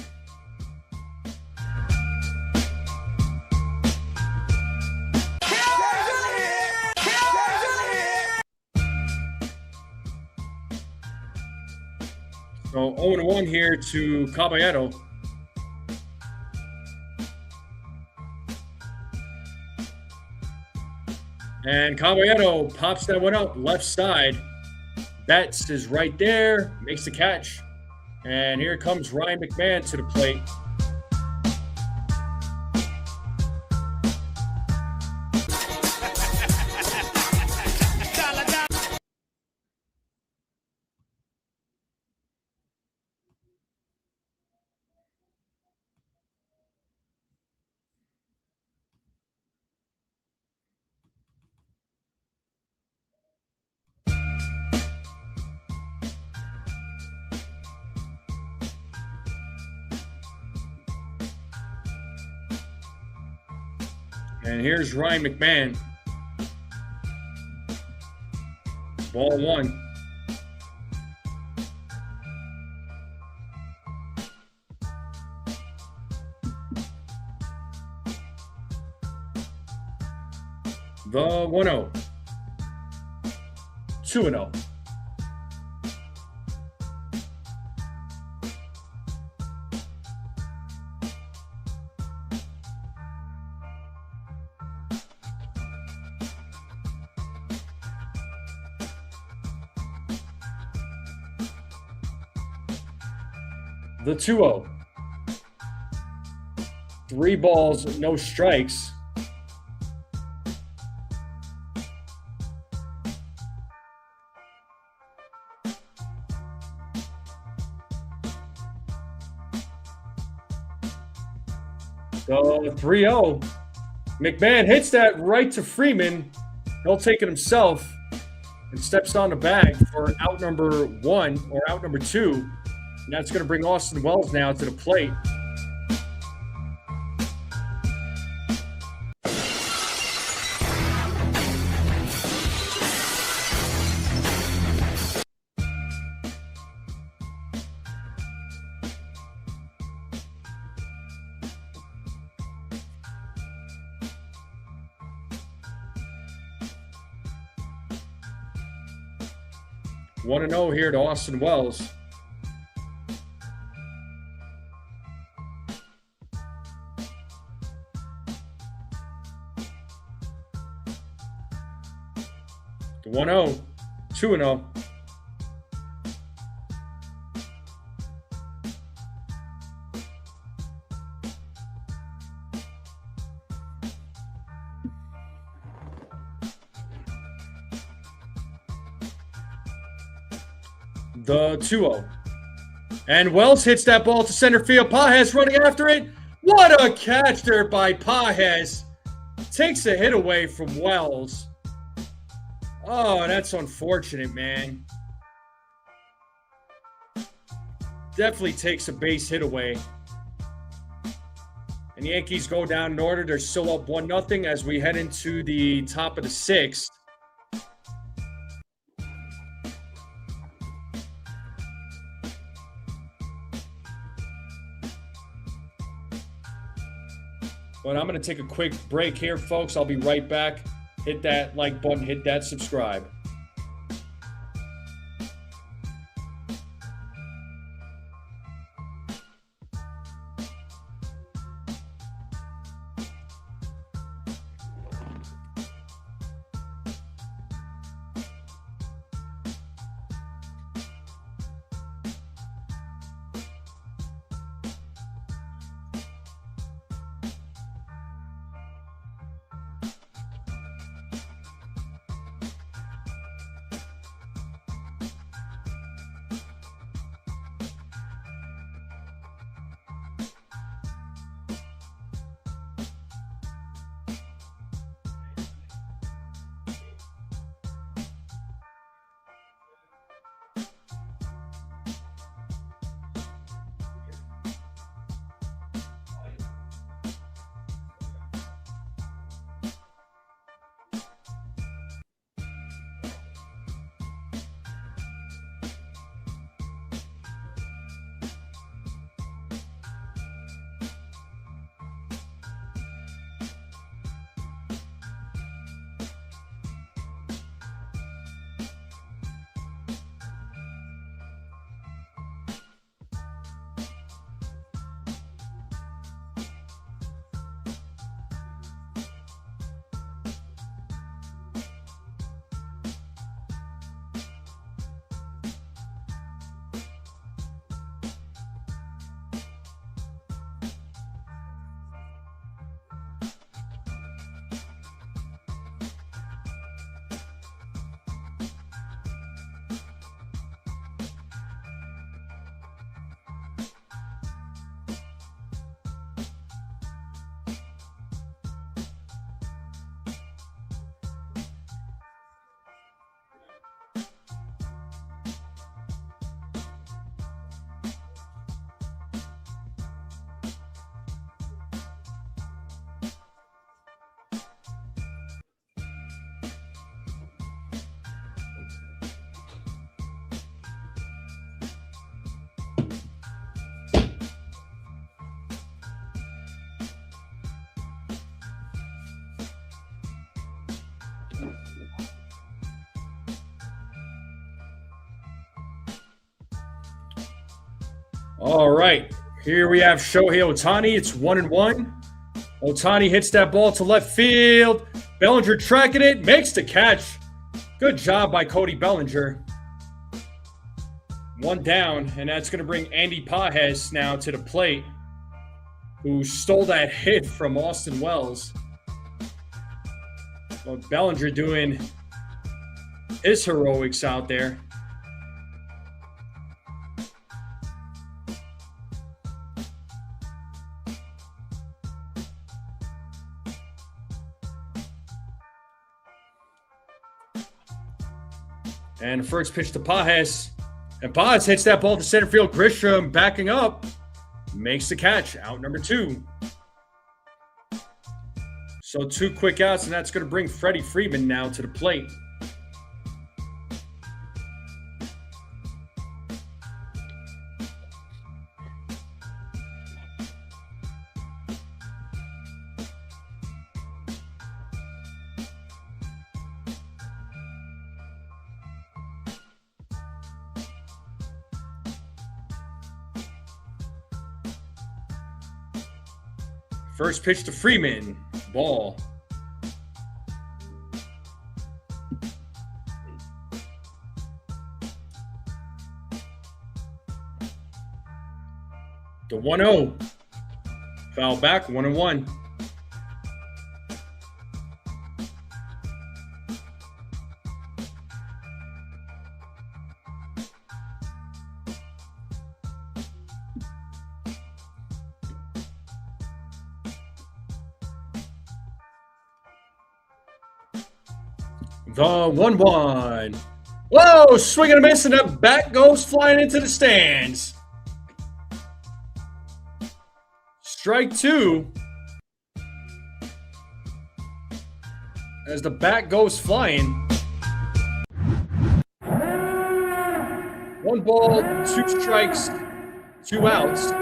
So 0-1 here to Caballero. And Caballero pops that one up left side. Betts is right there, makes the catch. And here comes Ryan McMahon to the plate. And here's Ryan McMahon. Ball one. The 1-0. 2-0. The 2-0. 3 balls, no strikes. The 3-0. McMahon hits that right to Freeman. He'll take it himself and steps on the bag for out number 1 or out number 2. And that's going to bring Austin Wells now to the plate. One and 0 here to Austin Wells. The 1-0, 2-0. The 2-0. And Wells hits that ball to center field. Pages running after it. What a catch there by Pages. Takes a hit away from Wells. Oh, that's unfortunate, man. Definitely takes a base hit away. And the Yankees go down in order. They're still up 1-0 as we head into the top of the 6th. But I'm going to take a quick break here, folks. I'll be right back. Hit that like button, hit that subscribe. All right. Here we have Shohei Ohtani. It's 1-1. Ohtani hits that ball to left field. Bellinger tracking it, makes the catch. Good job by Cody Bellinger. One down, and that's going to bring Andy Pages now to the plate, who stole that hit from Austin Wells. Well, Bellinger doing his heroics out there. And first pitch to Pages. And Pages hits that ball to center field. Grisham backing up. Makes the catch. Out number 2. So 2 quick outs, and that's going to bring Freddie Freeman now to the plate. First pitch to Freeman. Ball. The 1-0. Foul back, 1-1. The 1-1. Whoa, swing and a miss, and that bat goes flying into the stands. Strike 2. As the bat goes flying. 1 ball, 2 strikes, 2 outs.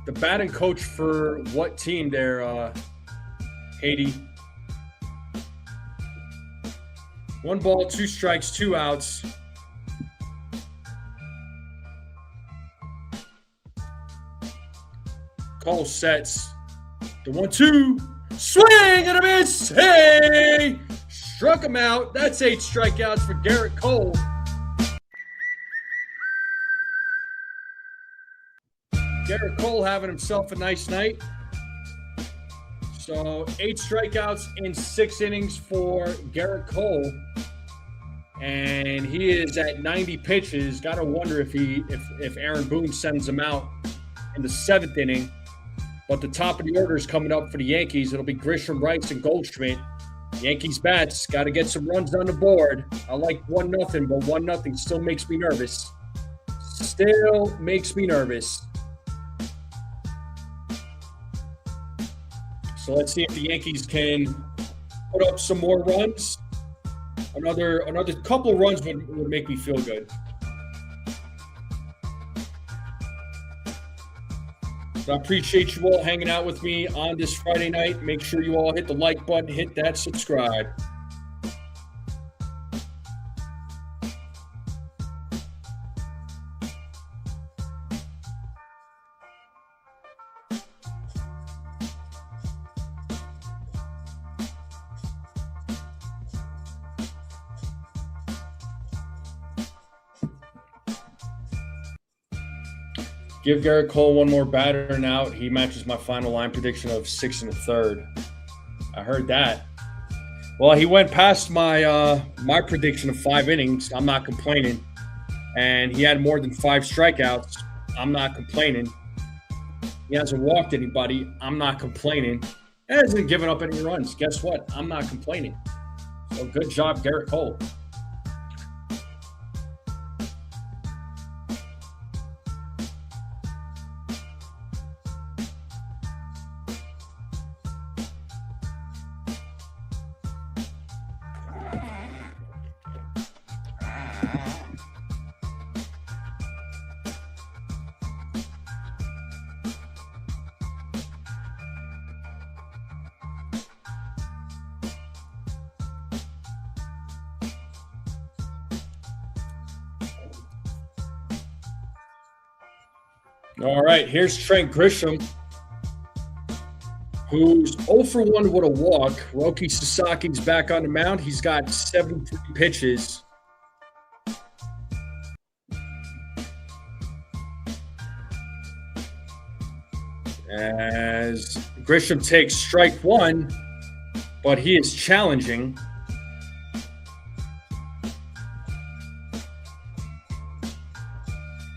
The batting coach for what team there, Haiti? 1 ball, 2 strikes, 2 outs. Cole sets. The 1-2. Swing and a miss. Hey! Struck him out. That's 8 strikeouts for Garrett Cole. Garrett Cole having himself a nice night. So 8 strikeouts in 6 innings for Garrett Cole. And he is at 90 pitches. Got to wonder if Aaron Boone sends him out in the 7th inning. But the top of the order is coming up for the Yankees. It'll be Grisham, Rice, and Goldschmidt. Yankees bats got to get some runs on the board. I like 1-0, but 1-0 still makes me nervous. Still makes me nervous. So let's see if the Yankees can put up some more runs. Another couple runs would make me feel good. So I appreciate you all hanging out with me on this Friday night. Make sure you all hit the like button, hit that subscribe. Give Garrett Cole 1 more batter and out. He matches my final line prediction of 6 1/3. I heard that. Well, he went past my my prediction of 5 innings. I'm not complaining. And he had more than 5 strikeouts. I'm not complaining. He hasn't walked anybody. I'm not complaining. He hasn't given up any runs. Guess what? I'm not complaining. So good job, Garrett Cole. All right, here's Trent Grisham, who's 0 for 1 with a walk. Roki Sasaki's back on the mound. He's got 73 pitches. As Grisham takes strike 1, but he is challenging.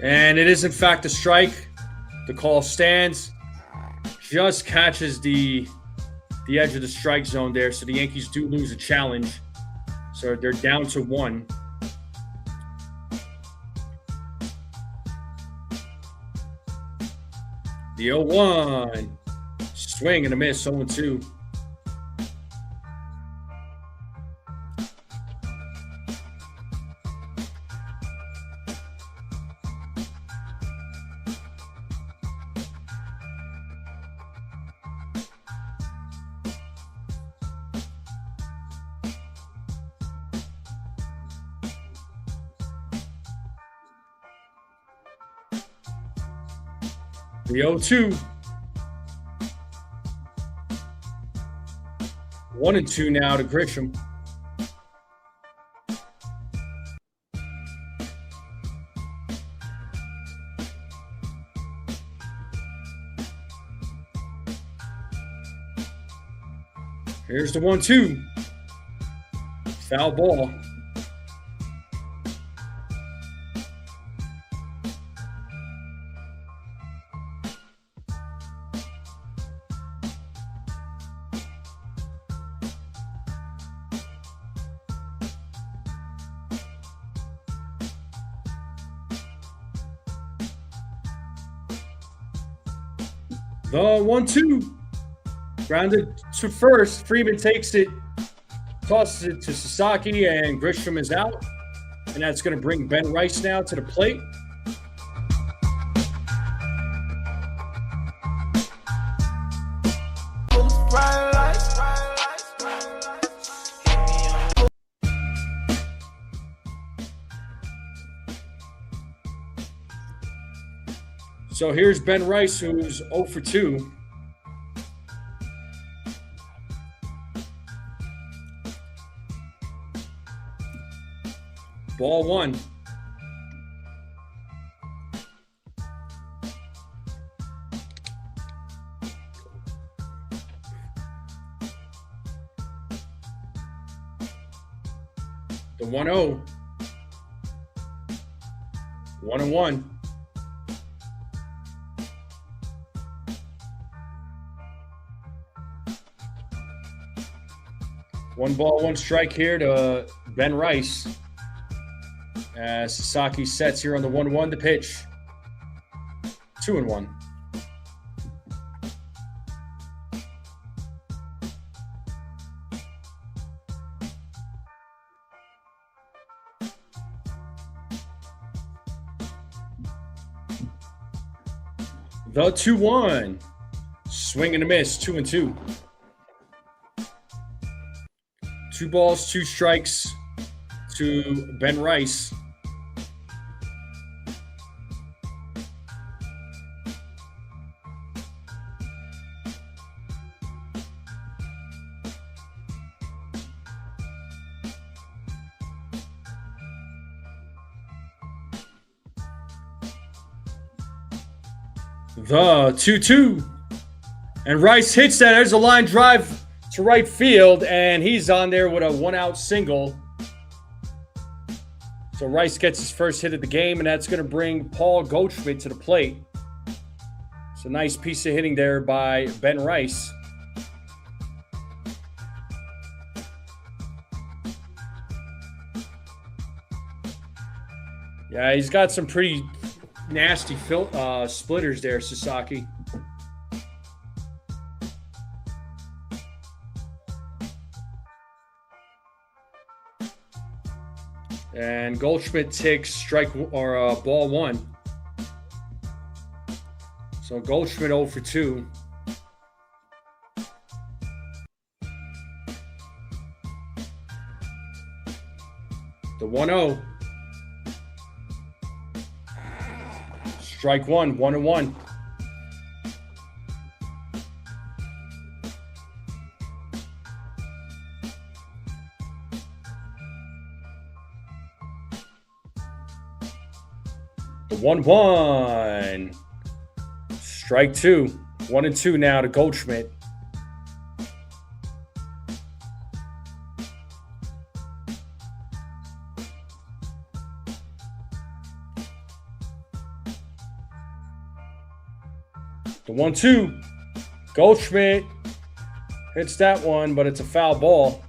And it is, in fact, a strike. The call stands. Just catches the edge of the strike zone there. So the Yankees do lose a challenge. So they're down to 1. The 0-1. Swing and a miss, 0-2. The 0-2. 1-2 now to Grisham. Here's the 1-2. Foul ball. The 1-2. Grounded to first. Freeman takes it, tosses it to Sasaki, and Grisham is out. And that's going to bring Ben Rice now to the plate. So here's Ben Rice, who's 0 for 2. Ball 1. The 1-0. 1-1. One ball, one strike here to Ben Rice. As Sasaki sets here on the 1-1 to pitch. 2-1. The 2-1. Swing and a miss. 2-2. 2 balls, 2 strikes to Ben Rice. The 2-2. And Rice hits that. There's a line drive to right field, and he's on there with a 1-out single. So Rice gets his first hit of the game, and that's going to bring Paul Goldschmidt to the plate. It's a nice piece of hitting there by Ben Rice. Yeah, he's got some pretty nasty splitters there, Sasaki. And Goldschmidt takes ball 1. So Goldschmidt 0 for 2. The 1-0. Strike one, 1-1. The 1-1. Strike two. 1-2 now to Goldschmidt. The 1-2. Goldschmidt hits that one, but it's a foul ball.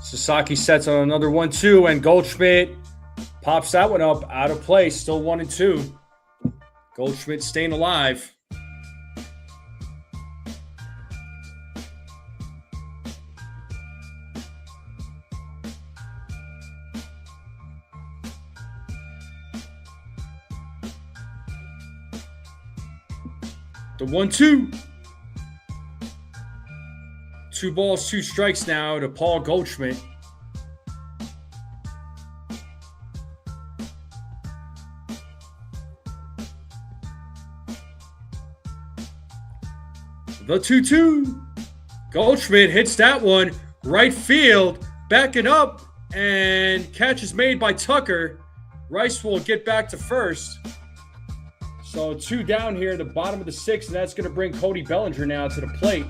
Sasaki sets on another 1-2, and Goldschmidt pops that one up out of play. Still 1-2. Goldschmidt staying alive. The 1-2. 2 balls, 2 strikes now to Paul Goldschmidt. The 2-2. Goldschmidt hits that one. Right field. Backing up. And catch is made by Tucker. Rice will get back to first. So 2 down here at the bottom of the 6th. And that's going to bring Cody Bellinger now to the plate.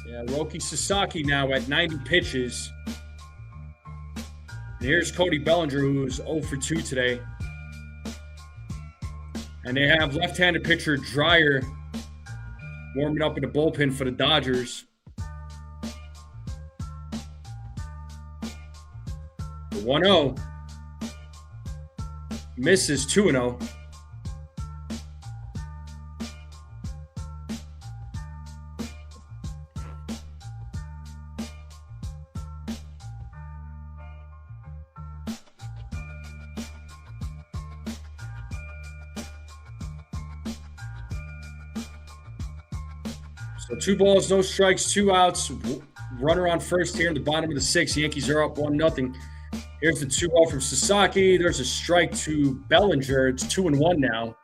Yeah, Roki Sasaki now at 90 pitches. And here's Cody Bellinger, who's 0 for 2 today. And they have left-handed pitcher Dreyer warming up in the bullpen for the Dodgers. The 1-0. Misses 2-0. So 2 balls, no strikes, 2 outs. Runner on first here in the bottom of the 6th. Yankees are up 1-0. Here's the 2-0 from Sasaki. There's a strike to Bellinger. It's 2-1 now.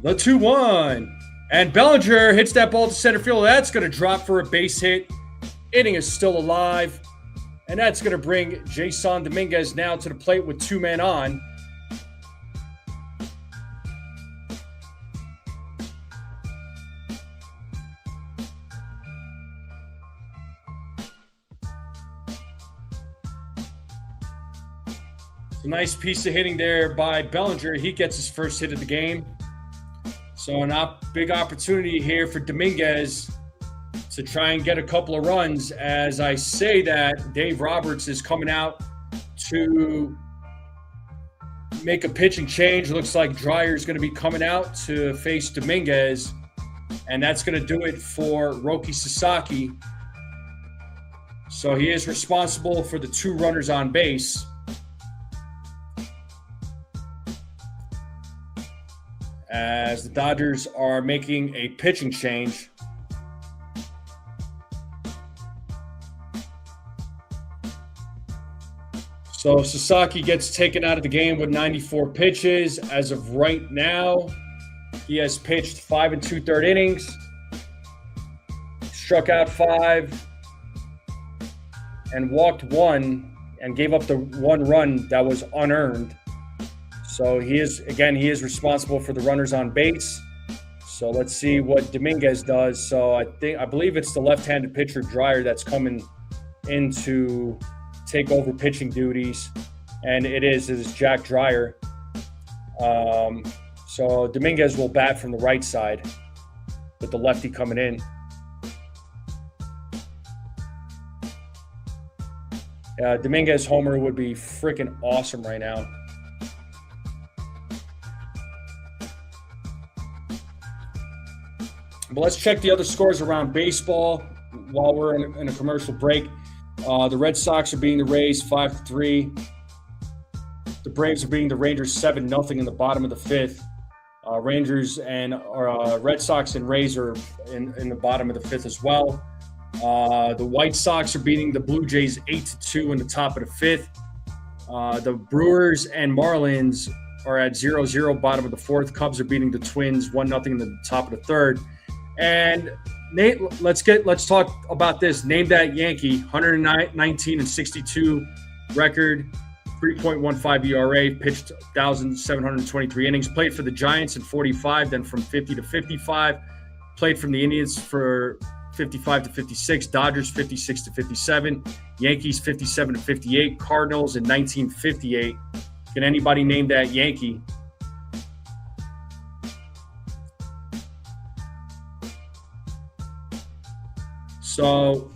The 2-1. And Bellinger hits that ball to center field. That's going to drop for a base hit. Inning is still alive. And that's going to bring Jason Dominguez now to the plate with 2 men on. It's a nice piece of hitting there by Bellinger. He gets his first hit of the game. So a big opportunity here for Dominguez to try and get a couple of runs. As I say that, Dave Roberts is coming out to make a pitching change. Looks like Dreyer is going to be coming out to face Dominguez, and that's going to do it for Roki Sasaki. So he is responsible for the 2 runners on base. As the Dodgers are making a pitching change. So Sasaki gets taken out of the game with 94 pitches. As of right now, he has pitched 5 2/3 innings, struck out 5, and walked 1, and gave up the 1 run that was unearned. So he is responsible for the runners on base. So let's see what Dominguez does. So I believe it's the left-handed pitcher Dreyer that's coming in to take over pitching duties, and it is Jack Dreyer. So Dominguez will bat from the right side with the lefty coming in. Dominguez homer would be freaking awesome right now. But let's check the other scores around baseball while we're in a commercial break. The Red Sox are beating the Rays 5-3. The Braves are beating the Rangers 7-0 in the bottom of the fifth. Rangers and Red Sox and Rays are in the bottom of the fifth as well. The White Sox are beating the Blue Jays 8-2 in the top of the fifth. The Brewers and Marlins are at 0-0, bottom of the fourth. Cubs are beating the Twins 1-0 in the top of the third. And Nate, let's talk about this. Name that Yankee, 119-62 record, 3.15 ERA, pitched 1,723 innings, played for the Giants in 45, then from 50 to 55, played from the Indians for 55 to 56, Dodgers 56 to 57, Yankees 57 to 58, Cardinals in 1958. Can anybody name that Yankee? So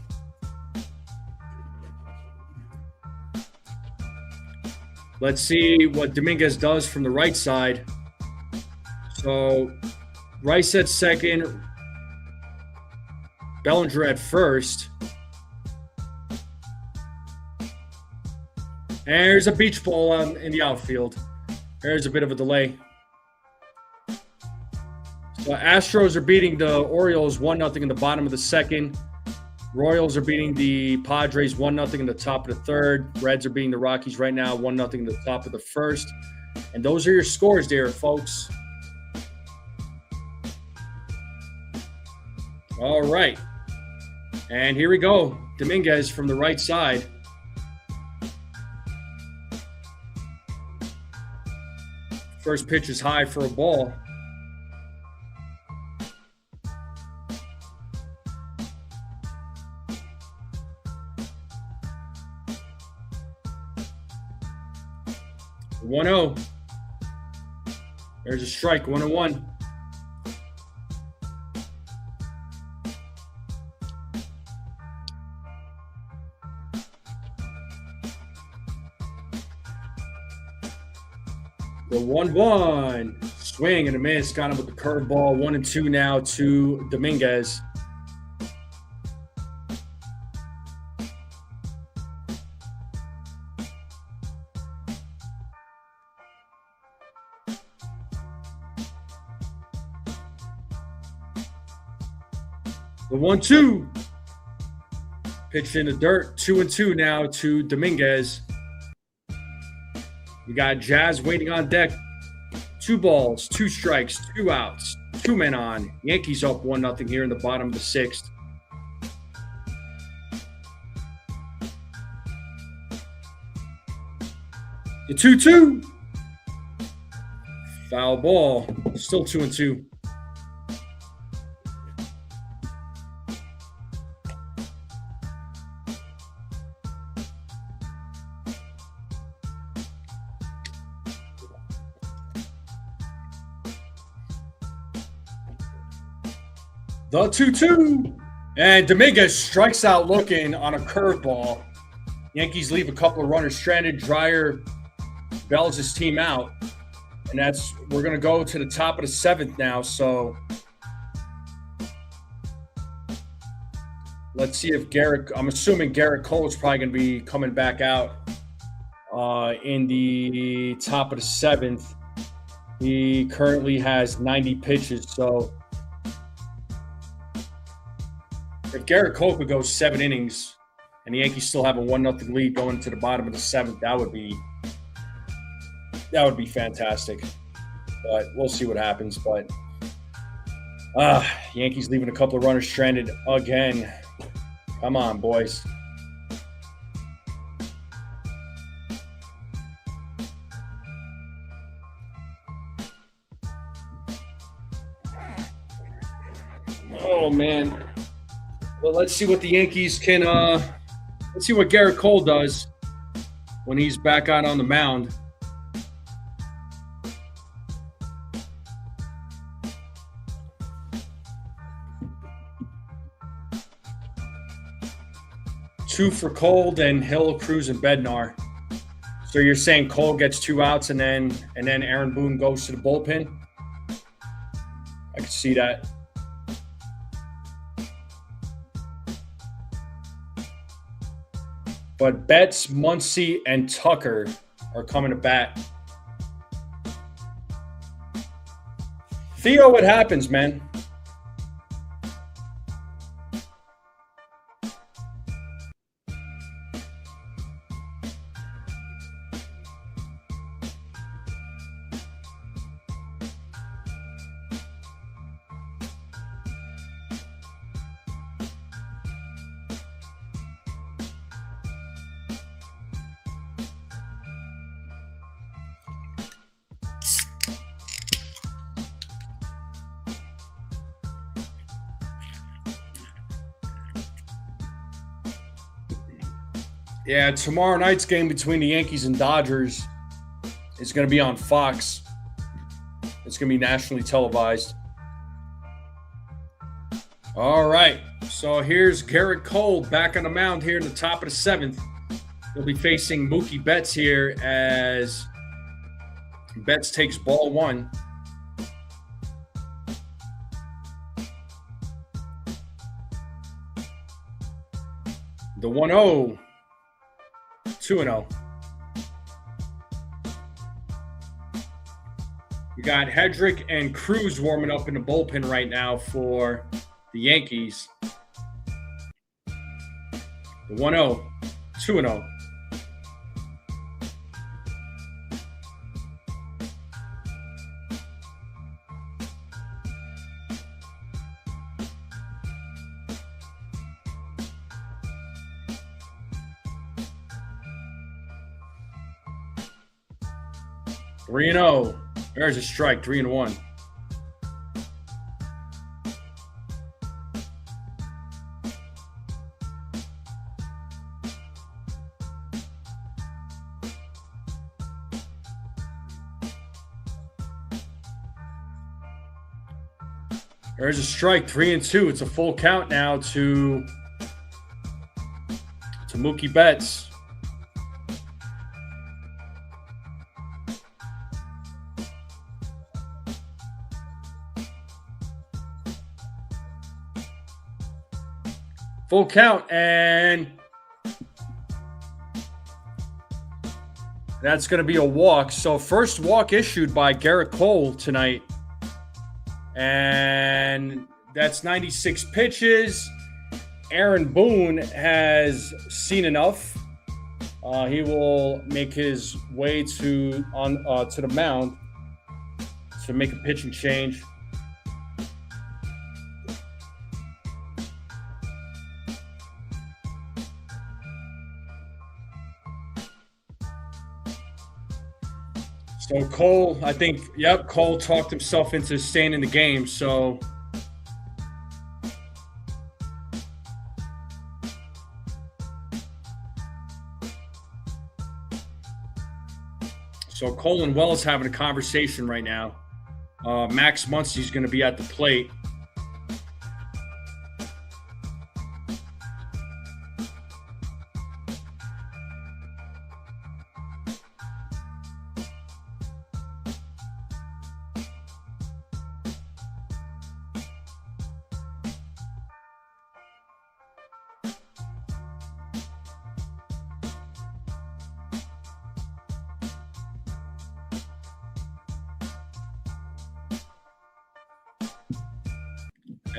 let's see what Dominguez does from the right side. So Rice at second, Bellinger at first. And there's a beach ball in the outfield. There's a bit of a delay. So Astros are beating the Orioles 1-0 in the bottom of the second. Royals are beating the Padres 1-0 in the top of the third. Reds are beating the Rockies right now 1-0 in the top of the first. And those are your scores there, folks. All right. And here we go. Dominguez from the right side. First pitch is high for a ball. One 1-0. There's a strike, 1-1. The 1-1. Swing and a miss. Got him with the curveball. 1-2 now to Dominguez. The 1-2. Pitched in the dirt. 2-2 now to Dominguez. We got Jazz waiting on deck. 2 balls, 2 strikes, 2 outs, 2 men on. Yankees up 1-0 here in the bottom of the sixth. The 2-2. Foul ball. Still 2-2. The 2-2. And Dominguez strikes out looking on a curveball. Yankees leave a couple of runners stranded. Dreyer bails his team out. And we're going to go to the top of the seventh now. So let's see if I'm assuming Garrett Cole is probably going to be coming back out in the top of the seventh. He currently has 90 pitches. So if Garrett Cole could go 7 innings and the Yankees still have a 1-0 lead going to the bottom of the seventh, that would be fantastic. But we'll see what happens. But Yankees leaving a couple of runners stranded again. Come on, boys. Oh, man. Well, let's see what the Yankees can let's see what Garrett Cole does when he's back out on the mound. 2 for Cole, then Hill, Cruz, and Bednar. So you're saying Cole gets 2 outs, and then Aaron Boone goes to the bullpen? I can see that. But Betts, Muncy, and Tucker are coming to bat. Theo, what happens, man? Yeah, tomorrow night's game between the Yankees and Dodgers is going to be on Fox. It's going to be nationally televised. All right, so here's Garrett Cole back on the mound here in the top of the 7th. He'll be facing Mookie Betts here as Betts takes ball 1. The 1-0. 2-0. We got Hedrick and Cruz warming up in the bullpen right now for the Yankees. The 1-0, 2-0. Three and 0. There's a strike. 3-1. There's a strike. 3-2. It's a full count now to Mookie Betts. Full count, and that's going to be a walk. So first walk issued by Garrett Cole tonight. And that's 96 pitches. Aaron Boone has seen enough. He will make his way to the mound to make a pitching change. So Cole, I think, Cole talked himself into staying in the game. So Cole and Wells having a conversation right now. Max Muncy's going to be at the plate.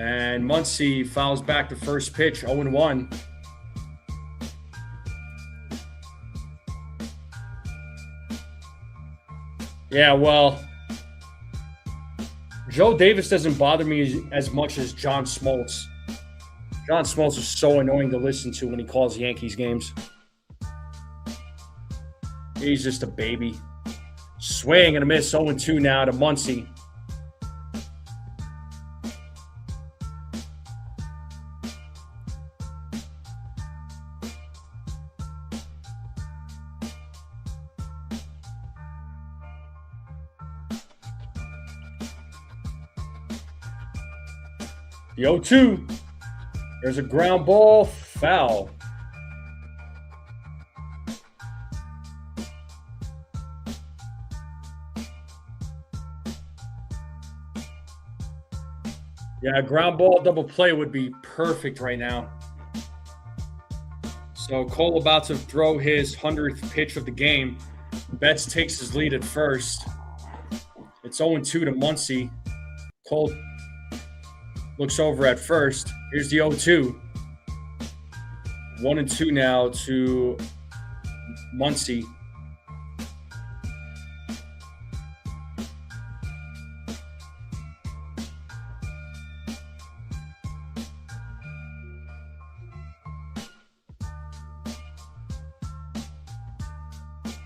And Muncy fouls back the first pitch, 0-1. Yeah, well, Joe Davis doesn't bother me as much as John Smoltz. John Smoltz is so annoying to listen to when he calls Yankees games. He's just a baby. Swing and a miss, 0-2 now to Muncy. The 0-2. There's a ground ball, foul. Yeah, ground ball double play would be perfect right now. So Cole about to throw his 100th pitch of the game. Betts takes his lead at first. It's 0-2 to Muncy. Cole looks over at first. Here's the 0-2. 1-2 now to Muncy.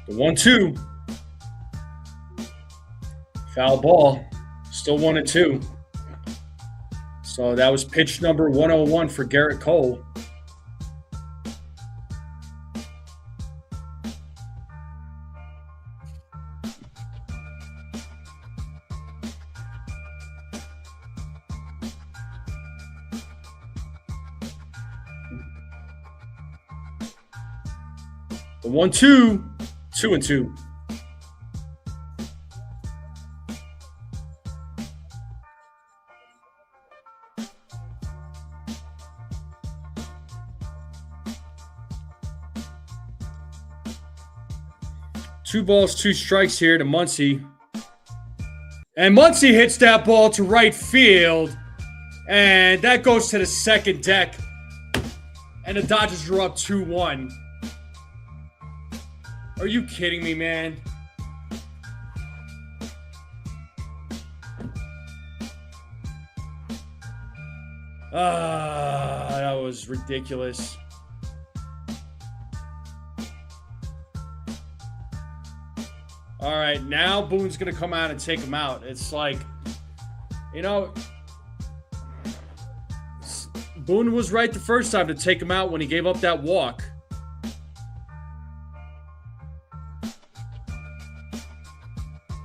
The 1-2. Foul ball. Still 1-2. So that was pitch number 101 for Garrett Cole. The 1-2. 2-2. Two balls, two strikes here to Muncy. And Muncy hits that ball to right field. And that goes to the second deck. And the Dodgers are up 2-1. Are you kidding me, man? That was ridiculous. All right, now Boone's going to come out and take him out. It's like, you know, Boone was right the first time to take him out when he gave up that walk.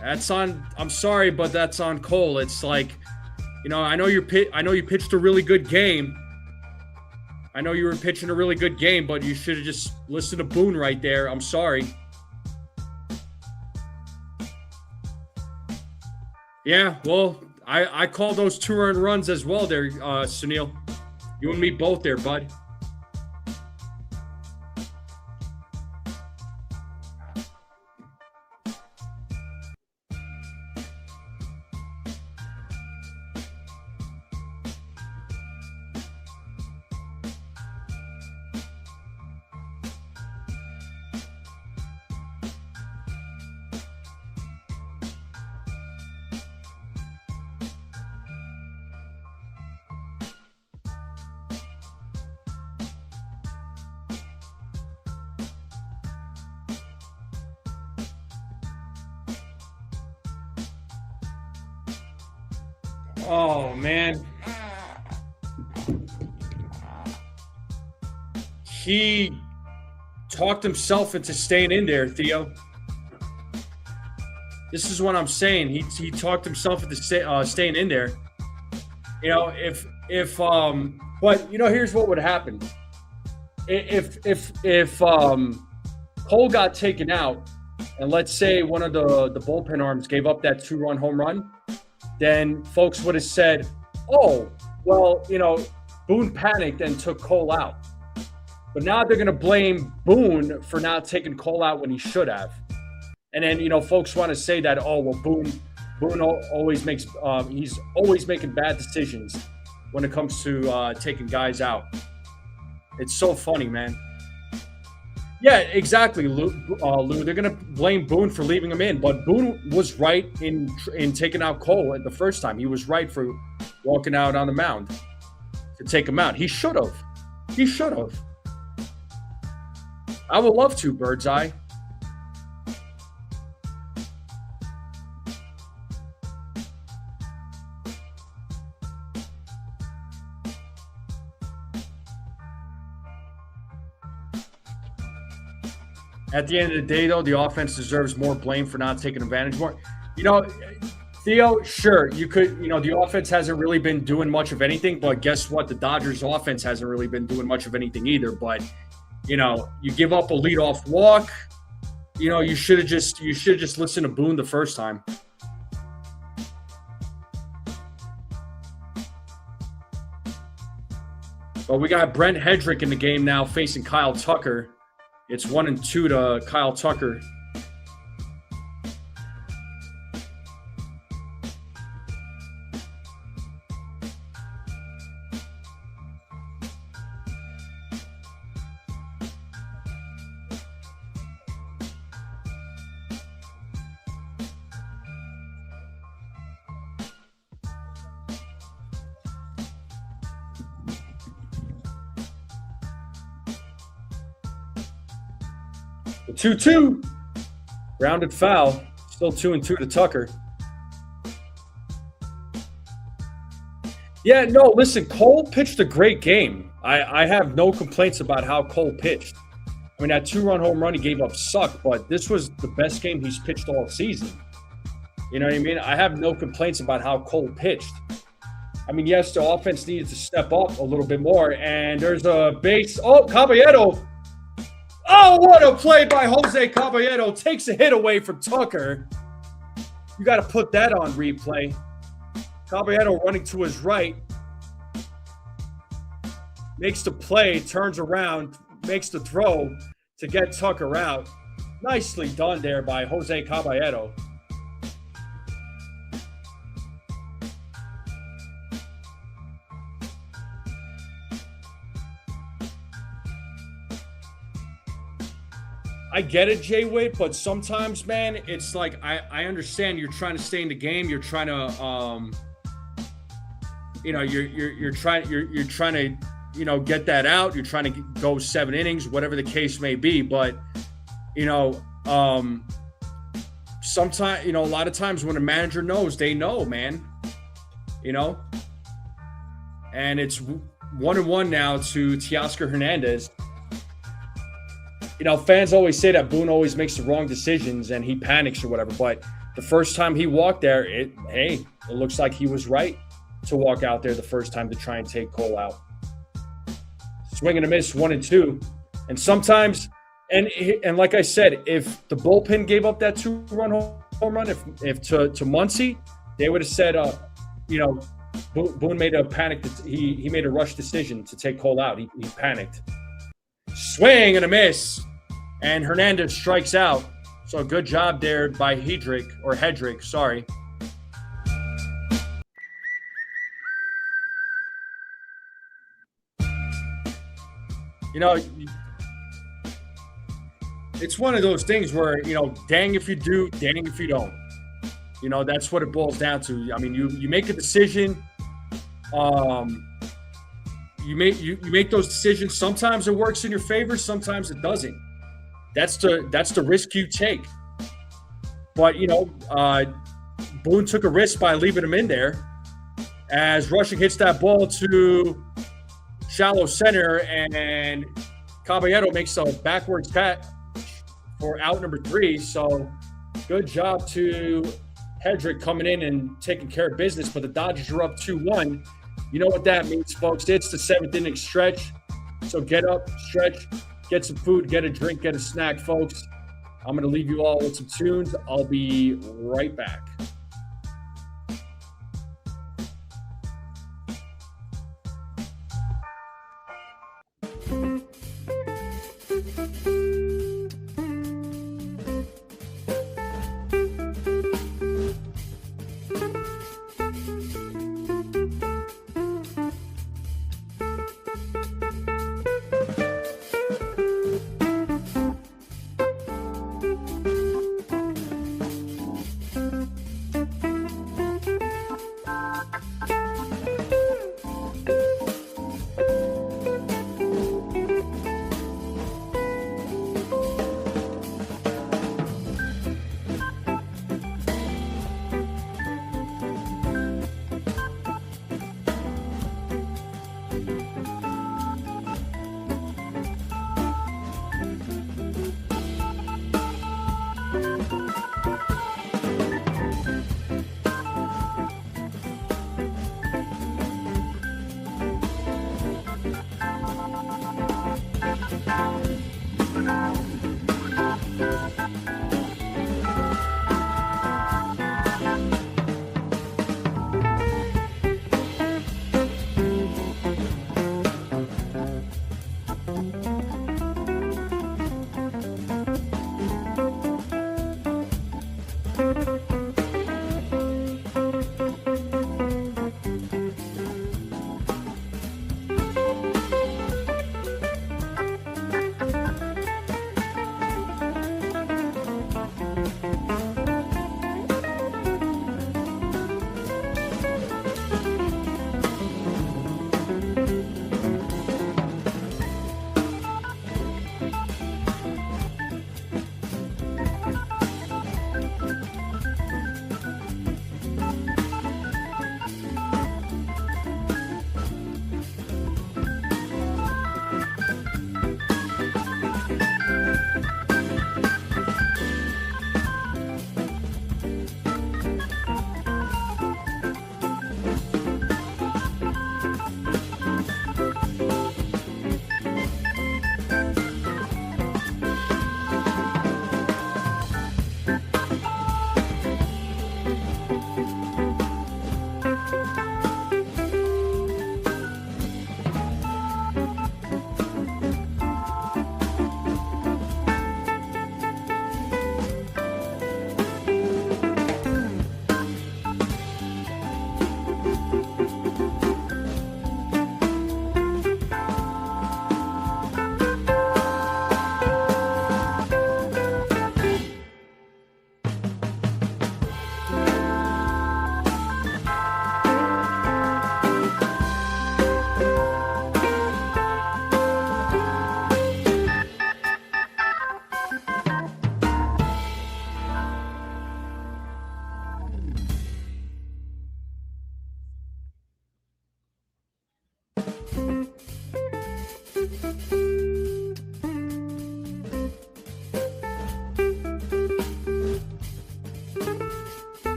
That's on. I'm sorry, but that's on Cole. It's like, you know, I know you pitched a really good game. I know you were pitching a really good game, but you should have just listened to Boone right there. I'm sorry. Yeah, well, I call those 2 earned runs as well there, Sunil. You and me both there, bud. Oh, man. He talked himself into staying in there, Theo. This is what I'm saying. He talked himself into staying in there. You know, but you know, here's what would happen. If Cole got taken out, and let's say one of the bullpen arms gave up that 2-run home run, then folks would have said, oh, well, you know, Boone panicked and took Cole out. But now they're going to blame Boone for not taking Cole out when he should have. And then, you know, folks want to say that, oh, well, Boone always makes he's always making bad decisions when it comes to taking guys out. It's so funny, man. Yeah, exactly, Lou. They're going to blame Boone for leaving him in. But Boone was right in taking out Cole the first time. He was right for walking out on the mound to take him out. He should have. He should have. I would love to, Birdseye. At the end of the day, though, the offense deserves more blame for not taking advantage more. You know, Theo, sure, you could, you know, the offense hasn't really been doing much of anything, but guess what? The Dodgers offense hasn't really been doing much of anything either. But, you know, you give up a leadoff walk, you know, you should have just listened to Boone the first time. So we got Brent Hedrick in the game now facing Kyle Tucker. It's 1-2 to Kyle Tucker. The 2-2. Grounded foul. Still 2-2 to Tucker. Yeah, no, listen, Cole pitched a great game. I have no complaints about how Cole pitched. I mean, that 2-run home run he gave up sucked, but this was the best game he's pitched all season. You know what I mean? I have no complaints about how Cole pitched. I mean, yes, the offense needed to step up a little bit more, and there's a base. Oh, Caballero. Oh, what a play by Jose Caballero. Takes a hit away from Tucker. You got to put that on replay. Caballero running to his right. Makes the play, turns around, makes the throw to get Tucker out. Nicely done there by Jose Caballero. I get it, Jay Witt, but sometimes, man, it's like I understand you're trying to stay in the game. You're trying to, you're trying to, get that out. You're trying to go 7 innings, whatever the case may be. But, sometimes, a lot of times when a manager knows, they know, man. And it's 1-1 now to Teoscar Hernandez. Fans always say that Boone always makes the wrong decisions and he panics or whatever. But the first time he walked there, it looks like he was right to walk out there the first time to try and take Cole out. Swing and a miss, 1-2. And sometimes, and like I said, if the bullpen gave up that 2-run home run, if to Muncy, they would have said, Boone made a panic. He made a rush decision to take Cole out. He panicked. Swing and a miss. And Hernandez strikes out. So good job there by Hedrick, sorry. It's one of those things where, dang if you do, dang if you don't. That's what it boils down to. I mean, you make a decision. You make those decisions. Sometimes it works in your favor. Sometimes it doesn't. That's the risk you take. But Boone took a risk by leaving him in there. As Rushing hits that ball to shallow center, and Caballero makes a backwards catch for out number 3. So good job to Hedrick coming in and taking care of business. But the Dodgers are up 2-1. You know what that means, folks. It's the 7th inning stretch. So get up, stretch, get some food, get a drink, get a snack, folks. I'm going to leave you all with some tunes. I'll be right back.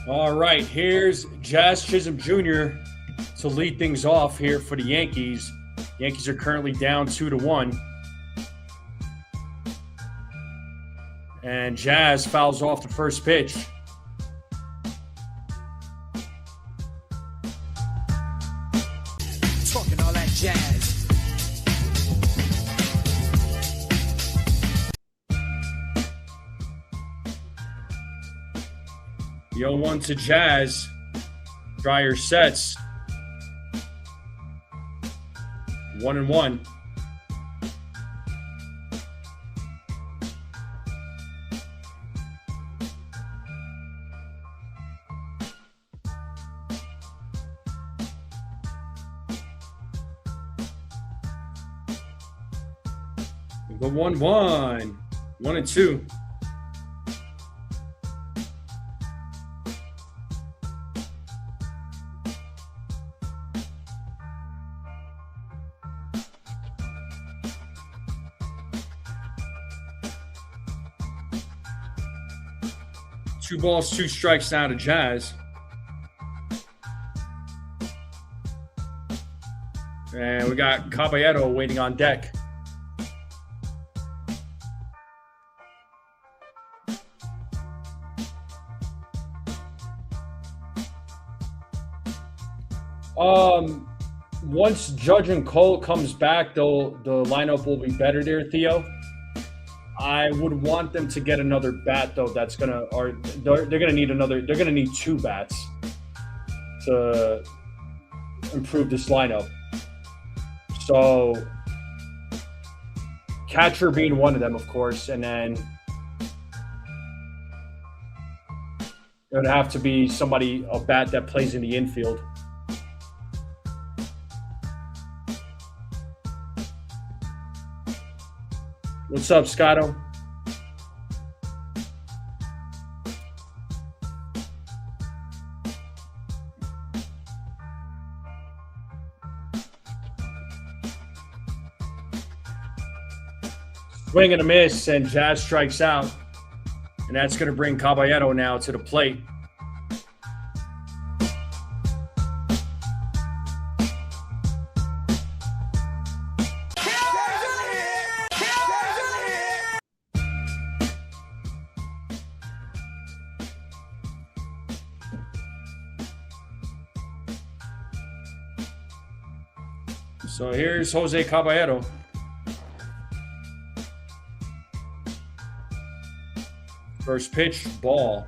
All right, here's Jazz Chisholm Jr. to lead things off here for the Yankees. Yankees are currently down 2-1. And Jazz fouls off the first pitch. Talking all that jazz. The 0-1 to Jazz. Dryer sets. 1-1. The 1-1. 1-2. Two balls, two strikes now to Jazz. And we got Caballero waiting on deck. Once Judge and Cole comes back, the lineup will be better there, Theo. I would want them to get another bat though. They're gonna need another. They're gonna need two bats to improve this lineup. So catcher being one of them, of course, and then it would have to be a bat that plays in the infield. What's up, Scotto? Swing and a miss, and Jazz strikes out. And that's going to bring Caballero now to the plate. So here's Jose Caballero. First pitch, ball.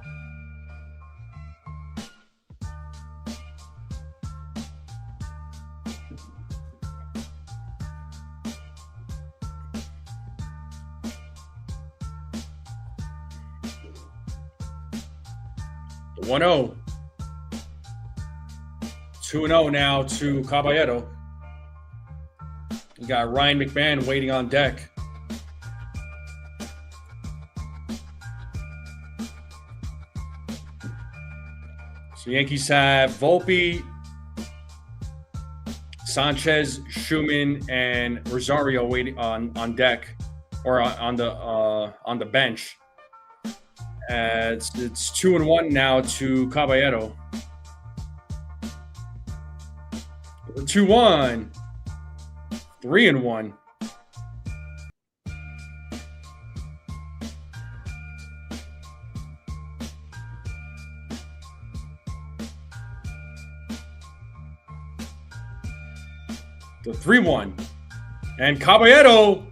The 1-0. 2-0 now to Caballero. We got Ryan McMahon waiting on deck. So Yankees have Volpe, Sanchez, Schumann, and Rosario waiting on deck, or on the bench. It's 2-1 now to Caballero. 2-1. 3-1. The 3-1. And Caballero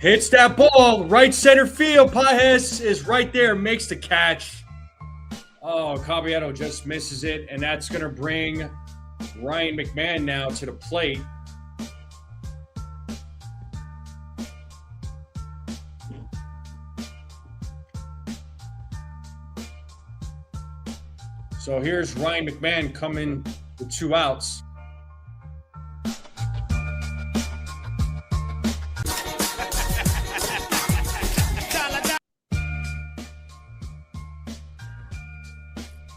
hits that ball right center field. Pajes is right there, makes the catch. Oh, Caballero just misses it, and that's going to bring Ryan McMahon now to the plate. So here's Ryan McMahon coming with 2 outs.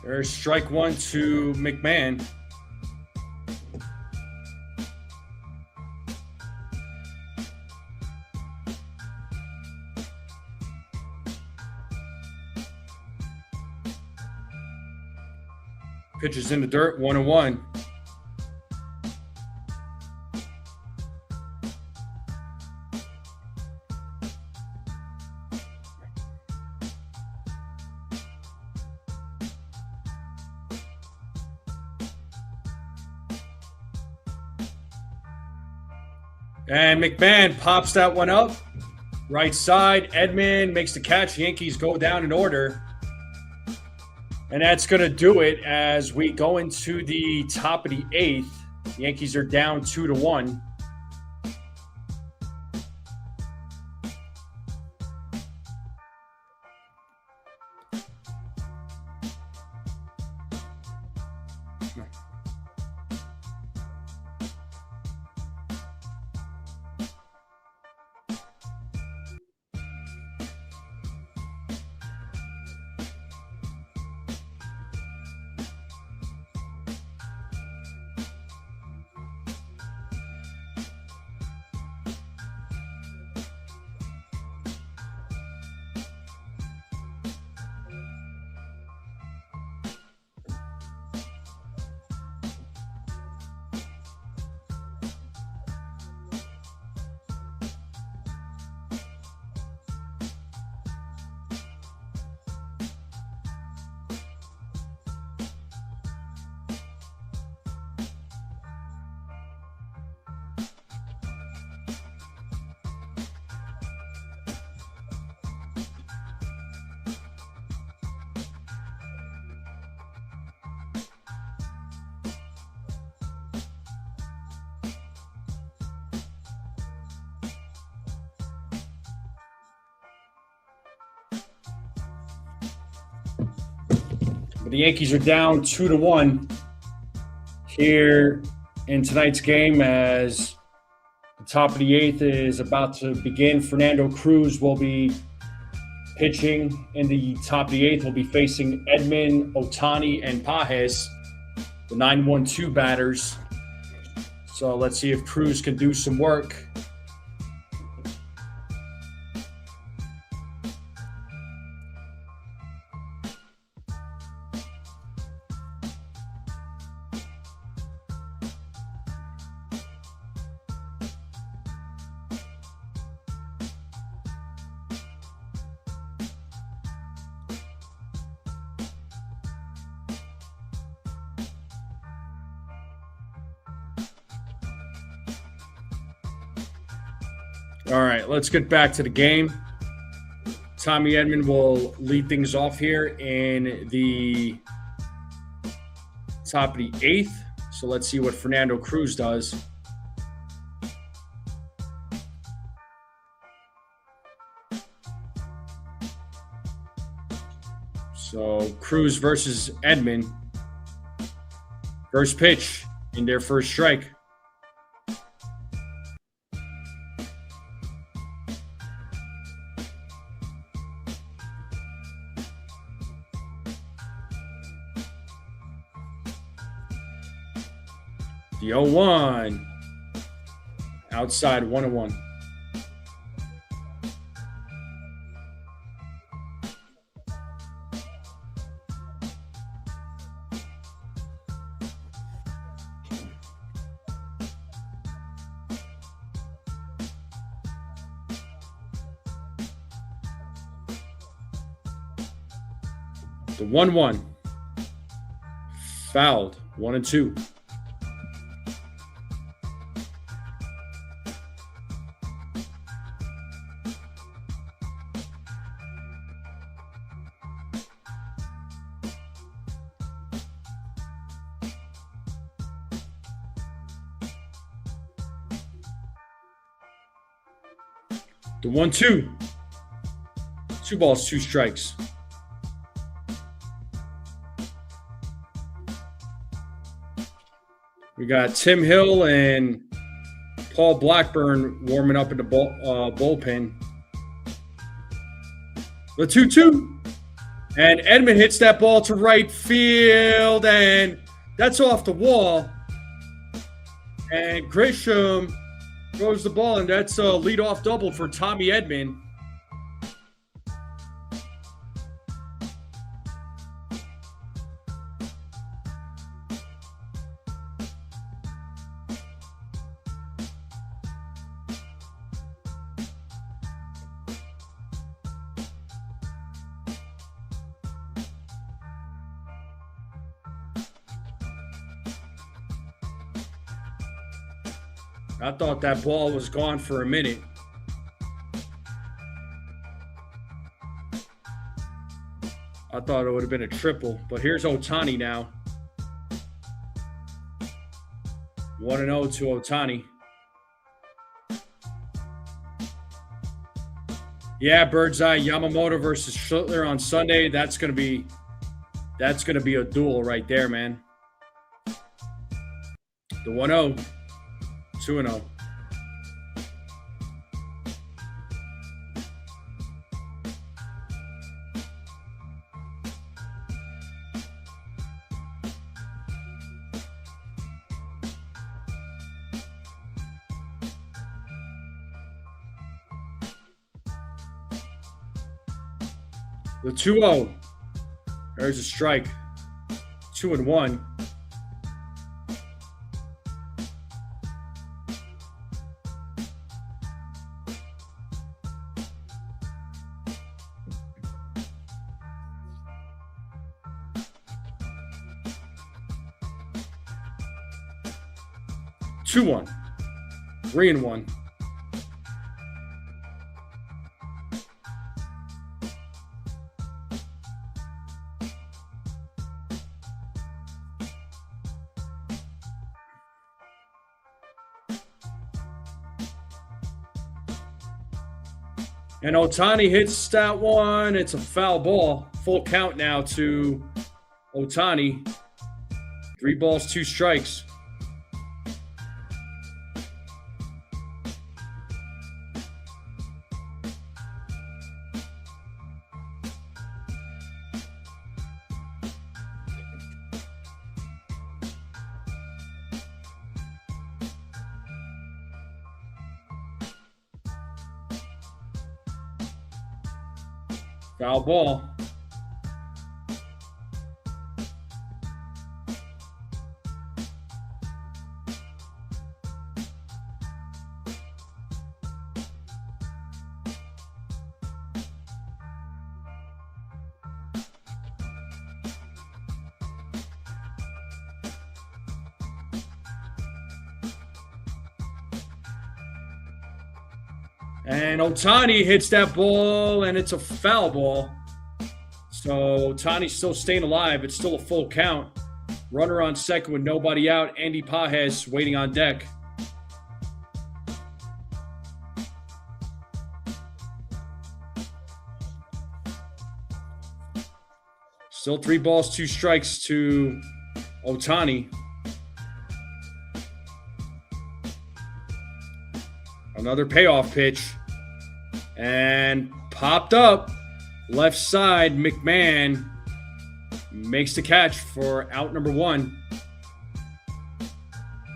There's strike 1 to McMahon. Pitches in the dirt, 1-1. And McMahon pops that one up. Right side, Edman makes the catch. Yankees go down in order. And that's going to do it as we go into the top of the 8th. The Yankees are down 2-1. But the Yankees are down 2-1 here in tonight's game as the top of the 8th is about to begin. Fernando Cruz will be pitching in the top of the 8th. Will be facing Edman, Ohtani, and Pages, the 9-1-2 batters. So let's see if Cruz can do some work. All right, let's get back to the game. Tommy Edman will lead things off here in the top of the 8th. So let's see what Fernando Cruz does. So Cruz versus Edman. First pitch in their first strike. The 0-1. Outside 1-1. The 1-1. Fouled. 1-2. The 1-2. 2 balls, 2 strikes. We got Tim Hill and Paul Blackburn warming up in the bullpen. The 2-2. And Edman hits that ball to right field, and that's off the wall. And Grisham throws the ball, and that's a leadoff double for Tommy Edman. I thought that ball was gone for a minute. I thought it would have been a triple, but here's Ohtani now. 1-0 to Ohtani. Yeah, Birdseye, Yamamoto versus Schlittler on Sunday. That's gonna be a duel right there, man. The 1-0, 2-0. The 2-0. There's a strike. 2-1. Two one, 3-1. And Ohtani hits that one. It's a foul ball. Full count now to Ohtani. 3 balls, 2 strikes. Foul ball. And Ohtani hits that ball, and it's a foul ball. So Ohtani's still staying alive. It's still a full count. Runner on second with nobody out. Andy Pages waiting on deck. Still 3 balls, 2 strikes to Ohtani. Another payoff pitch. And popped up. Left side, McMahon makes the catch for out number 1.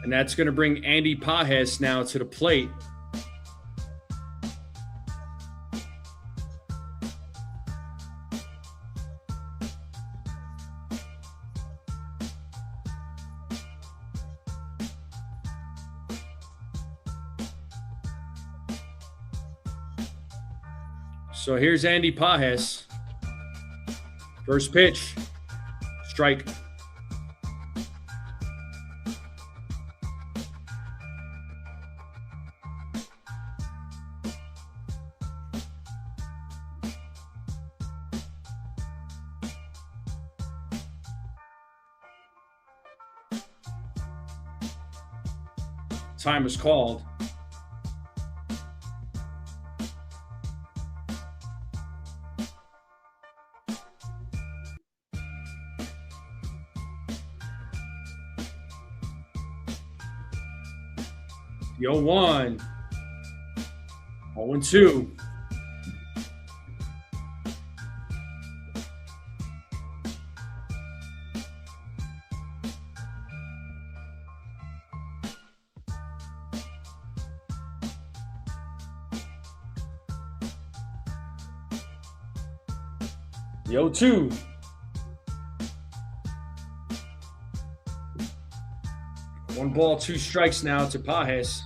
And that's going to bring Andy Pages now to the plate. So here's Andy Pages. First pitch. Strike. Time is called. The 0-1. 0-2. The 0-2. One ball, 2 strikes now to Pages.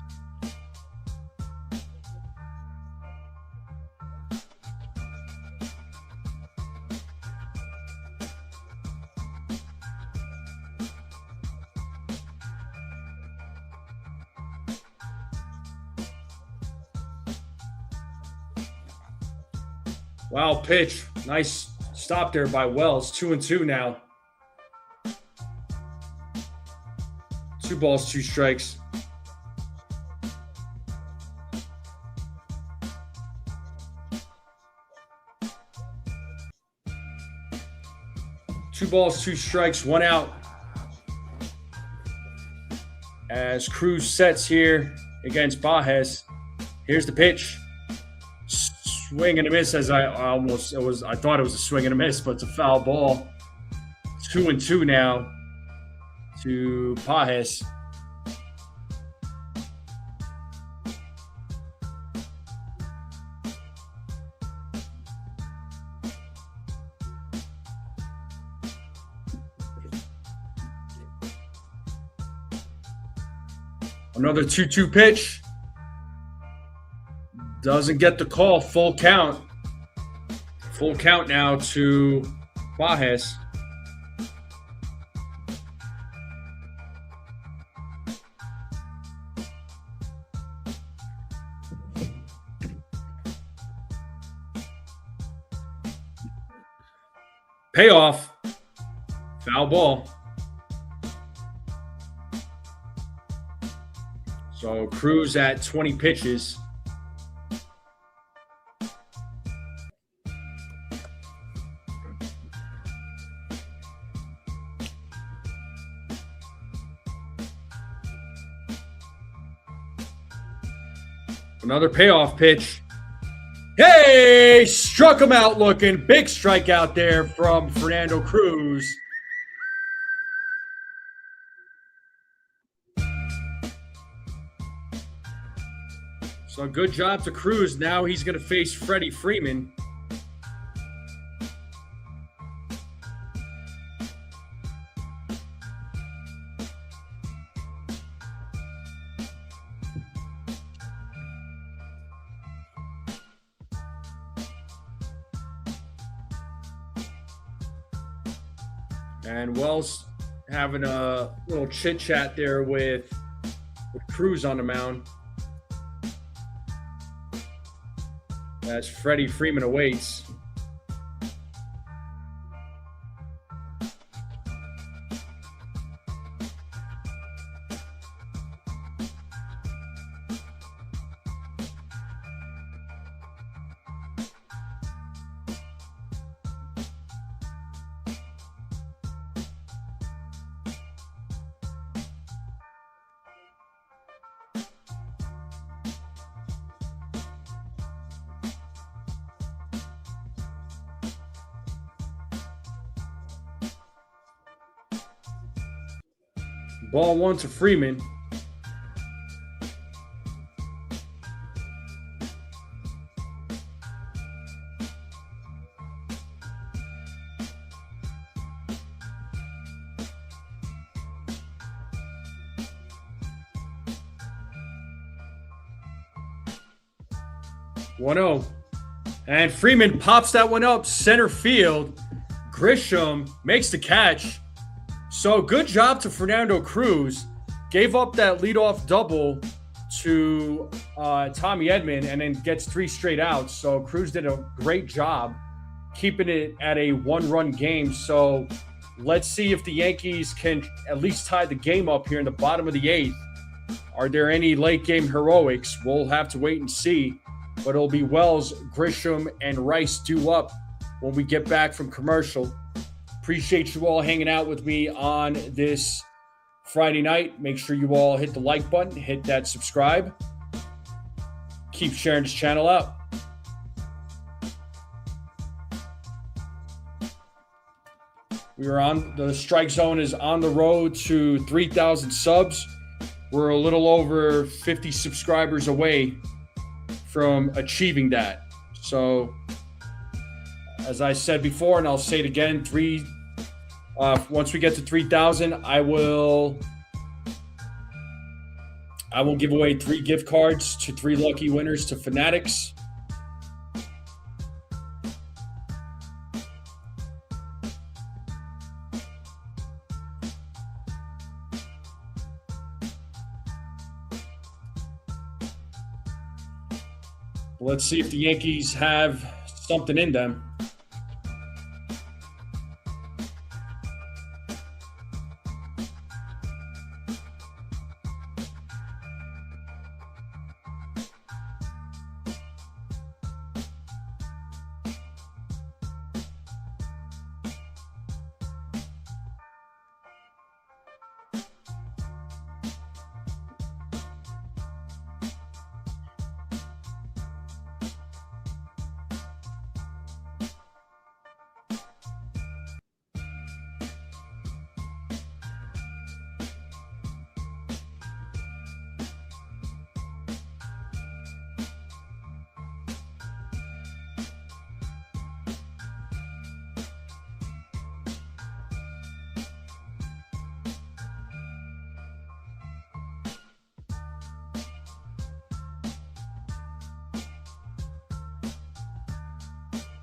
Wow, pitch. Nice stop there by Wells. 2-2 now. 2 balls, 2 strikes. Two balls, 2 strikes, 1 out. As Cruz sets here against Baez. Here's the pitch. Swing and a miss, as I thought it was a swing and a miss, but it's a foul ball. 2-2 now to Baez. Another 2-2 pitch. Doesn't get the call. Full count. Full count now to Baez. Payoff. Foul ball. So Cruz at 20 pitches. Another payoff pitch. Hey, struck him out looking. Big strikeout there from Fernando Cruz. So good job to Cruz. Now he's going to face Freddie Freeman. And Wells having a little chit chat there with Cruz on the mound. As Freddie Freeman awaits. Ball 1 to Freeman. One 0. And Freeman pops that one up center field. Grisham makes the catch. So good job to Fernando Cruz. Gave up that leadoff double to Tommy Edman and then gets 3 straight outs. So Cruz did a great job keeping it at a 1-run game. So let's see if the Yankees can at least tie the game up here in the bottom of the 8th. Are there any late game heroics? We'll have to wait and see. But it'll be Wells, Grisham, and Rice due up when we get back from commercial. Appreciate you all hanging out with me on this Friday night. Make sure you all hit the like button, hit that subscribe. Keep sharing this channel out. We are on the strike zone is on the road to 3,000 subs. We're a little over 50 subscribers away from achieving that. So, as I said before, and I'll say it again, once we get to 3,000, I will give away 3 gift cards to 3 lucky winners to Fanatics. Let's see if the Yankees have something in them.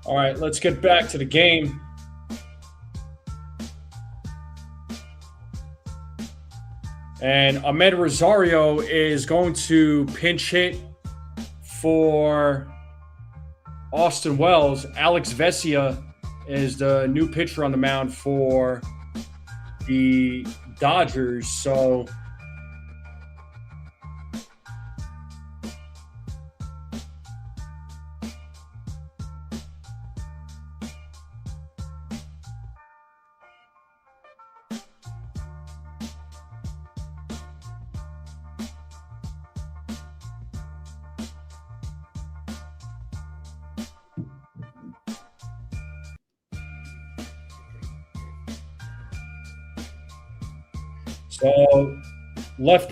All right, let's get back to the game. And Ahmed Rosario is going to pinch hit for Austin Wells. Alex Vesia is the new pitcher on the mound for the Dodgers. So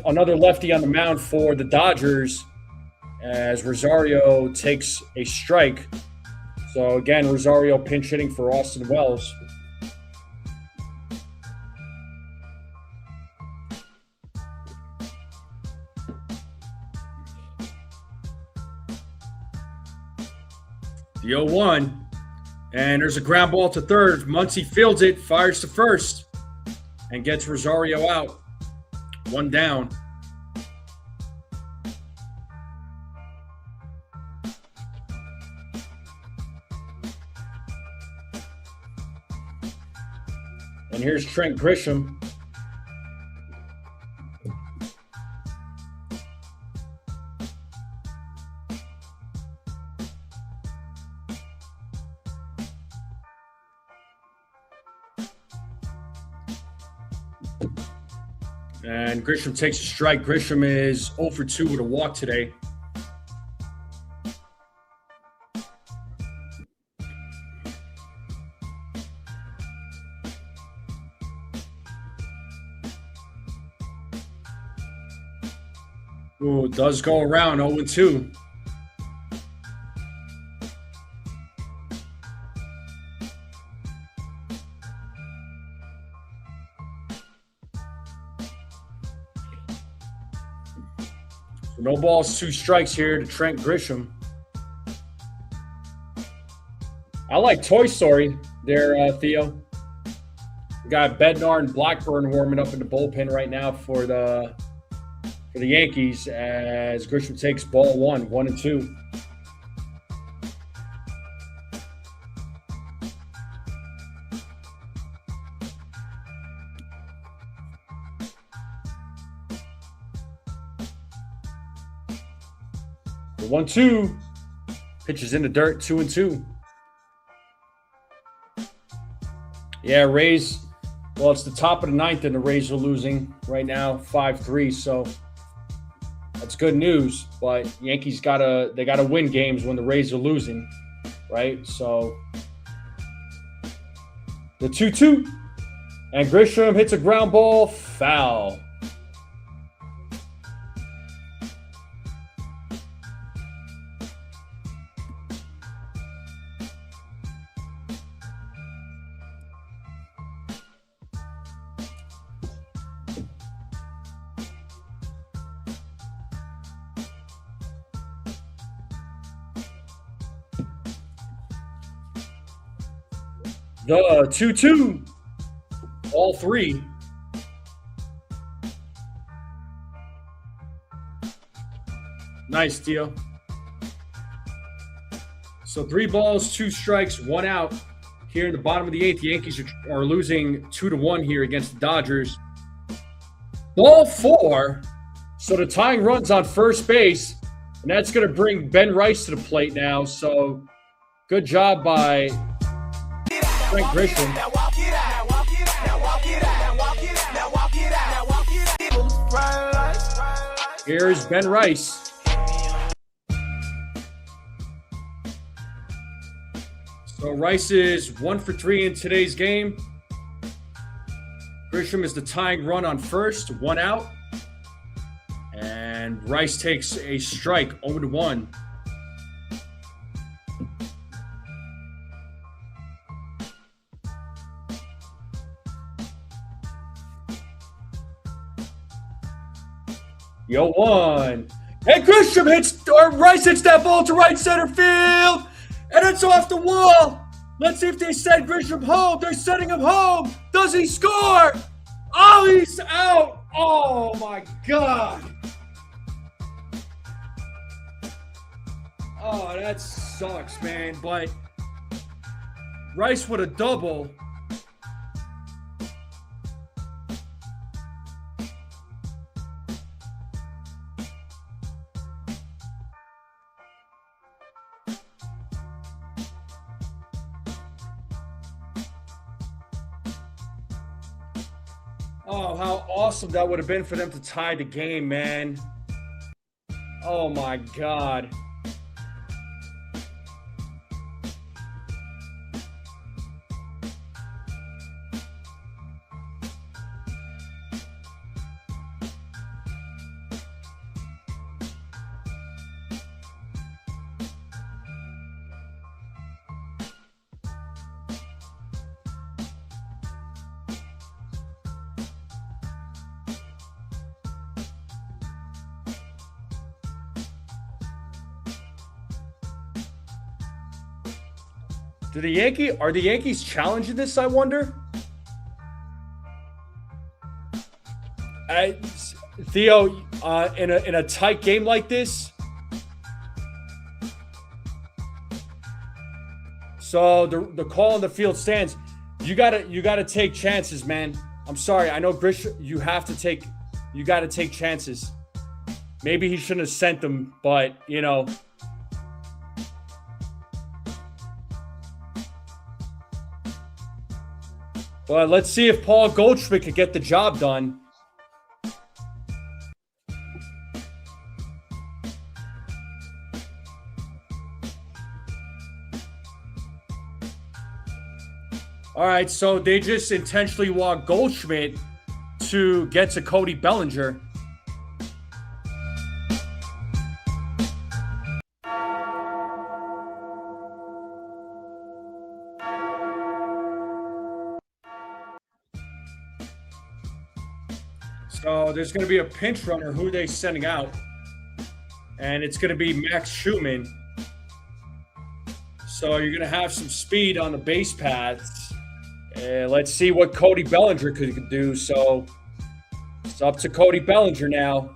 another lefty on the mound for the Dodgers as Rosario takes a strike. So again, Rosario pinch hitting for Austin Wells. The 0-1. And there's a ground ball to third. Muncy fields it, fires to first, and gets Rosario out. One down. And here's Trent Grisham. And Grisham takes a strike. Grisham is 0 for 2 with a walk today. Ooh, does go around 0 2. No balls, 2 strikes here to Trent Grisham. I like Toy Story there, Theo. We got Bednar and Blackburn warming up in the bullpen right now for the Yankees as Grisham takes ball 1, 1 2. The 1-2 pitches in the dirt, 2 2. Yeah, Rays. Well, it's the top of the 9th, and the Rays are losing right now, 5-3. So that's good news. But Yankees gotta win games when the Rays are losing, right? So the 2-2, and Grisham hits a ground ball, foul. The 2-2, all 3. Nice deal. So 3 balls, 2 strikes, 1 out. Here in the bottom of the 8th, the Yankees are losing 2-1 here against the Dodgers. Ball 4. So the tying run's on first base, and that's going to bring Ben Rice to the plate now. So good job by Frank Grisham. Here's Ben Rice. So Rice is 1 for 3 in today's game. Grisham is the tying run on first, 1 out. And Rice takes a strike, 0-1. Yo, 1. And Grisham Rice hits that ball to right center field. And it's off the wall. Let's see if they send Grisham home. They're sending him home. Does he score? Oh, he's out. Oh, my God. Oh, that sucks, man. But Rice with a double. Oh, how awesome that would have been for them to tie the game, man. Oh, my God. Are the Yankees challenging this, I wonder? Theo, in a tight game like this. So the call on the field stands. You gotta take chances, man. I'm sorry. I know Grisham, you gotta take chances. Maybe he shouldn't have sent them, but you know. Well, let's see if Paul Goldschmidt could get the job done. All right, so they just intentionally walked Goldschmidt to get to Cody Bellinger. So there's going to be a pinch runner. Who are they sending out? And it's going to be Max Schumann. So you're going to have some speed on the base paths. And let's see what Cody Bellinger could do. So it's up to Cody Bellinger now.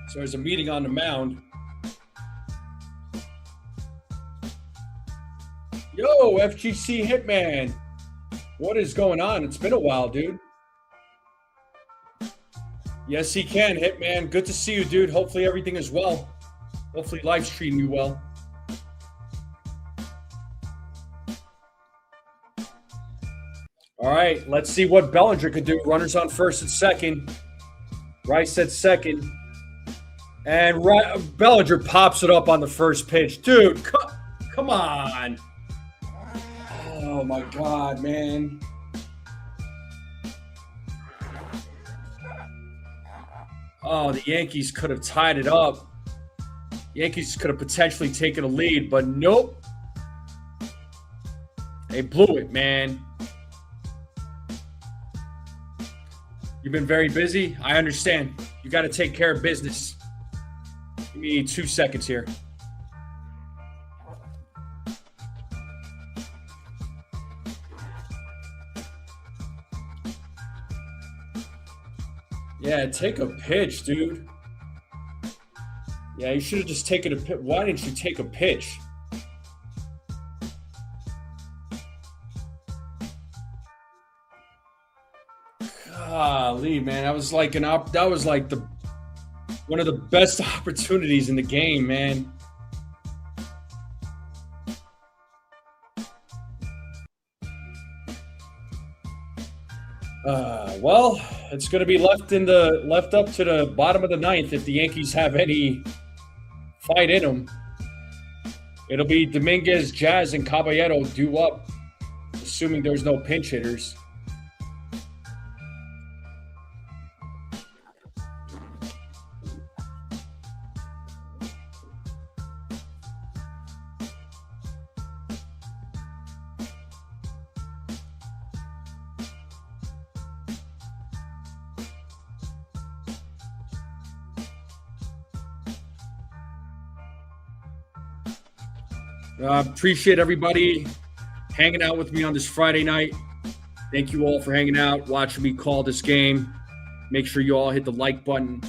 So there's a meeting on the mound. Yo, FGC Hitman. What is going on? It's been a while, dude. Yes, he can, Hitman. Good to see you, dude. Hopefully everything is well. Hopefully life's treating you well. All right, let's see what Bellinger could do. Runners on first and second. Rice at second. And Bellinger pops it up on the first pitch. Dude, come on. Oh, my God, man. Oh, the Yankees could have tied it up. Yankees could have potentially taken a lead, but nope. They blew it, man. You've been very busy. I understand. You got to take care of business. Give me 2 seconds here. Yeah, take a pitch, dude. Yeah, you should have just taken a pitch. Why didn't you take a pitch? Golly, man, that was like one of the best opportunities in the game, man. Well, it's going to be left up to the bottom of the ninth if the Yankees have any fight in them. It'll be Dominguez, Jazz, and Caballero due up, assuming there's no pinch hitters. Appreciate everybody hanging out with me on this Friday night. Thank you all for hanging out, watching me call this game. Make sure you all hit the like button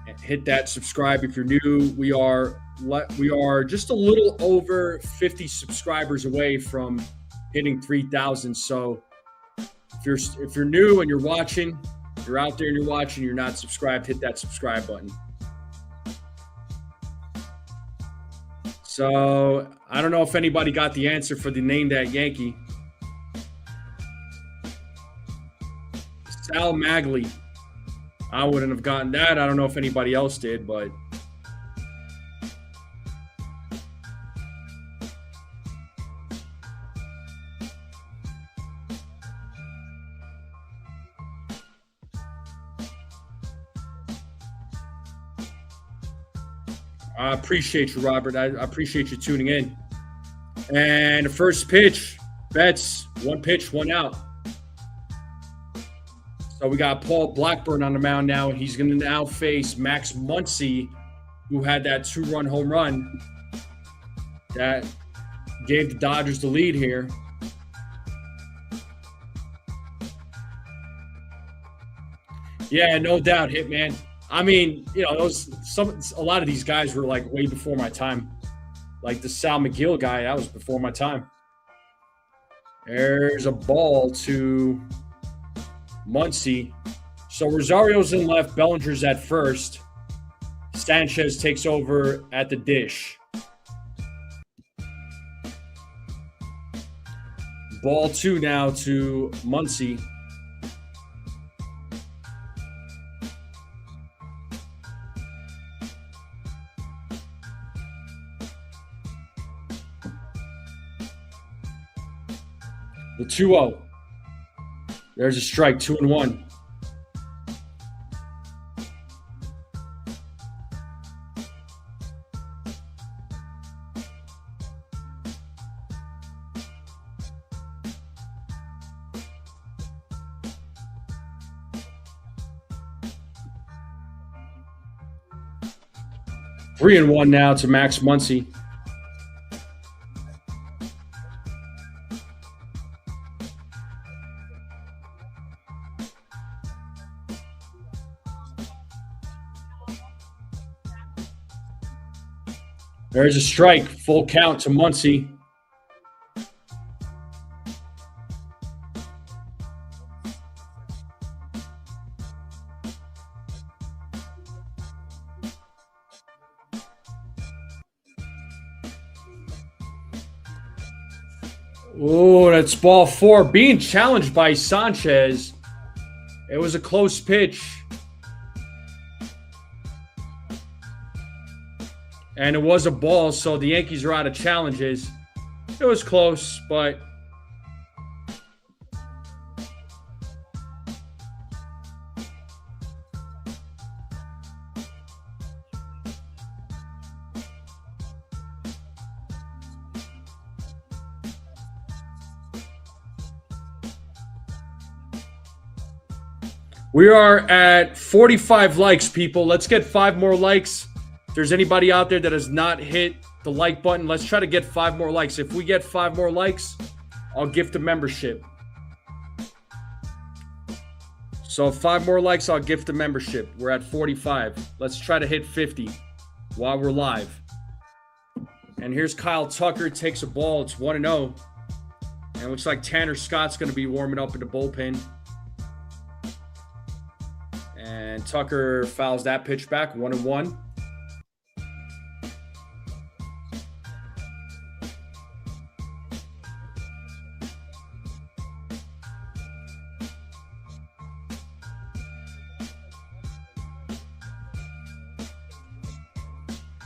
and hit that subscribe if you're new. We are just a little over 50 subscribers away from hitting 3,000. So if you're new and you're watching, you're out there and you're watching, you're not subscribed, hit that subscribe button. So I don't know if anybody got the answer for the Name That Yankee. Sal Magley. I wouldn't have gotten that. I don't know if anybody else did, but I appreciate you, Robert. I appreciate you tuning in. And the first pitch, Betts, 1 pitch, 1 out. So we got Paul Blackburn on the mound now, and he's going to now face Max Muncy, who had that 2-run home run that gave the Dodgers the lead here. Yeah, no doubt, Hitman. I mean, you know, a lot of these guys were like way before my time. Like the Sal McGill guy, that was before my time. There's a ball to Muncy. So Rosario's in left, Bellinger's at first. Sanchez takes over at the dish. Ball 2 now to Muncy. The 2-0. There's a strike, 2-1. Three and one now to Max Muncy. There's a strike, full count to Muncy. Oh, that's ball 4. Being challenged by Sanchez. It was a close pitch. And it was a ball, so the Yankees are out of challenges. It was close, but We are at 45 likes, people. Let's get 5 more likes. If there's anybody out there that has not hit the like button, let's try to get 5 more likes. If we get 5 more likes, I'll gift a membership. So 5 more likes, I'll gift a membership. We're at 45. Let's try to hit 50 while we're live. And here's Kyle Tucker, takes a ball. It's 1-0. And it looks like Tanner Scott's going to be warming up in the bullpen. And Tucker fouls that pitch back, 1-1.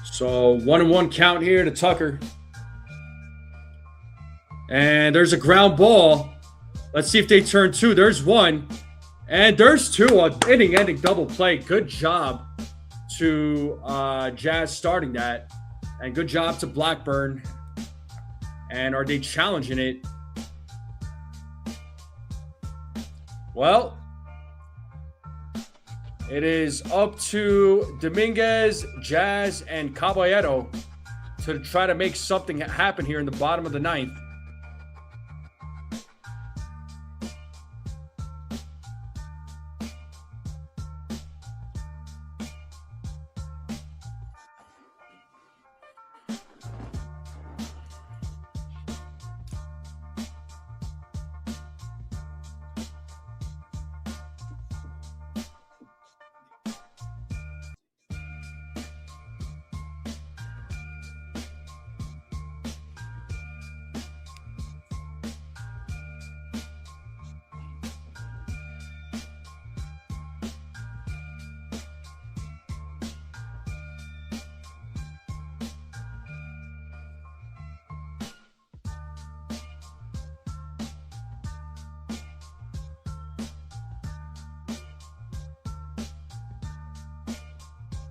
So 1-1 count here to Tucker. And there's a ground ball. Let's see if they turn 2. There's 1. And there's 2. An inning-ending double play. Good job to Jazz starting that. And good job to Blackburn. And are they challenging it? Well, it is up to Dominguez, Jazz, and Caballero to try to make something happen here in the bottom of the 9th.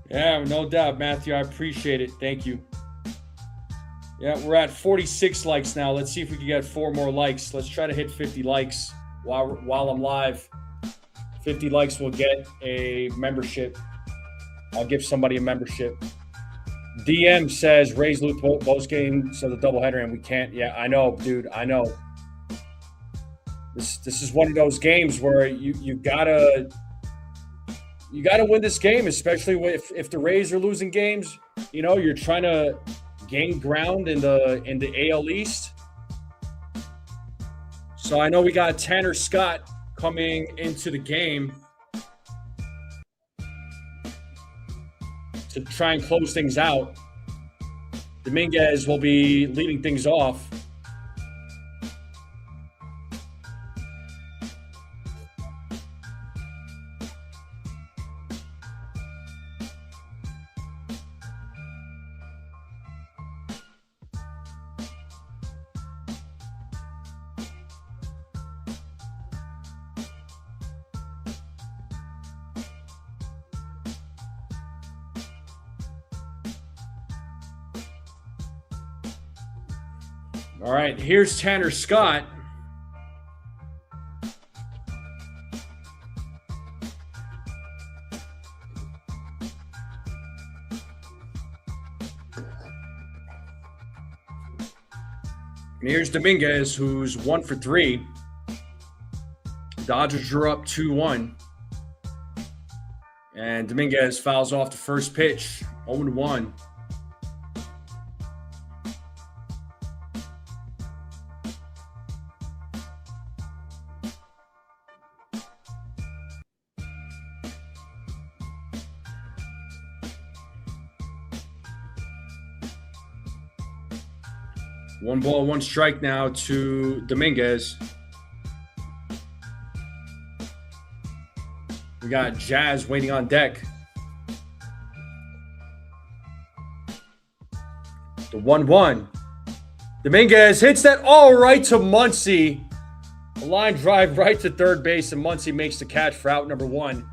Yeah, no doubt, Matthew. I appreciate it. Thank you. Yeah, we're at 46 likes now. Let's see if we can get 4 more likes. Let's try to hit 50 likes while I'm live. 50 likes will get a membership. I'll give somebody a membership. DM says Rays lose both games of the doubleheader, and we can't. Yeah, I know, dude. I know. This is one of those games where you gotta win this game, especially if the Rays are losing games. You know, you're trying to gain ground in the AL East. So I know we got Tanner Scott coming into the game to try and close things out. Dominguez will be leading things off. All right, here's Tanner Scott. And here's Dominguez, who's 1 for 3. Dodgers drew up 2-1. And Dominguez fouls off the first pitch, 0-1. One ball, one strike now to Dominguez. We got Jazz waiting on deck. The 1-1. Dominguez hits that all right to Muncy. A line drive right to third base, and Muncy makes the catch for out number 1.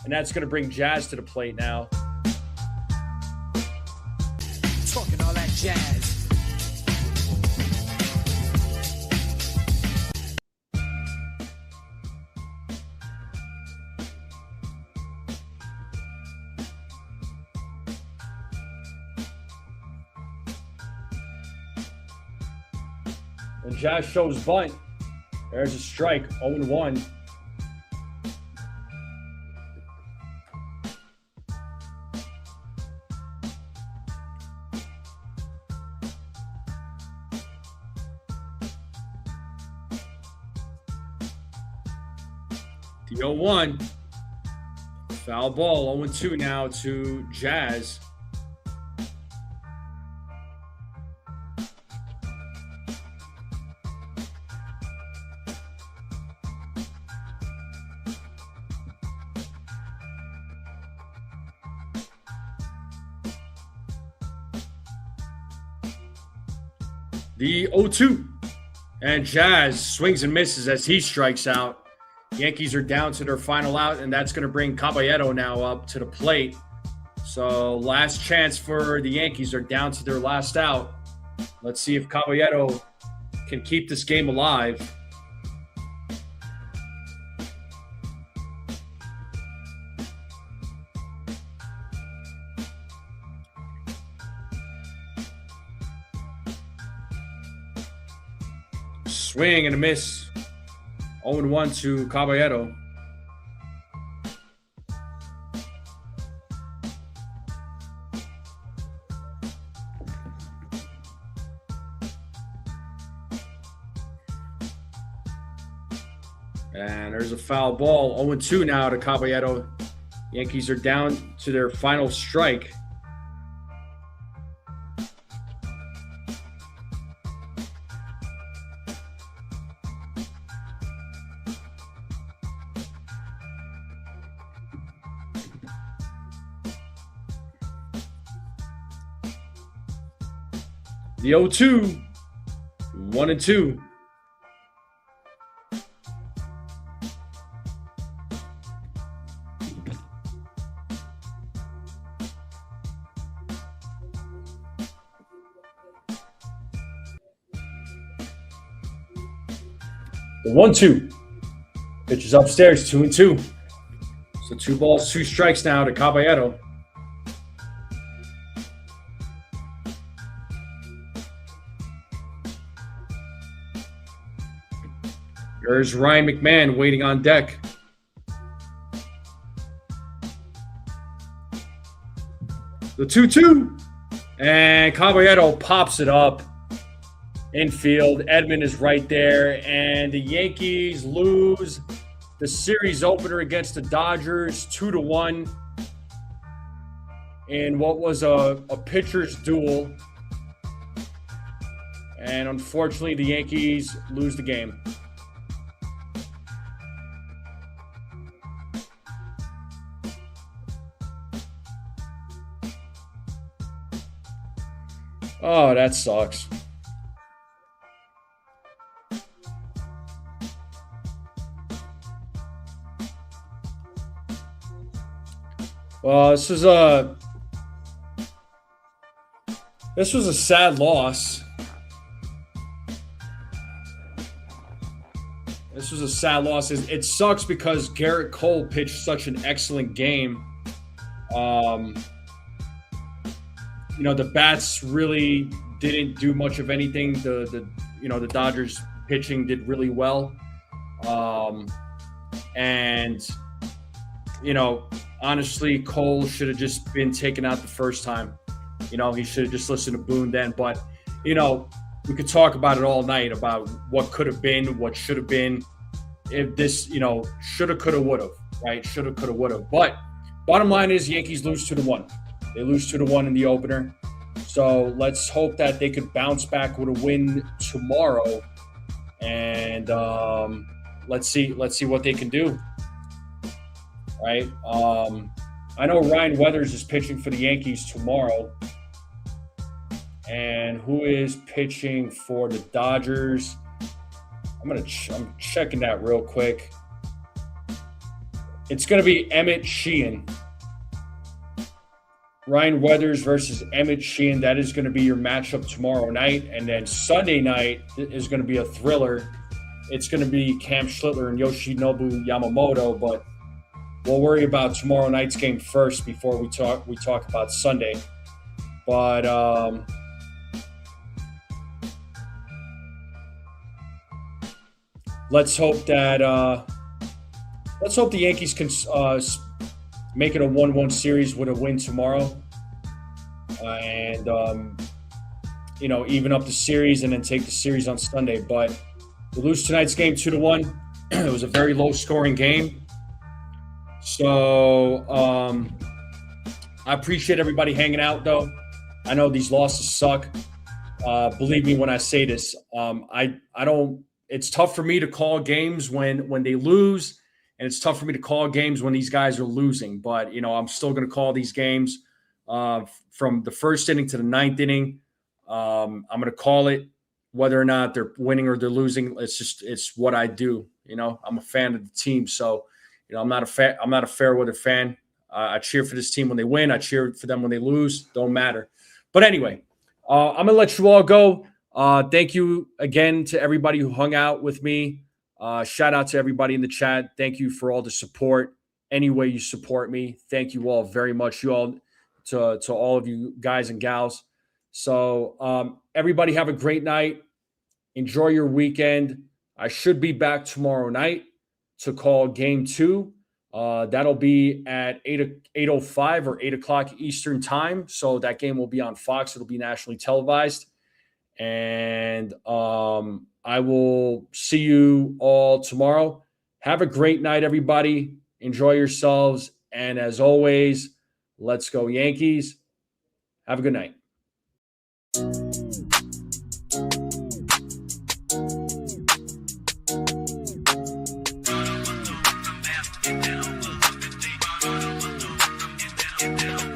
And that's going to bring Jazz to the plate now. Talking all that jazz. The Jazz shows bunt. There's a strike, 0-1. The 0-1. Foul ball, 0-2 now to Jazz. The 0-2. And Jazz swings and misses as he strikes out. Yankees are down to their final out, and that's going to bring Caballero now up to the plate. So last chance for the Yankees. They're down to their last out. Let's see if Caballero can keep this game alive. Swing and a miss. 0-1 to Caballero. And there's a foul ball. 0-2 now to Caballero. Yankees are down to their final strike. The 0-2, 1-2. The 1-2. Pitch is upstairs, 2-2. So 2 balls, 2 strikes now to Caballero. There's Ryan McMahon waiting on deck. The 2-2. And Caballero pops it up. Infield. Edman is right there. And the Yankees lose the series opener against the Dodgers 2-1 in what was a pitcher's duel. And unfortunately, the Yankees lose the game. Oh, that sucks. Well, this was a sad loss. This was a sad loss. It sucks because Garrett Cole pitched such an excellent game. The bats really didn't do much of anything. The Dodgers pitching did really well. Honestly, Cole should have just been taken out the first time. He should have just listened to Boone then. But, we could talk about it all night about what could have been, what should have been. If this, shoulda, coulda, woulda, right? Shoulda, coulda, woulda. But bottom line is Yankees lose 2-1. They lose 2-1 in the opener. So let's hope that they could bounce back with a win tomorrow. And let's see what they can do. Right? I know Ryan Weathers is pitching for the Yankees tomorrow. And who is pitching for the Dodgers? I'm checking that real quick. It's going to be Emmett Sheehan. Ryan Weathers versus Emmett Sheehan. That is going to be your matchup tomorrow night. And then Sunday night is going to be a thriller. It's going to be Cam Schlittler and Yoshinobu Yamamoto. But we'll worry about tomorrow night's game first before we talk about Sunday. But let's hope that the Yankees can make it a 1-1 series with a win tomorrow, and even up the series and then take the series on Sunday. But we lose tonight's game 2-1. It was a very low-scoring game. So I appreciate everybody hanging out, though. I know these losses suck. Believe me when I say this. I don't. It's tough for me to call games when they lose, and it's tough for me to call games when these guys are losing. But I'm still going to call these games from the first inning to the ninth inning. I'm going to call it whether or not they're winning or they're losing. It's what I do. I'm a fan of the team, so I'm not a fair weather fan. I cheer for this team when they win. I cheer for them when they lose. Don't matter. But anyway, I'm going to let you all go. Thank you again to everybody who hung out with me. Shout out to everybody in the chat. Thank you for all the support. Any way you support me, thank you all very much. You all, to all of you guys and gals. So everybody have a great night. Enjoy your weekend. I should be back tomorrow night to call game 2. That'll be at 8:05 or 8 o'clock Eastern time. So that game will be on Fox. It'll be nationally televised. And I will see you all tomorrow. Have a great night, everybody. Enjoy yourselves. And as always, let's go Yankees. Have a good night. Get down.